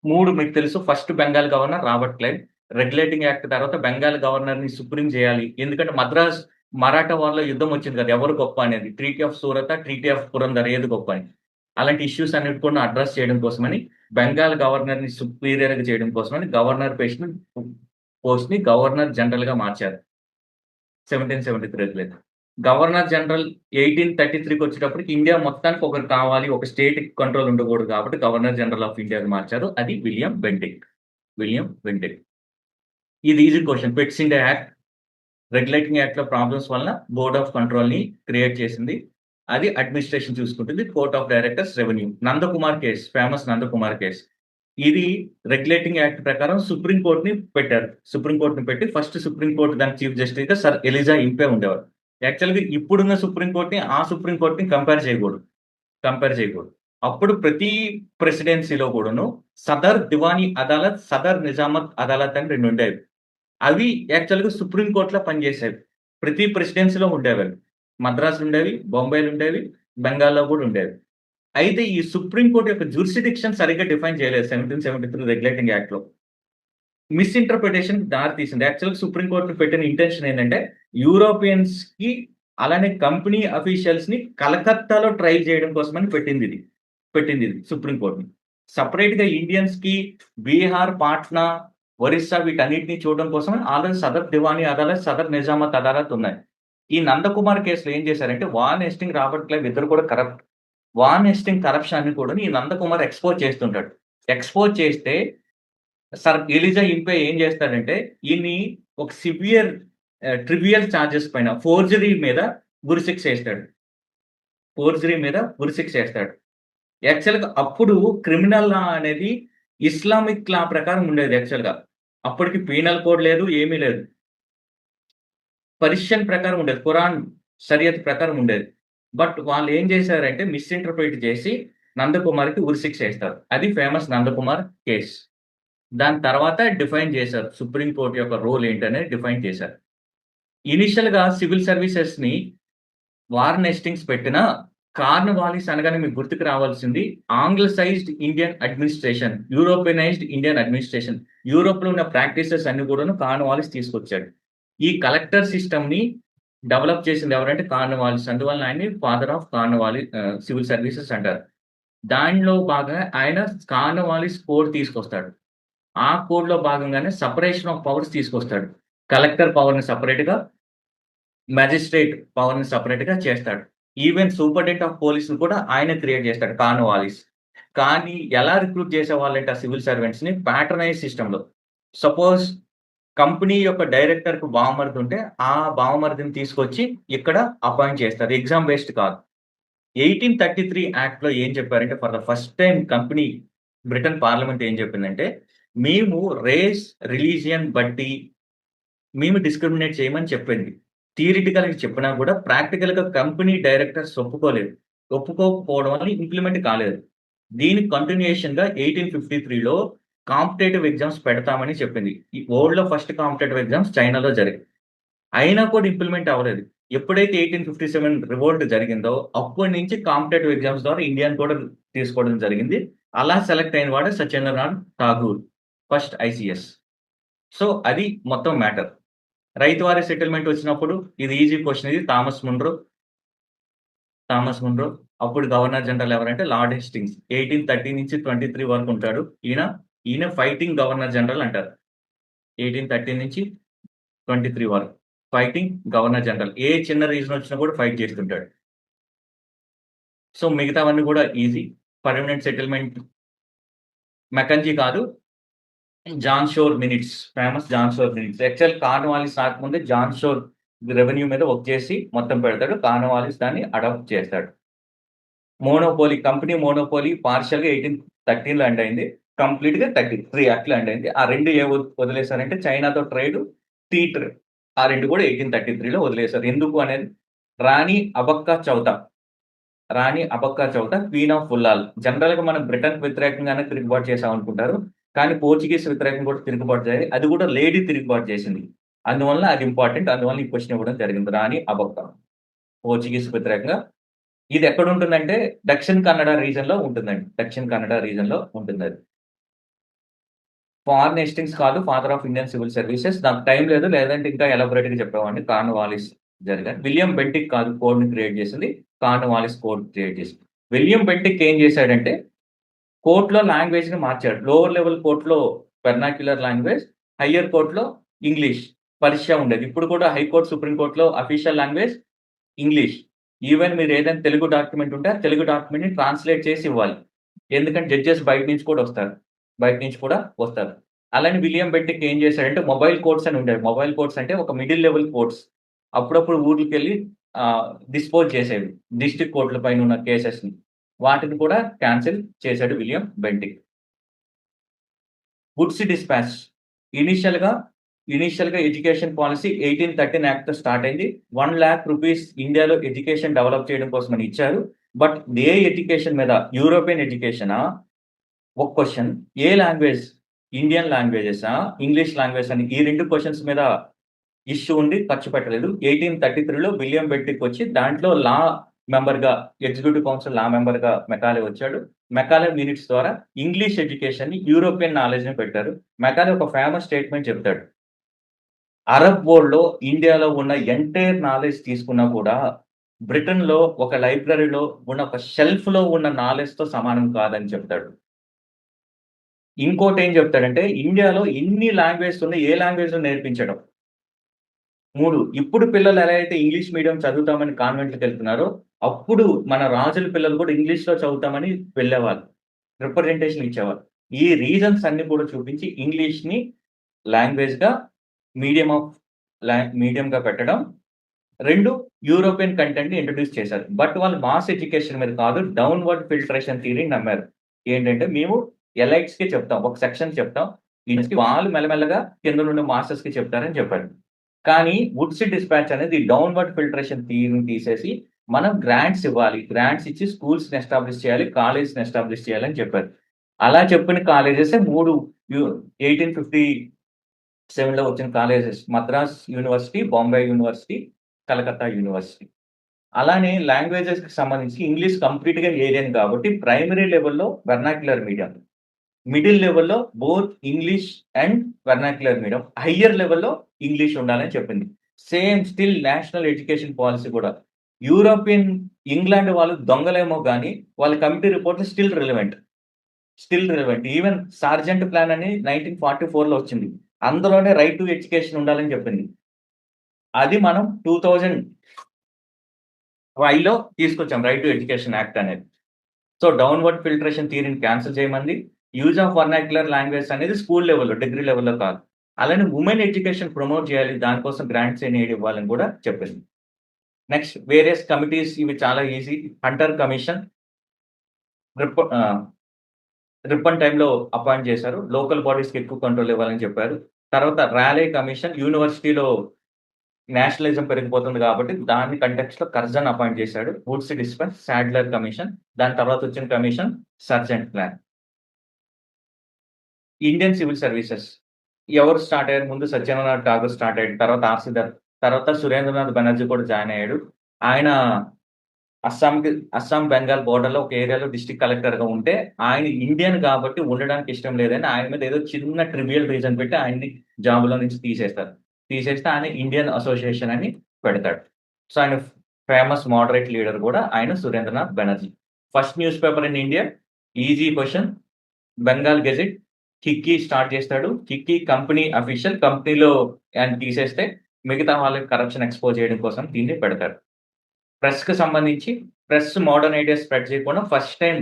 3 మీకు తెలుసు. First Bengal governor Robert Clive. Regulating act తర్వాత బెంగాల్ గవర్నర్‌ని సుప్రీం చేయాలి. ఎందుకంటే మద్రాస్ మరాఠా వార్‌లో యుద్ధం వచ్చింది కదా! ఎవరు గొప్ప అనేది. Treaty of Surat, treaty of Purandar ఏది గొప్ప అని. అలాంటి ఇష్యూస్ అన్నిటి కూడా అడ్రెస్ చేయడం కోసమని బెంగాల్ గవర్నర్‌ని సుపీరియర్‌గా చేయడం కోసమని పోస్ట్‌ని గవర్నర్ జనరల్‌గా మార్చారు. 1773 గవర్నర్ జనరల్ 1833కి వచ్చేటప్పటికి ఇండియా మొత్తానికి ఒకరు కావాలి. ఒక స్టేట్‌కి కంట్రోల్ ఉండకూడదు కాబట్టి గవర్నర్ జనరల్ ఆఫ్ ఇండియాగా మార్చారు. అది విలియం బెంటిక్. ఇది easy question. Pits India act, regulating యాక్ట్‌లో ప్రాబ్లమ్స్ వలన బోర్డ్ ఆఫ్ కంట్రోల్‌ని క్రియేట్ చేసింది. అది అడ్మినిస్ట్రేషన్ చూసుకుంటుంది. Court of directors revenue. Nandakumar case, famous Nandakumar case. ఇది రెగ్యులేటింగ్ యాక్ట్ ప్రకారం సుప్రీం కోర్ట్‌ని పెట్టారు. సుప్రీం కోర్ట్‌ని పెట్టి ఫస్ట్ సుప్రీం కోర్ట్ దానికి చీఫ్ జస్టిస్‌గా సర్ ఎలిజా ఇంపే ఉండేవారు. యాక్చువల్‌గా ఇప్పుడున్న సుప్రీం కోర్ట్‌ని, ఆ సుప్రీం కోర్ట్‌ని కంపేర్ చేయకూడదు. అప్పుడు ప్రతి ప్రెసిడెన్సీలో కూడాను సదర్ దివానీ అదాలత్, సదర్ నిజామత్ అదాలత్ అని 2 ఉండేవి. అవి యాక్చువల్‌గా సుప్రీం కోర్ట్‌లో పనిచేసేవి. ప్రతి ప్రెసిడెన్సీలో ఉండేవవి. మద్రాసులో ఉండేవి, బొంబాయిలో ఉండేవి, బెంగాల్‌లో కూడా ఉండేవి. అయితే ఈ సుప్రీం కోర్ట్ యొక్క జ్యూరిస్డిక్షన్ సరిగ్గా డిఫైన్ చేయలేదు 1773 రెగ్యులేటింగ్ యాక్ట్‌లో. మిస్‌ఇంటర్‌ప్రిటేషన్‌కి దారి తీసింది. యాక్చువల్‌గా సుప్రీం కోర్ట్‌ని పెట్టిన ఇంటెన్షన్ ఏంటంటే, యూరోపియన్స్‌కి అలానే కంపెనీ అఫీషియల్స్‌ని కలకత్తాలో ట్రైల్ చేయడం కోసమని పెట్టిందిది సుప్రీం కోర్ట్‌ని. సెపరేట్‌గా ఇండియన్స్‌కి బీహార్, పాట్నా, ఒరిస్సా వీటన్నిటిని చూడడం కోసమని ఆల్రెడీ సదర్ దివానీ అదాలత్, సదర్ నిజామత్ అదాలత్ ఉన్నాయి. ఈ నందకుమార్ కేస్‌లో ఏం చేశారంటే, వాన్ హేస్టింగ్, రాబర్ట్ క్లైవ్ ఇద్దరు కూడా కరప్ట్. వాన్ హేస్టింగ్ కరప్షన్‌ని కూడాను ఈ నందకుమార్ ఎక్స్‌పోజ్ చేస్తుంటాడు. ఎక్స్‌పోజ్ చేస్తే సర్ ఎలిజా ఇంపే ఏం చేస్తాడంటే, ఈయన్ని ఒక ట్రివియల్ చార్జెస్ పైన ఫోర్జరీ మీద ఉరి శిక్ష ఏస్తాడు. యాక్చువల్‌గా అప్పుడు క్రిమినల్ లా అనేది ఇస్లామిక్ లా ప్రకారం ఉండేది యాక్చువల్‌గా. అప్పటికి పీనల్ కోడ్ లేదు, ఏమీ లేదు. పర్షియన్ ప్రకారం ఉండేది. ఖురాన్, షరియత్ ప్రకారం ఉండేది. బట్ వాళ్ళేం చేశారంటే మిస్‌ఇంటర్‌ప్రిట్ చేసి నందకుమార్‌కి ఉరిశిక్ష ఏస్తారు. అది ఫేమస్ నందకుమార్ కేస్. దాని తర్వాత డిఫైన్ చేశారు. సుప్రీం కోర్ట్ యొక్క రోల్ ఏంటనేది డిఫైన్ చేశారు. ఇనీషియల్‌గా సివిల్ సర్వీసెస్‌ని వార్న్ హేస్టింగ్స్ పెట్టినా కార్న్వాలిస్ అనగానే మీకు గుర్తుకు రావాల్సింది ఆంగ్లసైజ్డ్ ఇండియన్ అడ్మినిస్ట్రేషన్, యూరోపియనైజ్డ్ ఇండియన్ అడ్మినిస్ట్రేషన్. యూరోప్‌లో ఉన్న ప్రాక్టీసెస్ అన్ని కూడాను కార్న్వాలిస్ తీసుకొచ్చాడు. ఈ కలెక్టర్ సిస్టమ్‌ని డెవలప్ చేసింది ఎవరంటే కార్న్వాలిస్. అందువలన ఆయన్ని ఫాదర్ ఆఫ్ సివిల్ సర్వీసెస్ అంటారు. దానిలో భాగంగా ఆయన కార్న్వాలిస్ కోడ్ తీసుకొస్తాడు. ఆ కోడ్‌లో భాగంగానే సెపరేషన్ ఆఫ్ పవర్స్ తీసుకొస్తాడు. కలెక్టర్ పవర్‌ని సెపరేట్‌గా, మేజిస్ట్రేట్ పవర్‌ని సెపరేట్‌గా చేస్తాడు. ఈవెన్ సూపరింటెండెంట్ ఆఫ్ పోలీస్‌ని కూడా ఆయనే క్రియేట్ చేస్తాడు కార్న్వాలిస్. కానీ ఎలా రిక్రూట్ చేసేవాళ్ళంటే ఆ సివిల్ సర్వెంట్స్‌ని ప్యాట్రనైజ్ సిస్టమ్‌లో. సపోజ్ కంపెనీ యొక్క డైరెక్టర్‌కి బావమరిది ఉంటే, ఆ బావమరిదిని తీసుకొచ్చి ఇక్కడ అపాయింట్ చేస్తారు. ఎగ్జామ్ బేస్డ్ కాదు. 1833 యాక్ట్‌లో ఏం చెప్పారంటే for the first time Britain parliament ఏం చెప్పిందంటే, మేము రేస్, రిలీజియన్ బట్టి మేము డిస్క్రిమినేట్ చేయమని చెప్పింది. థియరిటికల్‌గా చెప్పినా కూడా ప్రాక్టికల్‌గా కంపెనీ డైరెక్టర్స్ ఒప్పుకోలేదు. ఒప్పుకోకపోవడం వల్ల ఇంప్లిమెంట్ కాలేదు. దీనికి కంటిన్యూయేషన్‌గా 1853లో కాంపిటేటివ్ ఎగ్జామ్స్ పెడతామని చెప్పింది. ఈ వరల్డ్‌లో ఫస్ట్ కాంపిటేటివ్ ఎగ్జామ్స్ చైనాలో జరిగాయి. అయినా కూడా ఇంప్లిమెంట్ అవ్వలేదు. ఎప్పుడైతే 1857 రివోల్ట్ జరిగిందో అప్పటి నుంచి కాంపిటేటివ్ ఎగ్జామ్స్ ద్వారా ఇండియాని కూడా తీసుకోవడం జరిగింది. అలా సెలెక్ట్ అయిన వాడే Satyendranath Tagore first ICS. So, అది మొత్తం మ్యాటర్. రైతువారీ సెటిల్‌మెంట్ వచ్చినప్పుడు ఇది ఈజీ క్వెషన్ ఇది. థామస్ మున్రో అప్పుడు గవర్నర్ జనరల్ ఎవరంటే లార్డ్ హేస్టింగ్స్. 1830 నుంచి 23 వరకు ఉంటాడు. ఈయన ఫైటింగ్ గవర్నర్ జనరల్ అంటారు. 1830 నుంచి 23 వరకు. Fighting governor general. ఏ చిన్న రీజన్ వచ్చినా కూడా ఫైట్ చేస్తుంటాడు. సో, మిగతావన్నీ కూడా ఈజీ. పర్మనెంట్ సెటిల్‌మెంట్ మెకంజీ కాదు. జాన్ షోర్ మినిట్స్. ఫేమస్ జాన్ షోర్ మినిట్స్. యాక్చువల్ కార్న్వాలిస్ రాకముందే జాన్ షోర్ రెవెన్యూ మీద వర్క్ చేసి మొత్తం పెడతాడు. కార్న్వాలిస్ దాన్ని అడాప్ట్ చేస్తాడు. కంపెనీ మోనోపోలీ పార్షియల్‌గా 1813లో ఎండ్ అయింది. కంప్లీట్‌గా 33 యాక్ట్‌లో ఎండ్ అయింది. ఆ 2 వదిలేసారంటే చైనాతో టీ ట్రేడ్. ఆ 2 కూడా 1833లో వదిలేసారు. ఎందుకు అనేది రాణి అబక్కా చౌత క్వీన్ ఆఫ్ ఫుల్లాల్. జనరల్‌గా మనం బ్రిటన్‌కి వ్యతిరేకంగానే తిరుగుబాటు చేసామనుకుంటారు. కానీ పోర్చుగీస్ వ్యతిరేకంగా కూడా తిరుగుబాటు జరిగింది. అది కూడా లేడీ తిరుగుబాటు చేసింది. అందువలన అది ఇంపార్టెంట్. అందువలన ఈ క్వెషన్ ఇవ్వడం జరిగింది. రాణి అబక్కా. పోర్చుగీస్ వ్యతిరేకంగా ఇది ఎక్కడుంటుందంటే దక్షిణ కన్నడ రీజియన్‌లో ఉంటుందండి. దక్షిణ కన్నడ రీజియన్‌లో ఉంటుందది. వార్న్ హేస్టింగ్స్ కాదు father of Indian civil services. నాకు టైం లేదు. లేదంటే ఇంకా ఎలాబొరేట్‌గా చెప్పేవాడిని. కార్న్వాలిస్ జరిగారు. విలియం బెంటిక్ కాదు కోడ్‌ని క్రియేట్ చేసింది. కార్న్వాలిస్ కోడ్ క్రియేట్ చేసింది. విలియం బెంటిక్ ఏం చేశాడంటే కోర్ట్‌లో లాంగ్వేజ్‌ని మార్చాడు. లోవర్ లెవెల్ కోర్ట్‌లో వెర్నాక్యులర్ లాంగ్వేజ్, హైయర్ కోర్ట్‌లో ఇంగ్లీష్, పర్షియా ఉండేది. ఇప్పుడు కూడా హైకోర్ట్, సుప్రీం కోర్ట్‌లో అఫీషియల్ లాంగ్వేజ్ ఇంగ్లీష్. ఈవెన్ మీరు ఏదైనా తెలుగు డాక్యుమెంట్ ఉంటే, ఆ తెలుగు డాక్యుమెంట్‌ని ట్రాన్స్‌లేట్ చేసి ఇవ్వాలి. ఎందుకంటే జడ్జెస్ బయట నుంచి కూడా వస్తారు. అలానే విలియం బెంటిక్ ఏం చేశాడంటే మొబైల్ కోర్ట్స్ అని ఉండేవి. మొబైల్ కోర్ట్స్ అంటే ఒక మిడిల్ లెవెల్ కోర్ట్స్. అప్పుడప్పుడు ఊర్లకెళ్ళి డిస్పోజ్ చేసేవి. డిస్ట్రిక్ట్ కోర్ట్‌ల పైన ఉన్న కేసెస్‌ని. వాటిని కూడా క్యాన్సెల్ చేశాడు విలియం బెంటిక్. వుడ్స్ డిస్పాచ్ ఇనీషియల్‌గా ఎడ్యుకేషన్ పాలిసీ 1813 యాక్ట్‌తో స్టార్ట్ అయింది. ₹1,00,000 ఇండియాలో ఎడ్యుకేషన్ డెవలప్ చేయడం కోసమని ఇచ్చారు. బట్ ఏ ఎడ్యుకేషన్ మీద యూరోపియన్ ఎడ్యుకేషనా? ఒక క్వెషన్ ఏ లాంగ్వేజ్? ఇండియన్ లాంగ్వేజెసా? ఇంగ్లీష్ లాంగ్వేజ్ అని ఈ 2 క్వెషన్స్ మీద ఇష్యూ ఉండి ఖర్చు పెట్టలేదు. 1833లో విలియం బెంటిక్ వచ్చి దాంట్లో మెంబర్‌గా ఎగ్జిక్యూటివ్ కౌన్సిల్ మెంబర్‌గా మెకాలే వచ్చాడు. మెకాలే మినిట్స్ ద్వారా ఇంగ్లీష్ ఎడ్యుకేషన్‌ని యూరోపియన్ నాలెడ్జ్‌ని పెట్టారు. మెకాలే ఒక ఫేమస్ స్టేట్మెంట్ చెప్తాడు. అరబ్ వరల్డ్‌లో ఇండియాలో ఉన్న ఎంటైర్ నాలెడ్జ్ తీసుకున్నా కూడా బ్రిటన్‌లో ఒక లైబ్రరీలో ఉన్న ఒక షెల్ఫ్‌లో ఉన్న నాలెడ్జ్‌తో సమానం కాదని చెప్తాడు. ఇంకోటేం చెప్తాడంటే ఇండియాలో ఎన్ని లాంగ్వేజెస్ ఉన్నాయి, ఏ లాంగ్వేజ్‌లో నేర్పించడం. 3 ఇప్పుడు పిల్లలు ఎలా అయితే ఇంగ్లీష్ మీడియం చదువుతామని కాన్వెంట్‌లకెళ్తున్నారో, అప్పుడు మన రాజుల పిల్లలు కూడా ఇంగ్లీష్‌లో చదువుతామని వెళ్ళేవాళ్ళు. రిప్రజెంటేషన్ ఇచ్చేవాళ్ళు. ఈ రీజన్స్ అన్ని కూడా చూపించి ఇంగ్లీష్‌ని లాంగ్వేజ్‌గా మీడియం ఆఫ్ మీడియంగా పెట్టడం. 2 యూరోపియన్ కంటెంట్‌ని ఇంట్రొడ్యూస్ చేశారు. బట్ వాళ్ళు మాస్ ఎడ్యుకేషన్ మీద కాదు డౌన్‌వర్డ్ ఫిల్ట్రేషన్ థియరీని నమ్మారు. ఏంటంటే మేము ఎలైట్స్‌కి చెప్తాం. ఒక సెక్షన్ చెప్తాం. వాళ్ళు మెల్లమెల్లగా కింద నుండి మాస్టర్స్‌కి చెప్తారని చెప్పారు. కానీ వుడ్స్ డిస్పాచ్ అనేది డౌన్‌వర్డ్ ఫిల్ట్రేషన్ థియరీని తీసేసి మనం గ్రాంట్స్ ఇవ్వాలి. గ్రాంట్స్ ఇచ్చి స్కూల్స్‌ని ఎస్టాబ్లిష్ చేయాలి. కాలేజ్‌ని ఎస్టాబ్లిష్ చేయాలని చెప్పారు. అలా చెప్పిన కాలేజెసే 3 1857లో వచ్చిన colleges. Madras university, Bombay university, Calcutta university. అలానే లాంగ్వేజెస్‌కి సంబంధించి ఇంగ్లీష్ కంప్లీట్‌గా ఏలియన్ కాబట్టి ప్రైమరీ లెవెల్‌లో వెర్నాక్యులర్ మీడియం. మిడిల్ లెవెల్‌లో both English and vernacular medium. Higher లెవెల్‌లో ఇంగ్లీష్ ఉండాలని చెప్పింది. Same still national education policy కూడా. యూరోపియన్ ఇంగ్లాండ్ వాళ్ళు దొంగలేమో గాని వాళ్ళ కమిటీ రిపోర్ట్‌లు still relevant. Still relevant. Even sergeant plan అని 1944లో వచ్చింది. అందులోనే రైట్ టు ఎడ్యుకేషన్ ఉండాలని చెప్పింది. అది మనం 2005లో తీసుకొచ్చాం రైట్ టు ఎడ్యుకేషన్ యాక్ట్ అనేది. సో, డౌన్‌వర్డ్ ఫిల్ట్రేషన్ థియరీని క్యాన్సెల్ చేయమంది. యూజ్ ఆఫ్ వర్నాక్యులర్ లాంగ్వేజ్ అనేది స్కూల్ లెవెల్‌లో, డిగ్రీ లెవెల్‌లో కాదు. అలానే వుమెన్ ఎడ్యుకేషన్ ప్రమోట్ చేయాలి. దానికోసం గ్రాంట్స్ అండ్ ఎయిడ్ ఇవ్వాలని కూడా చెప్పింది. నెక్స్ట్ వేరియస్ కమిటీస్ ఇవి చాలా ఈజీ. హంటర్ కమిషన్ రిప్ ఆహ్, రిప్పన్ టైమ్‌లో అపాయింట్ చేశారు. లోకల్ బాడీస్‌కి ఎక్కువ కంట్రోల్ ఇవ్వాలని చెప్పారు. తర్వాత రాలే కమిషన్ యూనివర్సిటీలో నేషనలిజం పెరిగిపోతుంది కాబట్టి దాని కంటెక్స్ట్‌లో కర్జన్ అపాయింట్ చేశాడు. Woods dispense, Sadler commission. దాని తర్వాత వచ్చిన commission sergeant plan. Indian civil services ఎవరు స్టార్ట్ అయ్యారు? ముందు సత్యేంద్రనాథ్ ఠాగూర్ స్టార్ట్ అయ్యాడు. తర్వాత ఆర్.సి. దత్. తర్వాత సురేంద్రనాథ్ బెనర్జీ కూడా జాయిన్ అయ్యాడు. ఆయన అస్సాం, బెంగాల్ బోర్డర్‌లో ఒక ఏరియాలో డిస్ట్రిక్ట్ కలెక్టర్‌గా ఉంటే, ఆయన ఇండియన్ కాబట్టి ఉండడానికి ఇష్టం లేదని ఆయన మీద ఏదో చిన్న ట్రివియల్ రీజన్ పెట్టి ఆయన్ని జాబ్‌లో నుంచి తీసేస్తారు. తీసేస్తే ఆయన ఇండియన్ అసోసియేషన్ అని పెడతాడు. సో, ఆయన ఫేమస్ మోడరేట్ లీడర్ కూడా ఆయన Surendranath Banerjee. First newspaper in India easy question Bengal Gazette. Hicky start చేస్తాడు. Hicky company official. కంపెనీలో ఆయన తీసేస్తే మిగతా వాళ్ళకి కరప్షన్ ఎక్స్‌పోజ్ చేయడం కోసం దీన్ని పెడతారు. ప్రెస్‌కి సంబంధించి ప్రెస్ మోడర్న్ ఐడియాస్ స్ప్రెడ్ చేయకుండా first time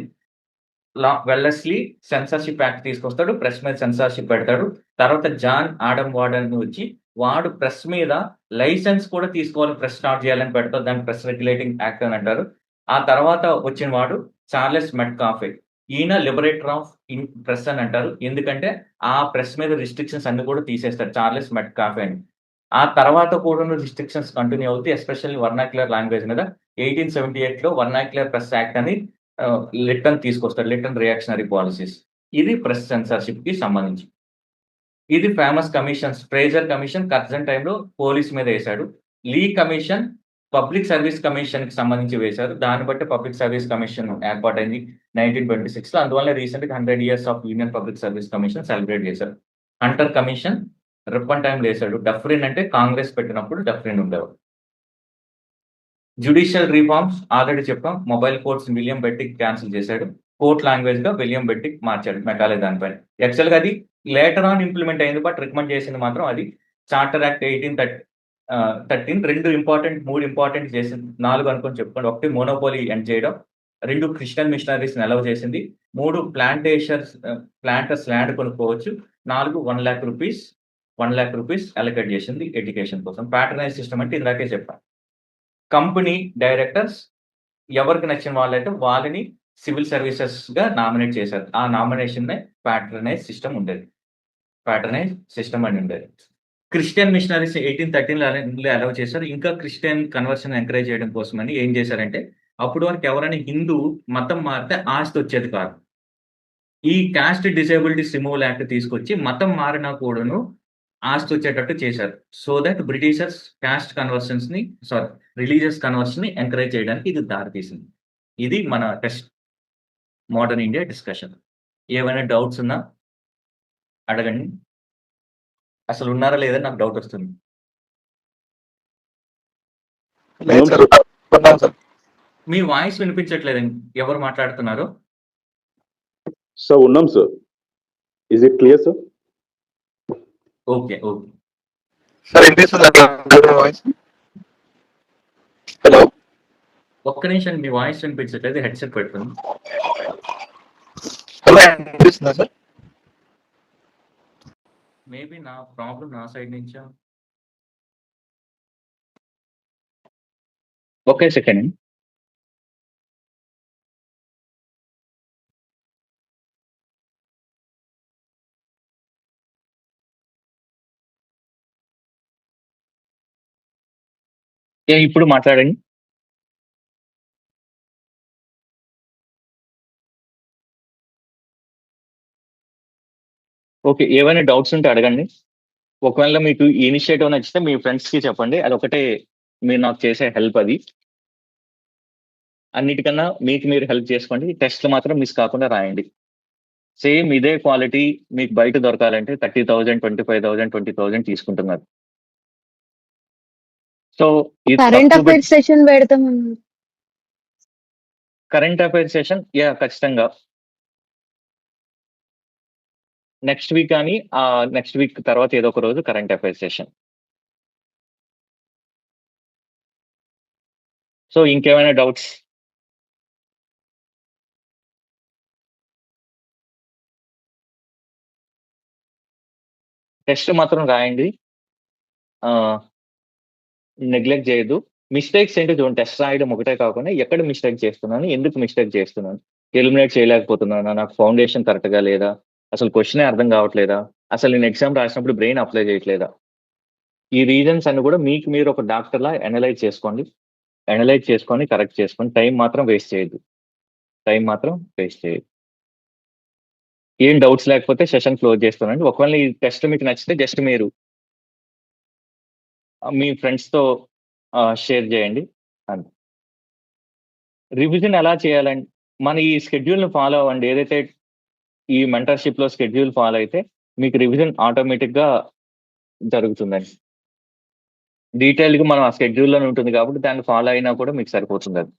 Wellesley censorship act తీసుకొస్తాడు. ప్రెస్ మీద సెన్సార్‌షిప్ పెడతాడు. తర్వాత జాన్ ఆడమ్ వార్డ్ అని వచ్చి వాడు ప్రెస్ మీద లైసెన్స్ కూడా తీసుకోవాలి ప్రెస్ స్టార్ట్ చేయాలని పెడతారు. దాన్ని ప్రెస్ రెగ్యులేటింగ్ యాక్ట్ అని అంటారు. ఆ తర్వాత వచ్చిన వాడు చార్లెస్ మెట్‌కాఫే. ఈయన లిబరేటర్ ఆఫ్ ప్రెస్ అని అంటారు. ఎందుకంటే ఆ ప్రెస్ మీద రిస్ట్రిక్షన్స్ అన్ని కూడా తీసేస్తాడు చార్లెస్ మెట్‌కాఫే అని. ఆ తర్వాత కూడాను రిస్ట్రిక్షన్స్ కంటిన్యూ అవుతాయి. ఎస్పెషల్లీ వర్నాక్యులర్ లాంగ్వేజ్ మీద 1878లో వర్నాక్యులర్ ప్రెస్ యాక్ట్ అని లిట్ అని తీసుకొస్తాడు. Lytton and reactionary policies. ఇది ప్రెస్ సెన్సార్‌షిప్‌కి సంబంధించి. ఇది famous commissions. Fraser commission Curzon టైమ్‌లో పోలీస్ మీద ఏసాడు. లీ కమిషన్ పబ్లిక్ సర్వీస్ కమిషన్‌కి సంబంధించి వేశారు. దాన్ని బట్టి పబ్లిక్ సర్వీస్ కమిషన్ ఏర్పాటైంది 1926లో. అందువల్ల రీసెంట్‌గా 100 years of union public service commission celebrate చేశారు. హంటర్ కమిషన్ రిప్పన్ టైమ్‌లో ఏసాడు. డఫ్రిన్ అంటే కాంగ్రెస్ పెట్టినప్పుడు డఫ్రిన్ ఉండేవాడు. జ్యుడిషియల్ రిఫార్మ్స్ ఆల్రెడీ చెప్పాం. మొబైల్ కోర్ట్స్ విలియం బెట్టిక్ క్యాన్సెల్ చేశాడు. కోర్ట్ లాంగ్వేజ్‌గా విలియం బెట్టిక్ మార్చాడు మెకాలే దానిపైన. యాక్చువల్‌గా అది లేటర్ ఆన్ ఇంప్లిమెంట్ అయింది. బట్ రికమెండ్ చేసింది మాత్రం అది. చార్టర్ యాక్ట్ 13 3 ఇంపార్టెంట్ చేసింది. 4 అనుకోని చెప్పుకోండి. 1 మోనోపోలీ ఎండ్ చేయడం. 2 క్రిస్టియన్ మిషనరీస్‌ని అలౌ చేసింది. 3 ప్లాంటర్స్ ల్యాండ్ కొనుక్కోవచ్చు. 4 ₹1,00,000 అలొకేట్ చేసింది ఎడ్యుకేషన్ కోసం. ప్యాట్రనైజ్ సిస్టమ్ అంటే ఇందాకే చెప్పా. కంపెనీ డైరెక్టర్స్ ఎవరికి నచ్చిన వాళ్ళైతే వాళ్ళని సివిల్ సర్వీసెస్‌గా నామినేట్ చేశారు. ఆ నామినేషన్‌నే ప్యాట్రనైజ్ సిస్టమ్ అని ఉండేది. క్రిస్టియన్ మిషనరీస్ 1813లో అలౌ చేశారు. ఇంకా క్రిస్టియన్ కన్వర్షన్ ఎంకరేజ్ చేయడం కోసమని ఏం చేశారంటే, అప్పటి వరకు ఎవరైనా హిందూ మతం మారితే ఆస్తి వచ్చేది కాదు. ఈ కాస్ట్ డిసేబిలిటీస్ రిమూవల్ యాక్ట్ తీసుకొచ్చి మతం మారినా కూడాను ఆస్తి వచ్చేటట్టు చేశారు. సో దట్ బ్రిటిషర్స్ రిలీజియస్ కన్వర్షన్‌ని ఎంకరేజ్ చేయడానికి ఇది దారితీసింది. ఇది మన మోడర్న్ ఇండియా డిస్కషన్. ఏమైనా డౌట్స్ ఉన్నా అడగండి. అసలు ఉన్నారా లేదా నాకు డౌట్ వస్తుంది. లేదు సార్. ఉన్నాం సార్. మీ వాయిస్ వినిపించట్లేదండి. ఎవరు మాట్లాడుతున్నారో? సార్ ఉన్నాం sir. Is it clear sir? Okay. Sir వినిపిస్తుందా వాయిస్? హలో, ఒక్క నిమిషం మీ వాయిస్ వినిపించట్లేదు. హెడ్సెట్ పెట్టుకోండి. హలో వినిపిస్తుందా సార్? మేబీ నా ప్రాబ్లమ్ నా సైడ్ నుంచా? ఒకే సెకండ్. ఇప్పుడు మాట్లాడండి. ఓకే. ఏవైనా డౌట్స్ ఉంటే అడగండి. ఒకవేళ మీకు ఈ ఇనిషియేటివ్ నచ్చితే మీ ఫ్రెండ్స్‌కి చెప్పండి. అదొకటే మీరు నాకు చేసే హెల్ప్ అది. అన్నిటికన్నా మీకు మీరు హెల్ప్ చేసుకోండి. టెస్ట్లు మాత్రం మిస్ కాకుండా రాయండి. సేమ్ ఇదే క్వాలిటీ మీకు బయట దొరకాలంటే 30,000, 25,000, 20,000 తీసుకుంటున్నారు. సో ఇది కరెంట్ తక్కువ అఫైర్స్ సెషన్ పెడతామన్నారు. కరెంట్ అఫైర్ సెషన్ ఖచ్చితంగా నెక్స్ట్ వీక్ కానీ నెక్స్ట్ వీక్ తర్వాత ఏదో ఒక రోజు కరెంట్ అఫైర్ సెషన్. సో ఇంకేమైనా డౌట్స్? టెస్ట్ మాత్రం రాయండి, నెగ్లెక్ట్ చేయొద్దు. మిస్టేక్స్ ఏంటో చూడండి. టెస్ట్ రాయడం ఒకటే కాకుండా ఎక్కడ మిస్టేక్ చేస్తున్నాను, ఎందుకు మిస్టేక్ చేస్తున్నాను, ఎలిమినేట్ చేయలేకపోతున్నానా, నాకు ఫౌండేషన్ కరెక్ట్గా లేదా, అసలు క్వశ్చనే అర్థం కావట్లేదా, అసలు నేను ఎగ్జామ్ రాసినప్పుడు బ్రెయిన్ అప్లై చేయట్లేదా, ఈ రీజన్స్ అన్ని కూడా మీకు మీరు ఒక డాక్టర్లా అనలైజ్ చేసుకోండి. అనలైజ్ చేసుకొని కరెక్ట్ చేసుకోండి. టైం మాత్రం వేస్ట్ చేయొద్దు. ఏం డౌట్స్ లేకపోతే సెషన్ క్లోజ్ చేస్తానండి. ఒకవేళ ఈ టెస్ట్ మీకు నచ్చితే జస్ట్ మీరు మీ ఫ్రెండ్స్తో షేర్ చేయండి. అంతే. రివిజన్ ఎలా చేయాలండి? మన ఈ షెడ్యూల్ని ఫాలో అవ్వండి. ఏదైతే ఈ మెంటర్షిప్లో షెడ్యూల్ ఫాలో అయితే మీకు రివిజన్ ఆటోమేటిక్గా జరుగుతుందండి. డీటెయిల్గా మనం ఆ షెడ్యూల్లోనే ఉంటుంది కాబట్టి దాన్ని ఫాలో అయినా కూడా మీకు సరిపోతుంది అది.